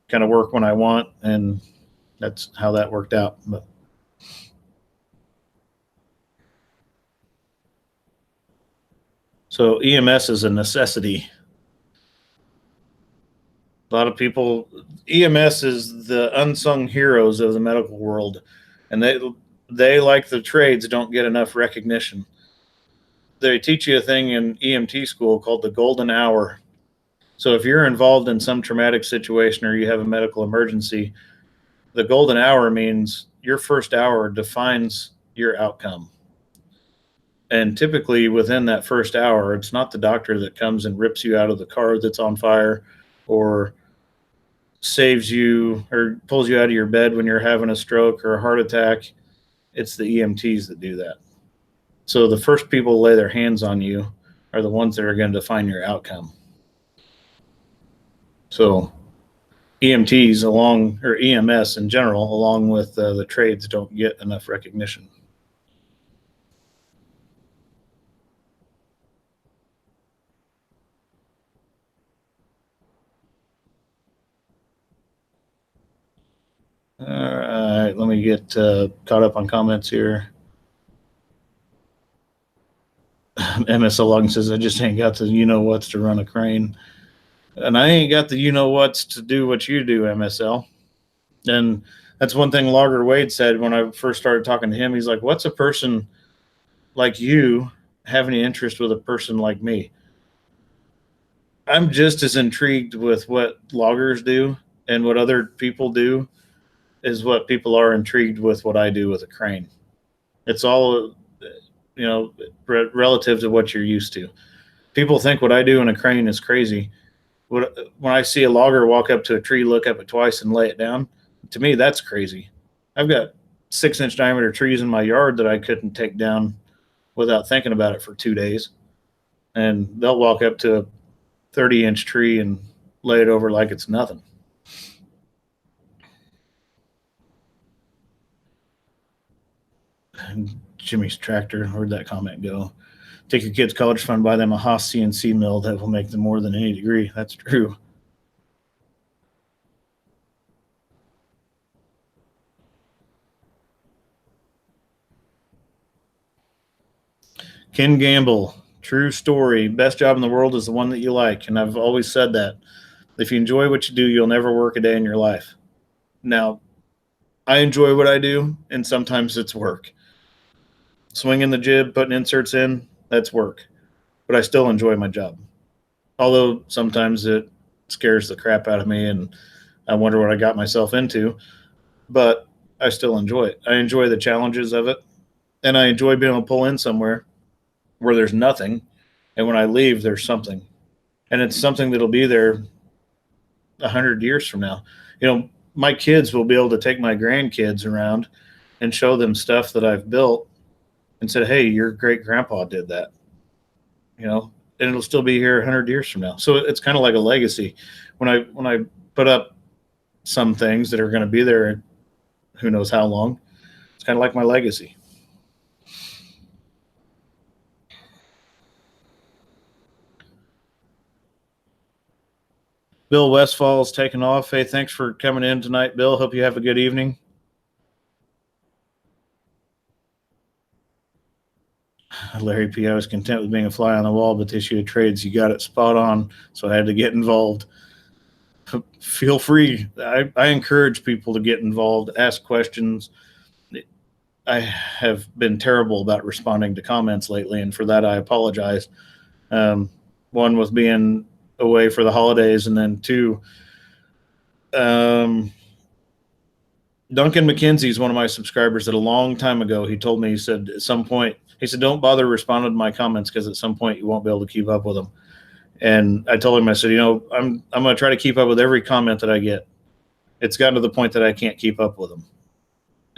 kind of work when I want, and that's how that worked out. But so EMS is a necessity. A lot of people, EMS is the unsung heroes of the medical world, and they like the trades don't get enough recognition. They teach you a thing in EMT school called the golden hour. So if you're involved in some traumatic situation or you have a medical emergency, the golden hour means your first hour defines your outcome. And typically within that first hour, it's not the doctor that comes and rips you out of the car that's on fire or saves you or pulls you out of your bed when you're having a stroke or a heart attack. It's the EMTs that do that. So the first people to lay their hands on you are the ones that are going to define your outcome. So EMTs or EMS in general, along with the trades, don't get enough recognition. All right, let me get caught up on comments here. MSL Logan says, I just ain't got the you-know-whats to run a crane. And I ain't got the you-know-whats to do what you do, MSL. And that's one thing Logger Wade said when I first started talking to him. He's like, what's a person like you have any interest with a person like me? I'm just as intrigued with what loggers do and what other people do is what people are intrigued with what I do with a crane. It's all, relative to what you're used to. People think what I do in a crane is crazy. When I see a logger walk up to a tree, look up it twice and lay it down, to me, that's crazy. I've got 6-inch diameter trees in my yard that I couldn't take down without thinking about it for 2 days. And they'll walk up to a 30-inch tree and lay it over like it's nothing. Jimmy's tractor, where'd that comment go? Take your kids' college fund, buy them a Haas CNC mill that will make them more than any degree. That's true. Ken Gamble, true story. Best job in the world is the one that you like. And I've always said that. If you enjoy what you do, you'll never work a day in your life. Now, I enjoy what I do, and sometimes it's work. Swinging the jib, putting inserts in, that's work. But I still enjoy my job. Although sometimes it scares the crap out of me and I wonder what I got myself into. But I still enjoy it. I enjoy the challenges of it. And I enjoy being able to pull in somewhere where there's nothing. And when I leave, there's something. And it's something that'll be there 100 years from now. My kids will be able to take my grandkids around and show them stuff that I've built and said, hey, your great grandpa did that, and it'll still be here 100 years from now. So it's kind of like a legacy. When I put up some things that are going to be there, who knows how long, it's kind of like my legacy. Bill Westfall's taking off. Hey, thanks for coming in tonight, Bill. Hope you have a good evening. Larry P., I was content with being a fly on the wall, but the issue of trades, you got it spot on, so I had to get involved. Feel free. I encourage people to get involved, ask questions. I have been terrible about responding to comments lately, and for that I apologize. One was being away for the holidays, and then two, Duncan McKenzie is one of my subscribers that a long time ago, he told me, he said, at some point, he said, don't bother responding to my comments because at some point you won't be able to keep up with them. And I told him, I said, I'm going to try to keep up with every comment that I get. It's gotten to the point that I can't keep up with them.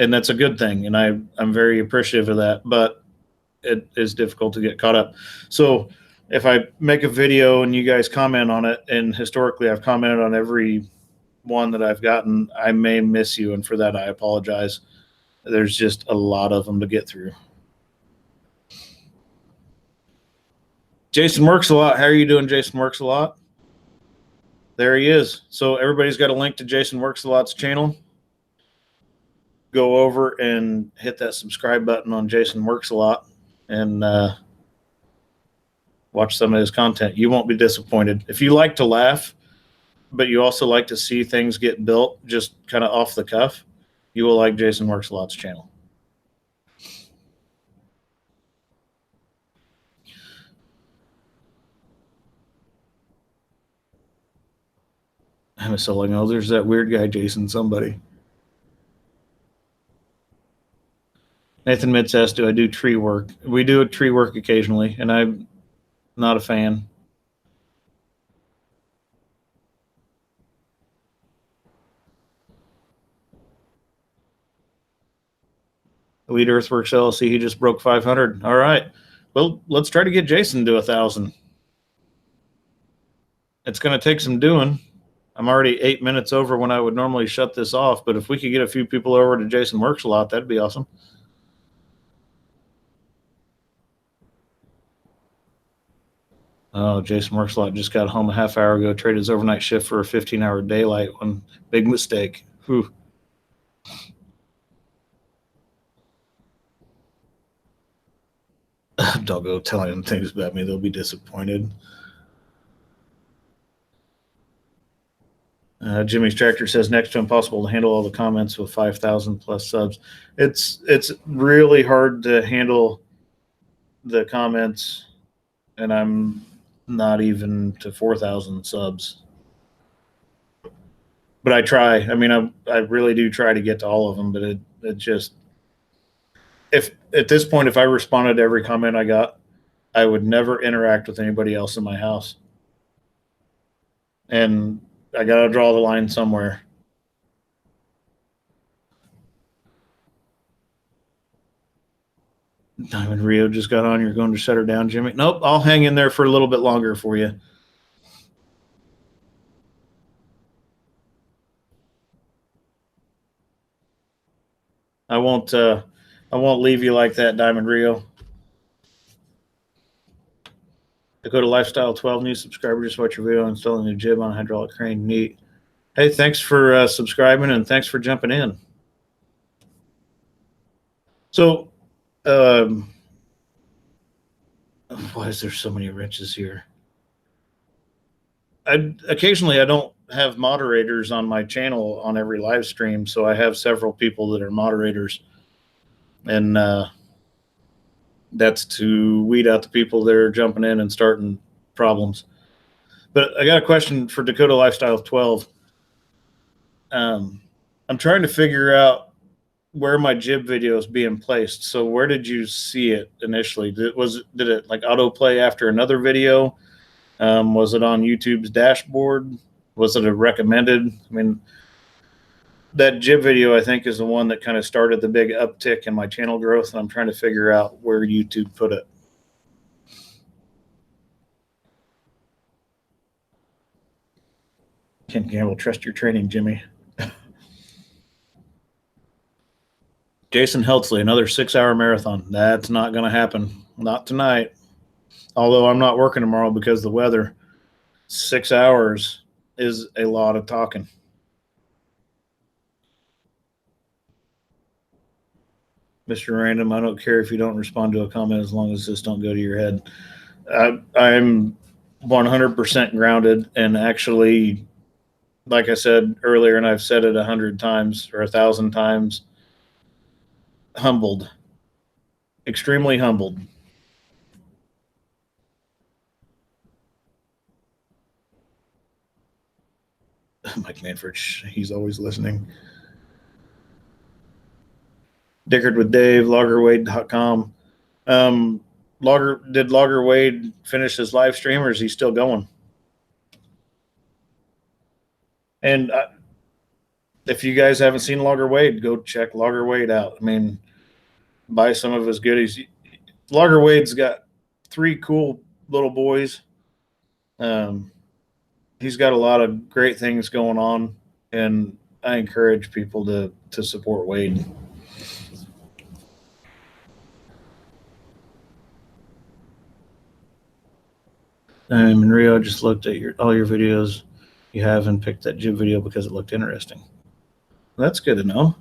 And that's a good thing. And I'm very appreciative of that, but it is difficult to get caught up. So if I make a video and you guys comment on it, and historically I've commented on every one that I've gotten, I may miss you, and for that I apologize. There's just a lot of them to get through. Jason Works a Lot. How are you doing, Jason Works a Lot? There he is. So everybody's got a link to Jason Works a Lot's channel. Go over and hit that subscribe button on Jason Works a Lot and watch some of his content. You won't be disappointed. If you like to laugh, but you also like to see things get built just kind of off the cuff, you will like Jason Works a Lot's channel. I'm so like, oh, there's that weird guy, Jason, somebody. Nathan Mitz asks, do I do tree work? We do tree work occasionally, and I'm not a fan. Elite Earthworks LLC, he just broke 500. All right. Well, let's try to get Jason to 1,000. It's going to take some doing. I'm already 8 minutes over when I would normally shut this off, but if we could get a few people over to Jason Works a Lot, that'd be awesome. Oh, Jason Works a Lot just got home a half hour ago, traded his overnight shift for a 15-hour daylight one. Big mistake. Whew. Don't go telling them things about me. They'll be disappointed. Jimmy's Tractor says next to impossible to handle all the comments with 5,000 plus subs. It's really hard to handle the comments, and I'm not even to 4,000 subs. But I try. I mean, I really do try to get to all of them, but it just, if at this point, if I responded to every comment I got, I would never interact with anybody else in my house. And I got to draw the line somewhere. Diamond Rio just got on. You're going to shut her down, Jimmy? Nope. I'll hang in there for a little bit longer for you. I won't leave you like that, Diamond Rio. Dakota Lifestyle 12 new subscriber. Just watch your video installing a jib on a hydraulic crane. Neat. Hey, thanks for subscribing and thanks for jumping in. So, why is there so many wrenches here? Occasionally I don't have moderators on my channel on every live stream, so I have several people that are moderators, and that's to weed out the people that are jumping in and starting problems. But I got a question for Dakota Lifestyle 12. I'm trying to figure out where my jib video is being placed. So where did you see it initially? Did it like autoplay after another video? Was it on YouTube's dashboard? Was it a recommended? I mean, that jib video, I think, is the one that kind of started the big uptick in my channel growth, and I'm trying to figure out where YouTube put it. Ken Gamble, trust your training, Jimmy. Jason Heltzley, another 6-hour marathon. That's not going to happen. Not tonight. Although I'm not working tomorrow because of the weather. 6 hours is a lot of talking. Mr. Random, I don't care if you don't respond to a comment as long as this don't go to your head. I'm 100% grounded, and actually, like I said earlier, and I've said it 100 times or 1,000 times, humbled, extremely humbled. Mike Manford, he's always listening. Dickard with Dave, loggerwade.com. Did Logger Wade finish his live stream, or is he still going? And if you guys haven't seen Logger Wade, go check Logger Wade out. I mean, buy some of his goodies. Logger Wade's got 3 cool little boys. He's got a lot of great things going on, and I encourage people to support Wade. In Rio, I just looked at all your videos you have and picked that jib video because it looked interesting. Well, that's good to know.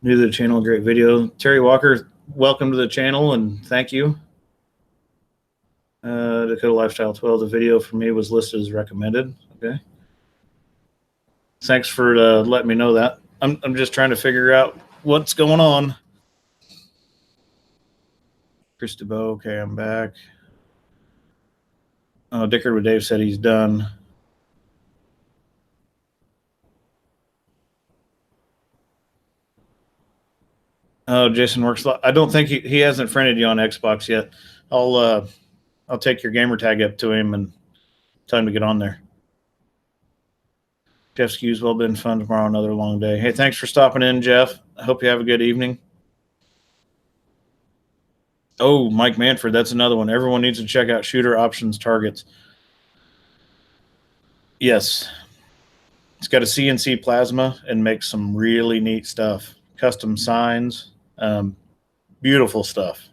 New to the channel, great video. Terry Walker, welcome to the channel and thank you. Dakota Lifestyle 12, the video for me was listed as recommended. Okay. Thanks for letting me know that. I'm just trying to figure out what's going on. Chris DeBow, okay, I'm back. Oh, Dickard with Dave said he's done. Oh, Jason works. I don't think he hasn't friended you on Xbox yet. I'll take your gamer tag up to him and tell him to get on there. Jeff Skew's well been fun tomorrow, another long day. Hey, thanks for stopping in, Jeff. I hope you have a good evening. Oh, Mike Manford, that's another one. Everyone needs to check out Shooter Options Targets. Yes. It's got a CNC plasma and makes some really neat stuff. Custom signs. Beautiful stuff.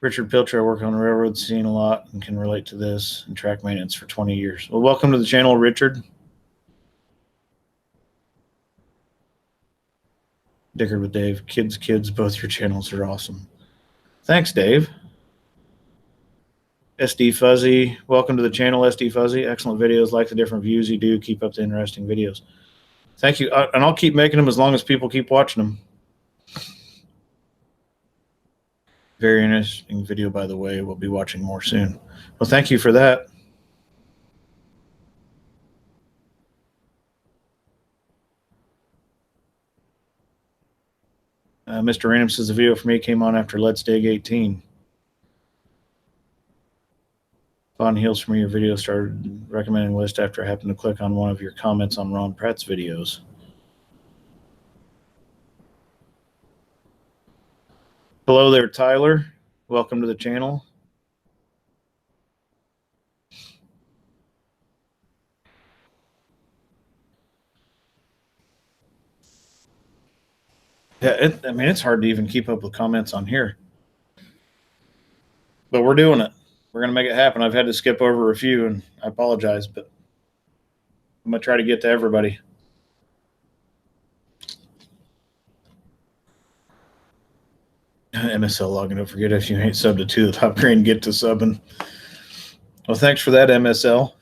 Richard Pilcher, I work on the railroad scene a lot and can relate to this and track maintenance for 20 years. Well, welcome to the channel, Richard. Dickard with Dave. Kids, both your channels are awesome. Thanks, Dave. SD Fuzzy, welcome to the channel, SD Fuzzy. Excellent videos, like the different views you do. Keep up the interesting videos. Thank you, and I'll keep making them as long as people keep watching them. Very interesting video, by the way. We'll be watching more soon. Well, thank you for that. Mr. Random says the video for me came on after Let's Dig 18. Von Heels for me, your video started recommending list after I happened to click on one of your comments on Ron Pratt's videos. Hello there, Tyler. Welcome to the channel. Yeah, I mean, it's hard to even keep up with comments on here. But we're doing it. We're going to make it happen. I've had to skip over a few, and I apologize, but I'm going to try to get to everybody. MSL login. Don't forget, if you ain't subbed to 2 the top grade, get to subbing. Well, thanks for that, MSL.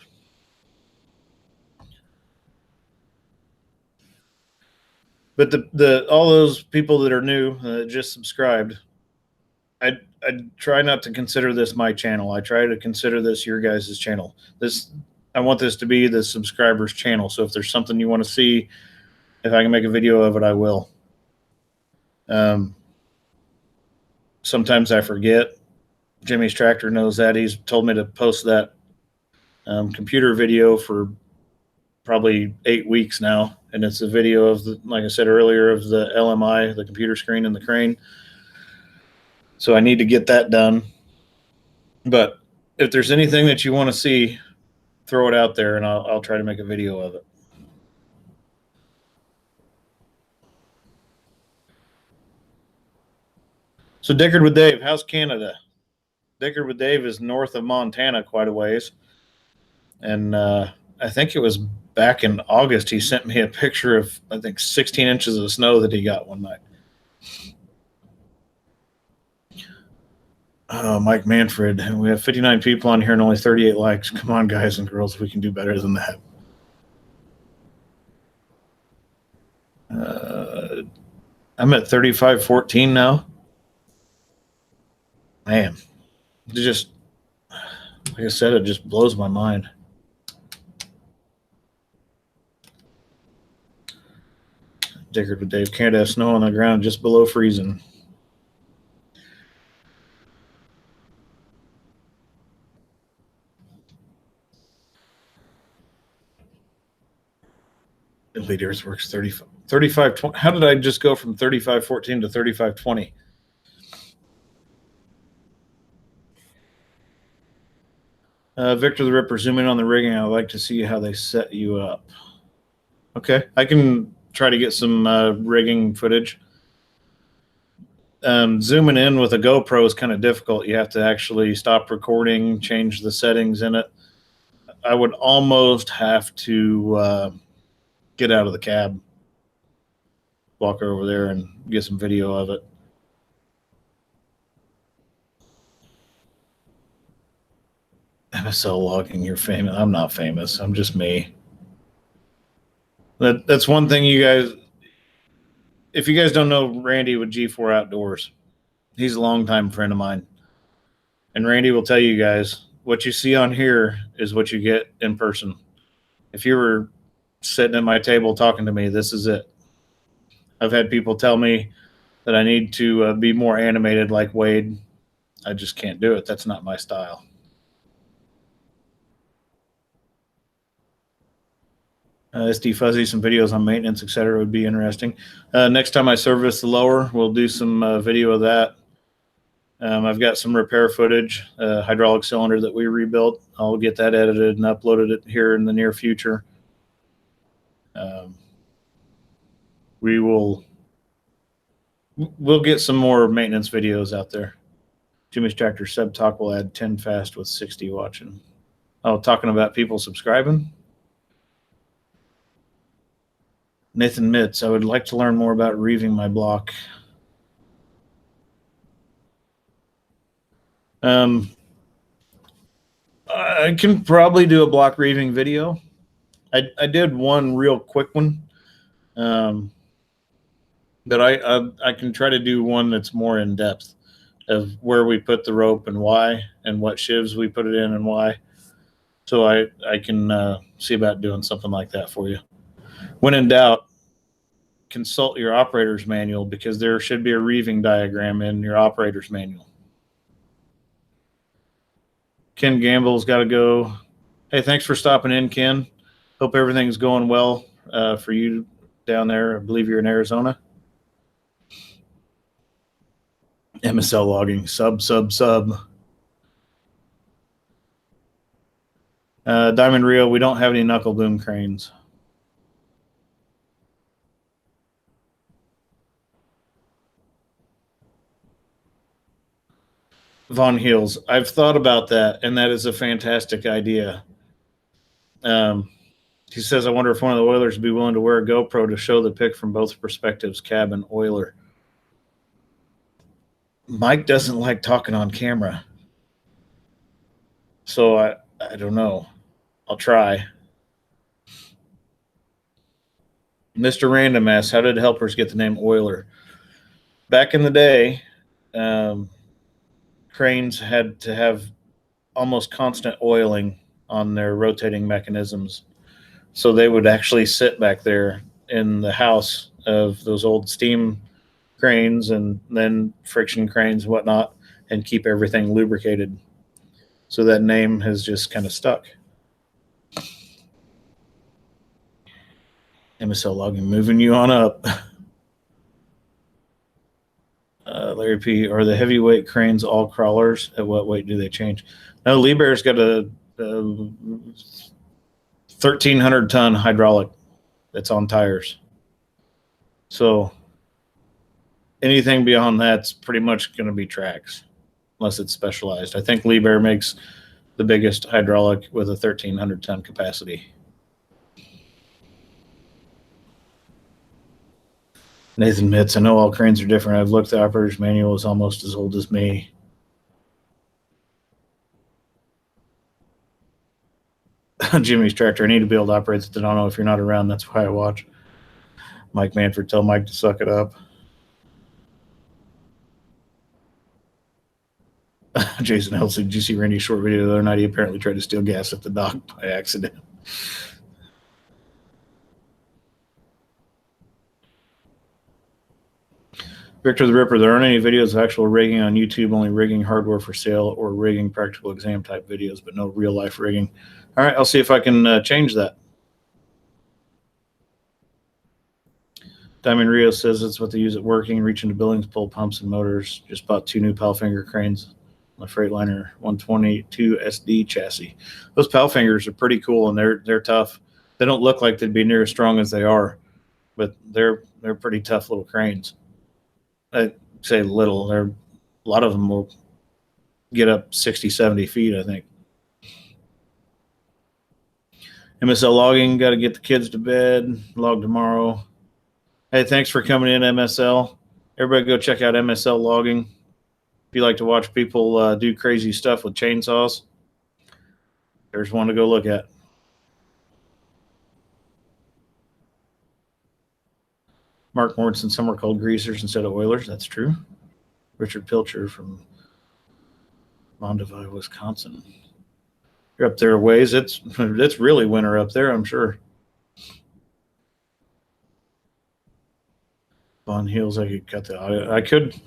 But the all those people that are new, just subscribed, I try not to consider this my channel. I try to consider this your guys' channel. I want this to be the subscribers' channel. So if there's something you want to see, if I can make a video of it, I will. Sometimes I forget. Jimmy's Tractor knows that. He's told me to post that computer video for probably 8 weeks now, and it's a video of like I said earlier, of the LMI, the computer screen, and the crane. So I need to get that done. But if there's anything that you want to see, throw it out there, and I'll try to make a video of it. So Dickard with Dave, how's Canada? Dickard with Dave is north of Montana quite a ways, and I think it was back in August he sent me a picture of, I think, 16 inches of snow that he got one night. Mike Manfred, we have 59 people on here and only 38 likes. Come on, guys and girls, we can do better than that. I'm at 3514 now. Man, it just, like I said, it just blows my mind. Dickard with Dave, Canada has snow on the ground just below freezing. Elite Earthworks 3520. How did I just go from 3514 to 3520? Victor the Ripper, zoom in on the rigging. I'd like to see how they set you up. Okay, I can try to get some rigging footage. Zooming in with a GoPro is kind of difficult. You have to actually stop recording, change the settings in it. I would almost have to get out of the cab, walk over there, and get some video of it. MSL logging, you're famous. I'm not famous. I'm just me. That's one thing you guys, if you guys don't know Randy with G4 Outdoors, he's a longtime friend of mine. And Randy will tell you guys, what you see on here is what you get in person. If you were sitting at my table talking to me, this is it. I've had people tell me that I need to be more animated like Wade. I just can't do it. That's not my style. SD Fuzzy, some videos on maintenance, etc. would be interesting. Next time I service the lower, we'll do some video of that. I've got some repair footage, hydraulic cylinder that we rebuilt. I'll get that edited and uploaded it here in the near future. We'll get some more maintenance videos out there. Jimmy's Tractor Sub Talk will add 10 fast with 60 watching. Oh, talking about people subscribing? Nathan Mitz, I would like to learn more about reeving my block. I can probably do a block reeving video. I did one real quick one, but I can try to do one that's more in depth of where we put the rope and why, and what shivs we put it in and why. So I can see about doing something like that for you. When in doubt, consult your operator's manual, because there should be a reeving diagram in your operator's manual. Ken Gamble's got to go. Hey, thanks for stopping in, Ken. Hope everything's going well for you down there. I believe you're in Arizona. MSL logging, sub. Diamond Rio, we don't have any knuckle boom cranes. Von Heels. I've thought about that, and that is a fantastic idea. He says, I wonder if one of the Oilers would be willing to wear a GoPro to show the pic from both perspectives, Cab and Oiler. Mike doesn't like talking on camera. So I don't know. I'll try. Mr. Random asks, how did helpers get the name Oiler? Back in the day, cranes had to have almost constant oiling on their rotating mechanisms. So they would actually sit back there in the house of those old steam cranes and then friction cranes and whatnot and keep everything lubricated. So that name has just kind of stuck. MSL logging, moving you on up. Larry P, are the heavyweight cranes all crawlers? At what weight do they change? No, Liebherr's got a 1,300 ton hydraulic that's on tires. So anything beyond that's pretty much going to be tracks, unless it's specialized. I think Liebherr makes the biggest hydraulic with a 1,300 ton capacity. Nathan Mitz, I know all cranes are different. I've looked, the operator's manual is almost as old as me. Jimmy's tractor, I need to be able to operate the Tadano if you're not around. That's why I watch. Mike Manford, tell Mike to suck it up. Jason Helsing, did you see Randy's short video the other night? He apparently tried to steal gas at the dock by accident. Victor the Ripper, there aren't any videos of actual rigging on YouTube, only rigging hardware for sale or rigging practical exam type videos, but no real life rigging. All right, I'll see if I can change that. Diamond Rio says that's what they use at working, reaching to buildings, pull pumps and motors. Just bought 2 new Palfinger cranes on the Freightliner 122 SD chassis. Those Palfingers are pretty cool and they're tough. They don't look like they'd be near as strong as they are, but they're pretty tough little cranes. I'd say little. A lot of them will get up 60, 70 feet, I think. MSL logging, got to get the kids to bed. Log tomorrow. Hey, thanks for coming in, MSL. Everybody go check out MSL logging. If you like to watch people do crazy stuff with chainsaws, there's one to go look at. Mark Mortensen, some are called greasers instead of oilers. That's true. Richard Pilcher from Mondeville, Wisconsin. You're up there a ways. It's really winter up there, I'm sure. Von Heels, I could cut the audio. I could.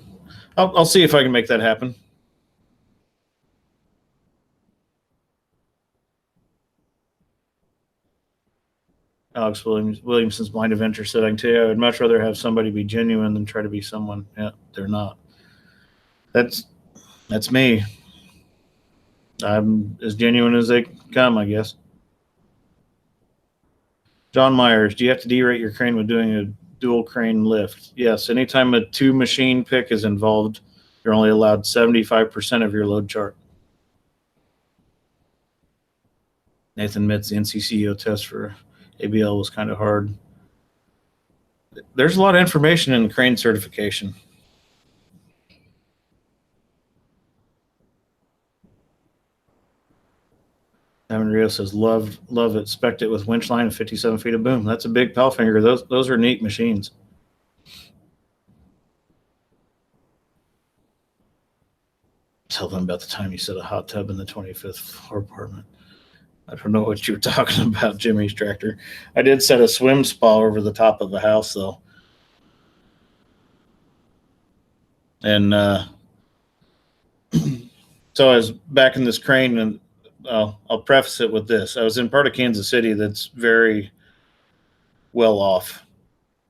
I'll see if I can make that happen. Alex Williamson's Blind Adventure said, I can tell you, I would much rather have somebody be genuine than try to be someone. Yeah, they're not. That's me. I'm as genuine as they come, I guess. John Myers, do you have to derate your crane when doing a dual crane lift? Yes. Anytime a 2 machine pick is involved, you're only allowed 75% of your load chart. Nathan Mitz, the NCCO test for ABL was kind of hard. There's a lot of information in crane certification. Diamond Rio says, love it. Spec it with winch line and 57 feet of boom. That's a big Palfinger. Those are neat machines. Tell them about the time you set a hot tub in the 25th floor apartment. I don't know what you were talking about, Jimmy's tractor. I did set a swim spa over the top of the house, though. And so I was back in this crane, and I'll preface it with this. I was in part of Kansas City that's very well off,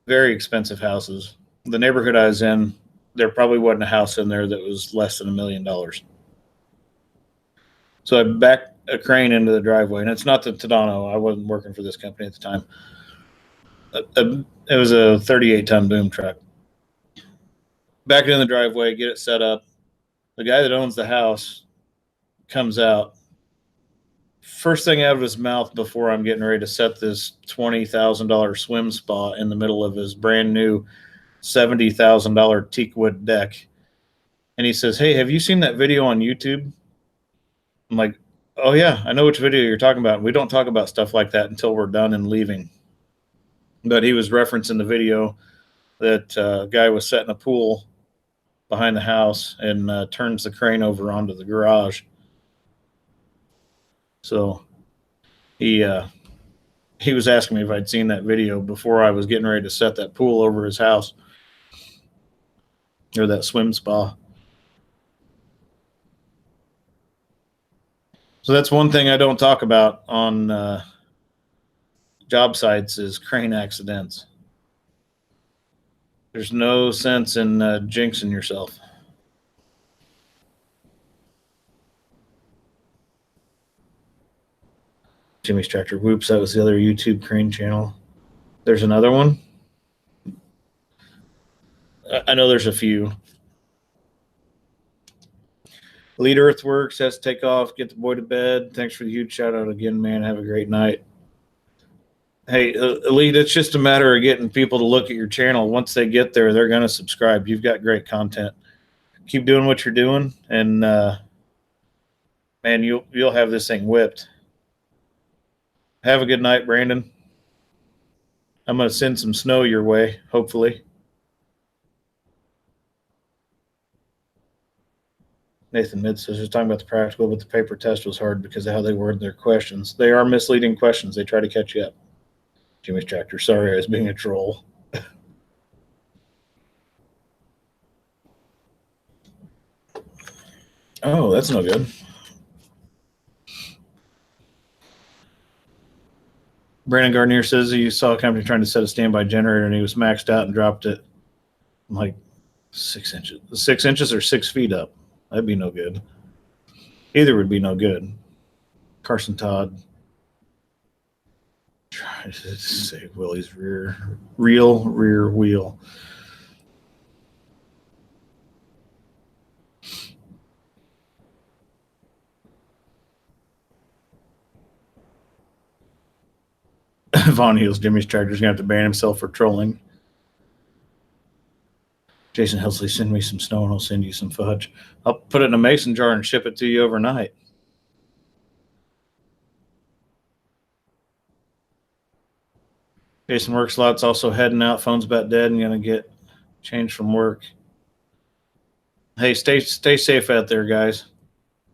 very expensive houses. The neighborhood I was in, there probably wasn't a house in there that was less than $1 million. So I backed a crane into the driveway, and it's not the Tadano. I wasn't working for this company at the time. It was a 38-ton boom truck. Back it in the driveway, get it set up. the guy that owns the house comes out. First thing out of his mouth before I'm getting ready to set this $20,000 swim spa in the middle of his brand new $70,000 teakwood deck. And he says, "Hey, have you seen that video on YouTube?" I'm like, "Oh, yeah, I know which video you're talking about. We don't talk about stuff like that until we're done and leaving." But he was referencing the video that guy was setting a pool behind the house and turns the crane over onto the garage. So he was asking me if I'd seen that video before I was getting ready to set that pool over his house, or that swim spa. So that's one thing I don't talk about on job sites is crane accidents. There's no sense in jinxing yourself. Jimmy's Tractor. Whoops, that was the other YouTube crane channel. There's another one. I know there's a few. Lead Earthworks has to take off. Get the boy to bed. Thanks for the huge shout out again, man. Have a great night. Hey, Elite, it's just a matter of getting people to look at your channel. Once they get there, they're going to subscribe. You've got great content. Keep doing what you're doing, and man, you'll have this thing whipped. Have a good night, Brandon. I'm going to send some snow your way, hopefully. Nathan Mid says, just talking about the practical, but the paper test was hard because of how they word their questions. They are misleading questions. They try to catch you up. Jimmy's Tractor. Sorry, I was being a troll. Oh, that's no good. Brandon Gardner says he saw a company trying to set a standby generator and he was maxed out and dropped it. I'm like 6 inches. 6 inches or 6 feet up. That'd be no good. Either would be no good. Carson Todd. Try to save Willie's rear wheel. Von Heels, Jimmy's Tractor's going to have to ban himself for trolling. Jason Helsley, send me some snow and I'll send you some fudge. I'll put it in a mason jar and ship it to you overnight. Jason Workslot's also heading out. Phone's about dead and going to get changed from work. Hey, stay safe out there, guys.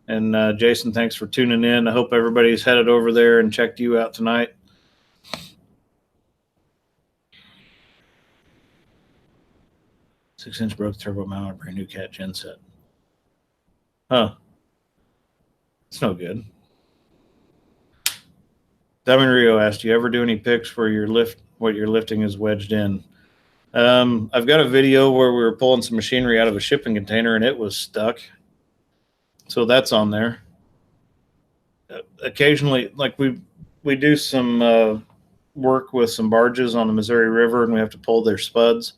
And Jason, thanks for tuning in. I hope everybody's headed over there and checked you out tonight. Six-inch broke turbo mount on a brand new cat gen set. Huh. It's no good. Diamond Rio asked, do you ever do any pics where what you're lifting is wedged in? I've got a video where we were pulling some machinery out of a shipping container and it was stuck. So that's on there. Occasionally, like we do some work with some barges on the Missouri River and we have to pull their spuds.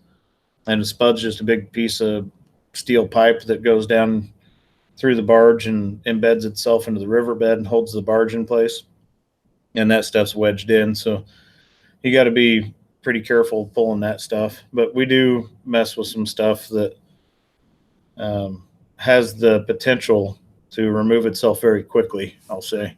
And the spud's just a big piece of steel pipe that goes down through the barge and embeds itself into the riverbed and holds the barge in place. And that stuff's wedged in. So you got to be pretty careful pulling that stuff. But we do mess with some stuff that has the potential to remove itself very quickly, I'll say.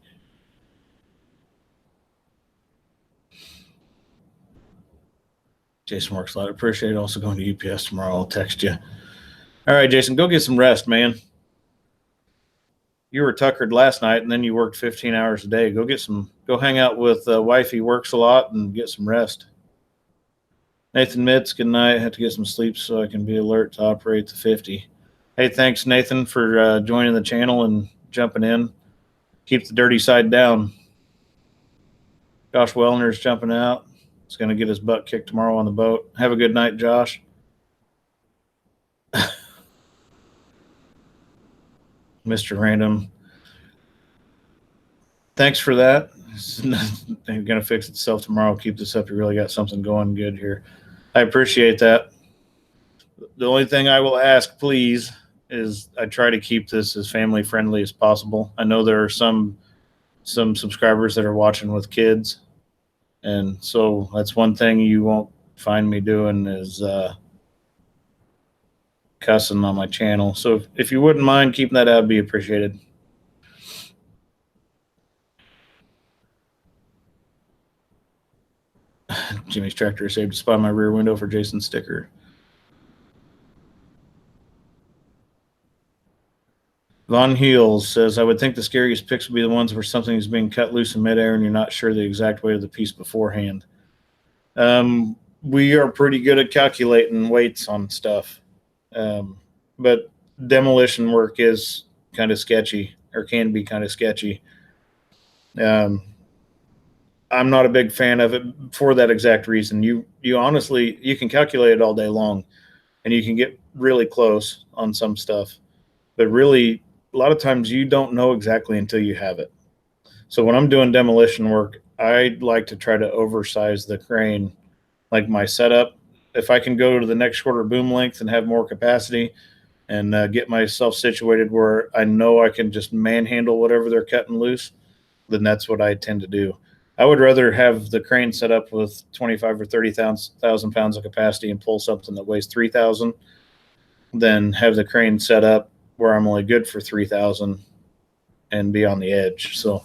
Jason works a lot. I appreciate it. Also going to UPS tomorrow. I'll text you. All right, Jason, go get some rest, man. You were tuckered last night, and then you worked 15 hours a day. Go hang out with wifey works a lot and get some rest. Nathan Mitz, good night. I have to get some sleep so I can be alert to operate the 50. Hey, thanks, Nathan, for joining the channel and jumping in. Keep the dirty side down. Josh Wellner's jumping out. He's going to get his butt kicked tomorrow on the boat. Have a good night, Josh. Mr. Random. Thanks for that. It's going to fix itself tomorrow. Keep this up. You really got something going good here. I appreciate that. The only thing I will ask, please, is I try to keep this as family friendly as possible. I know there are some subscribers that are watching with kids, and so that's one thing you won't find me doing is cussing on my channel. So if you wouldn't mind keeping that out, it'd be appreciated. Jimmy's tractor saved a spot in my rear window for Jason's sticker. Von Heels says, I would think the scariest picks would be the ones where something is being cut loose in midair and you're not sure the exact weight of the piece beforehand. We are pretty good at calculating weights on stuff. But demolition work is kind of sketchy, or can be kind of sketchy. I'm not a big fan of it for that exact reason. You honestly, you can calculate it all day long and you can get really close on some stuff, but really a lot of times you don't know exactly until you have it. So when I'm doing demolition work, I like to try to oversize the crane, like my setup. If I can go to the next shorter boom length and have more capacity and get myself situated where I know I can just manhandle whatever they're cutting loose, then that's what I tend to do. I would rather have the crane set up with 25 or 30,000 pounds of capacity and pull something that weighs 3,000 than have the crane set up where I'm only good for 3,000 and be on the edge. So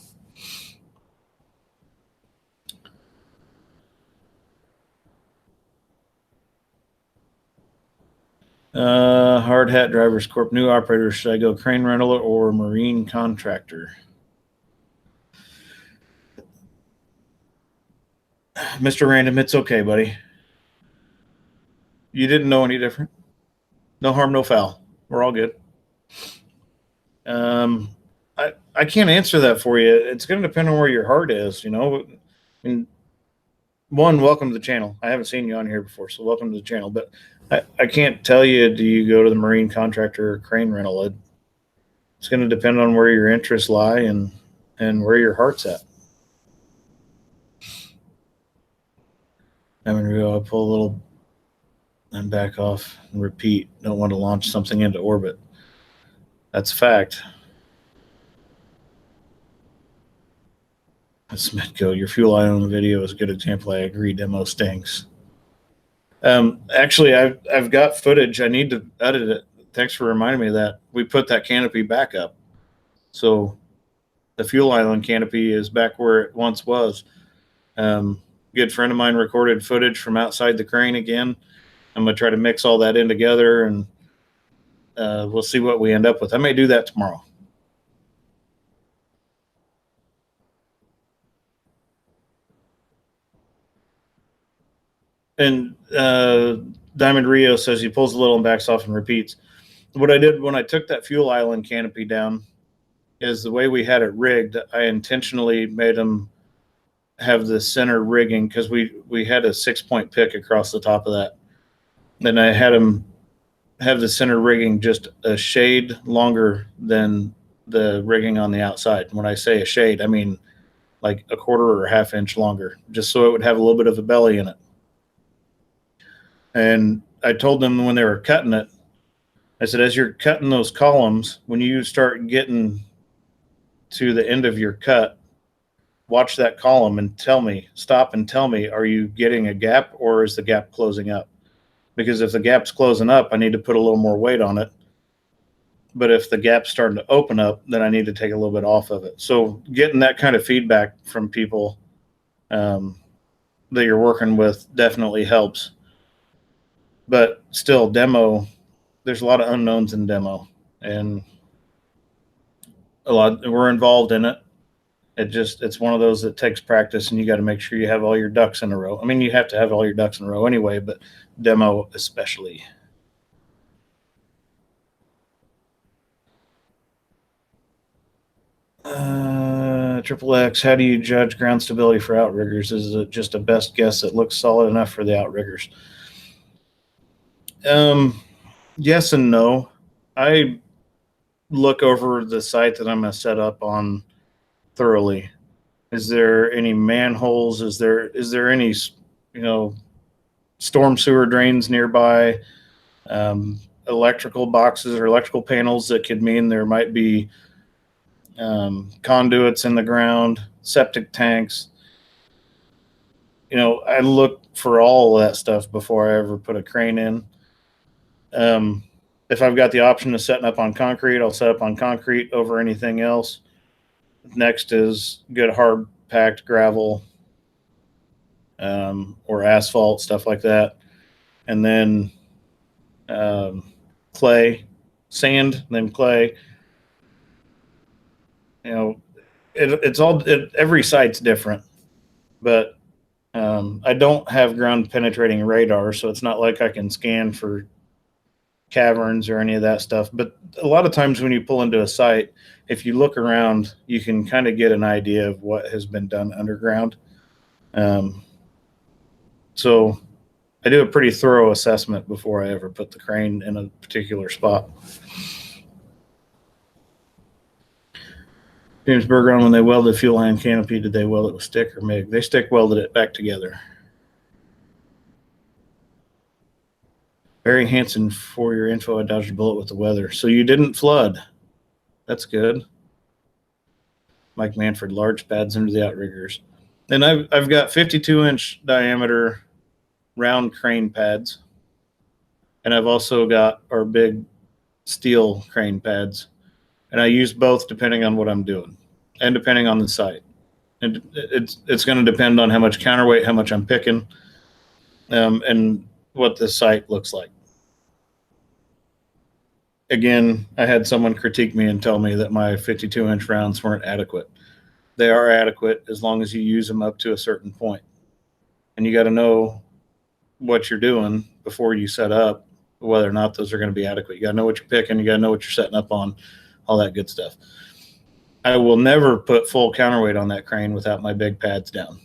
Hard Hat Drivers Corp. New operator. Should I go crane rental or marine contractor? Mr. Random, it's okay, buddy. You didn't know any different. No harm, no foul. We're all good. I can't answer that for you. It's going to depend on where your heart is, you know. And one, welcome to the channel. I haven't seen you on here before, so welcome to the channel. But I can't tell you, do you go to the marine contractor or crane rental? It's going to depend on where your interests lie and where your heart's at. I'm going to go pull a little and back off and repeat. Don't want to launch something into orbit. That's a fact. Smitco, your fuel eye on the video is a good example. I agree. Demo stinks. Actually, I've got footage. I need to edit it. Thanks for reminding me of that. We put that canopy back up. So the fuel island canopy is back where it once was. Good friend of mine recorded footage from outside the crane again. I'm going to try to mix all that in together, and we'll see what we end up with. I may do that tomorrow. And Diamond Rio says he pulls a little and backs off and repeats. What I did when I took that fuel island canopy down is the way we had it rigged. I intentionally made them have the center rigging because we had a 6-point pick across the top of that. Then I had them have the center rigging just a shade longer than the rigging on the outside. When I say a shade, I mean like a quarter or a half inch longer, just so it would have a little bit of a belly in it. And I told them when they were cutting it, I said, as you're cutting those columns, when you start getting to the end of your cut, watch that column and stop and tell me, are you getting a gap or is the gap closing up? Because if the gap's closing up, I need to put a little more weight on it. But if the gap's starting to open up, then I need to take a little bit off of it. So getting that kind of feedback from people that you're working with definitely helps. But still, demo, there's a lot of unknowns in demo, and we're involved in it. It's one of those that takes practice, and you got to make sure you have all your ducks in a row. I mean, you have to have all your ducks in a row anyway, but demo especially. Triple X, how do you judge ground stability for outriggers? Is it just a best guess that looks solid enough for the outriggers? Yes and no. I look over the site that I'm going to set up on thoroughly. Is there any manholes? Is there any, storm sewer drains nearby? electrical boxes or electrical panels that could mean there might be conduits in the ground, septic tanks. I look for all of that stuff before I ever put a crane in. If I've got the option of setting up on concrete, I'll set up on concrete over anything else. Next is good hard packed gravel or asphalt, stuff like that. And then clay, sand, then clay. Every site's different, but I don't have ground penetrating radar, so it's not like I can scan for caverns or any of that stuff. But a lot of times when you pull into a site, if you look around, you can kind of get an idea of what has been done underground. So I do a pretty thorough assessment before I ever put the crane in a particular spot. James Bergeron, when they welded the fuel line canopy, did they weld it with stick or MIG? They stick welded it back together. Barry Hansen, for your info, I dodged a bullet with the weather. So you didn't flood. That's good. Mike Manford, large pads under the outriggers. And I've got 52-inch diameter round crane pads. And I've also got our big steel crane pads. And I use both depending on what I'm doing and depending on the site. And it's going to depend on how much counterweight, how much I'm picking, and what the site looks like. Again, I had someone critique me and tell me that my 52-inch rounds weren't adequate. They are adequate as long as you use them up to a certain point. And you got to know what you're doing before you set up, whether or not those are going to be adequate. You got to know what you're picking. You got to know what you're setting up on, all that good stuff. I will never put full counterweight on that crane without my big pads down.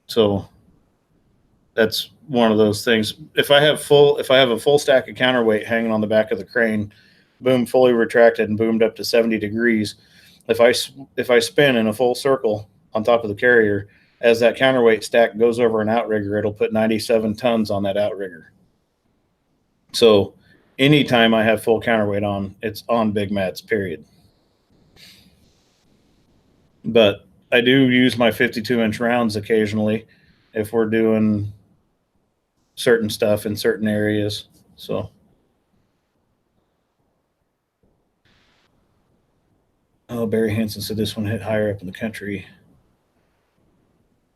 So that's one of those things. If I have a full stack of counterweight hanging on the back of the crane, boom, fully retracted and boomed up to 70 degrees. If I spin in a full circle on top of the carrier, as that counterweight stack goes over an outrigger, it'll put 97 tons on that outrigger. So anytime I have full counterweight on, it's on big mats, period. But I do use my 52-inch rounds occasionally if we're doing certain stuff in certain areas. So Barry Hansen said this one hit higher up in the country.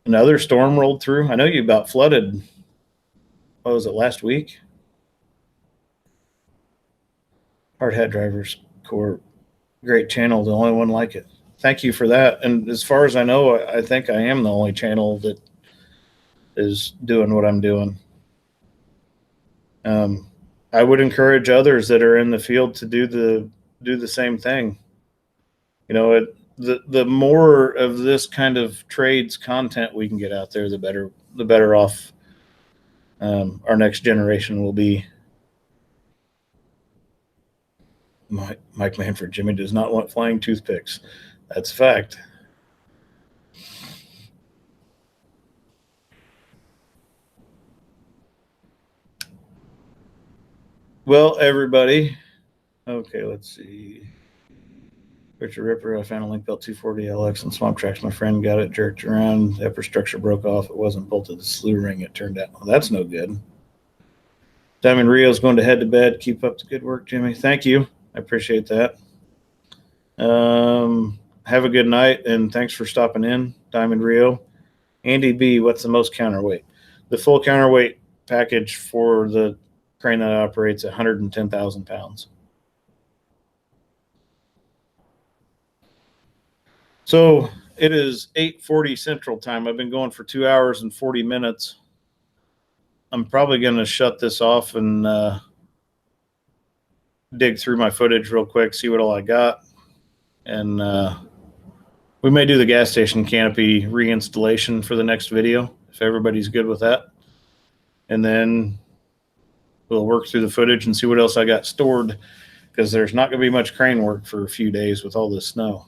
Another storm rolled through. I know you about flooded. What was it, last week? Hard Hat Drivers Corps, great channel, the only one like it. Thank you for that. And as far as I know, I think I am the only channel that is doing what I'm doing. I would encourage others that are in the field to do the same thing. The more of this kind of trades content we can get out there, the better off our next generation will be. Mike Manford, Jimmy does not want flying toothpicks. That's a fact. Well, everybody. Okay, let's see. Richard Ripper, I found a link belt 240 LX and swamp tracks. My friend got it jerked around. The upper structure broke off. It wasn't bolted to the slew ring, it turned out. Well, that's no good. Diamond Rio's going to head to bed. Keep up the good work, Jimmy. Thank you. I appreciate that. Have a good night, and thanks for stopping in, Diamond Rio. Andy B, what's the most counterweight? The full counterweight package for the crane that operates 110,000 pounds. So it is 8:40 Central Time. I've been going for 2 hours and 40 minutes. I'm probably going to shut this off and dig through my footage real quick, see what all I got. And we may do the gas station canopy reinstallation for the next video, if everybody's good with that. And then we'll work through the footage and see what else I got stored, because there's not going to be much crane work for a few days with all this snow.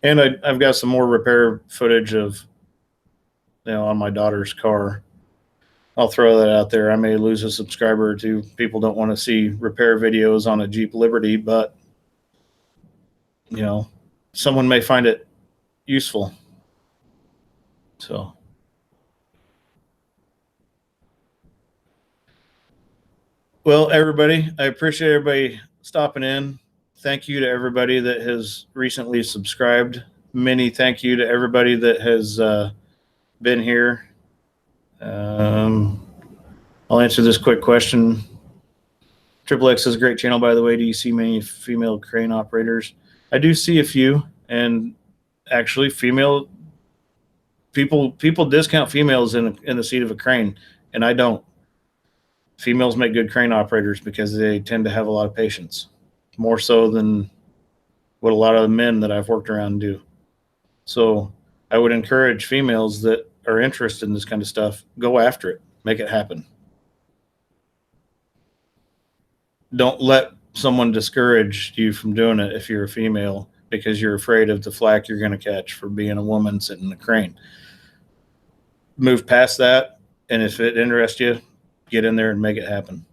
And I've got some more repair footage of, on my daughter's car. I'll throw that out there. I may lose a subscriber or two. People don't want to see repair videos on a Jeep Liberty, but someone may find it useful. So, well, everybody, I appreciate everybody stopping in. Thank you to everybody that has recently subscribed. Many thank you to everybody that has been here. I'll answer this quick question. Triple X is a great channel, by the way. Do you see many female crane operators? I do see a few, and actually, female people discount females in the seat of a crane, and I don't. Females make good crane operators because they tend to have a lot of patience, more so than what a lot of the men that I've worked around do. So I would encourage females that are interested in this kind of stuff, go after it, make it happen. Don't let someone discourage you from doing it if you're a female because you're afraid of the flack you're going to catch for being a woman sitting in a crane. Move past that, and if it interests you, get in there and make it happen.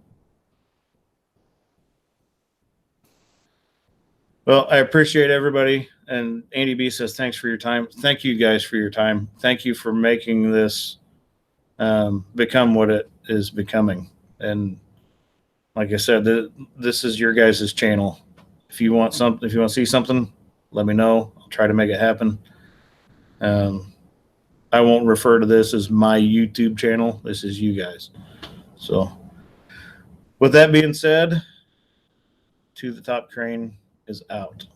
Well, I appreciate everybody. And Andy B says, thanks for your time. Thank you guys for your time. Thank you for making this become what it is becoming. And like I said, this is your guys' channel. If you want something, if you want to see something, let me know. I'll try to make it happen. I won't refer to this as my YouTube channel. This is you guys. So with that being said, To the Top Crane is out.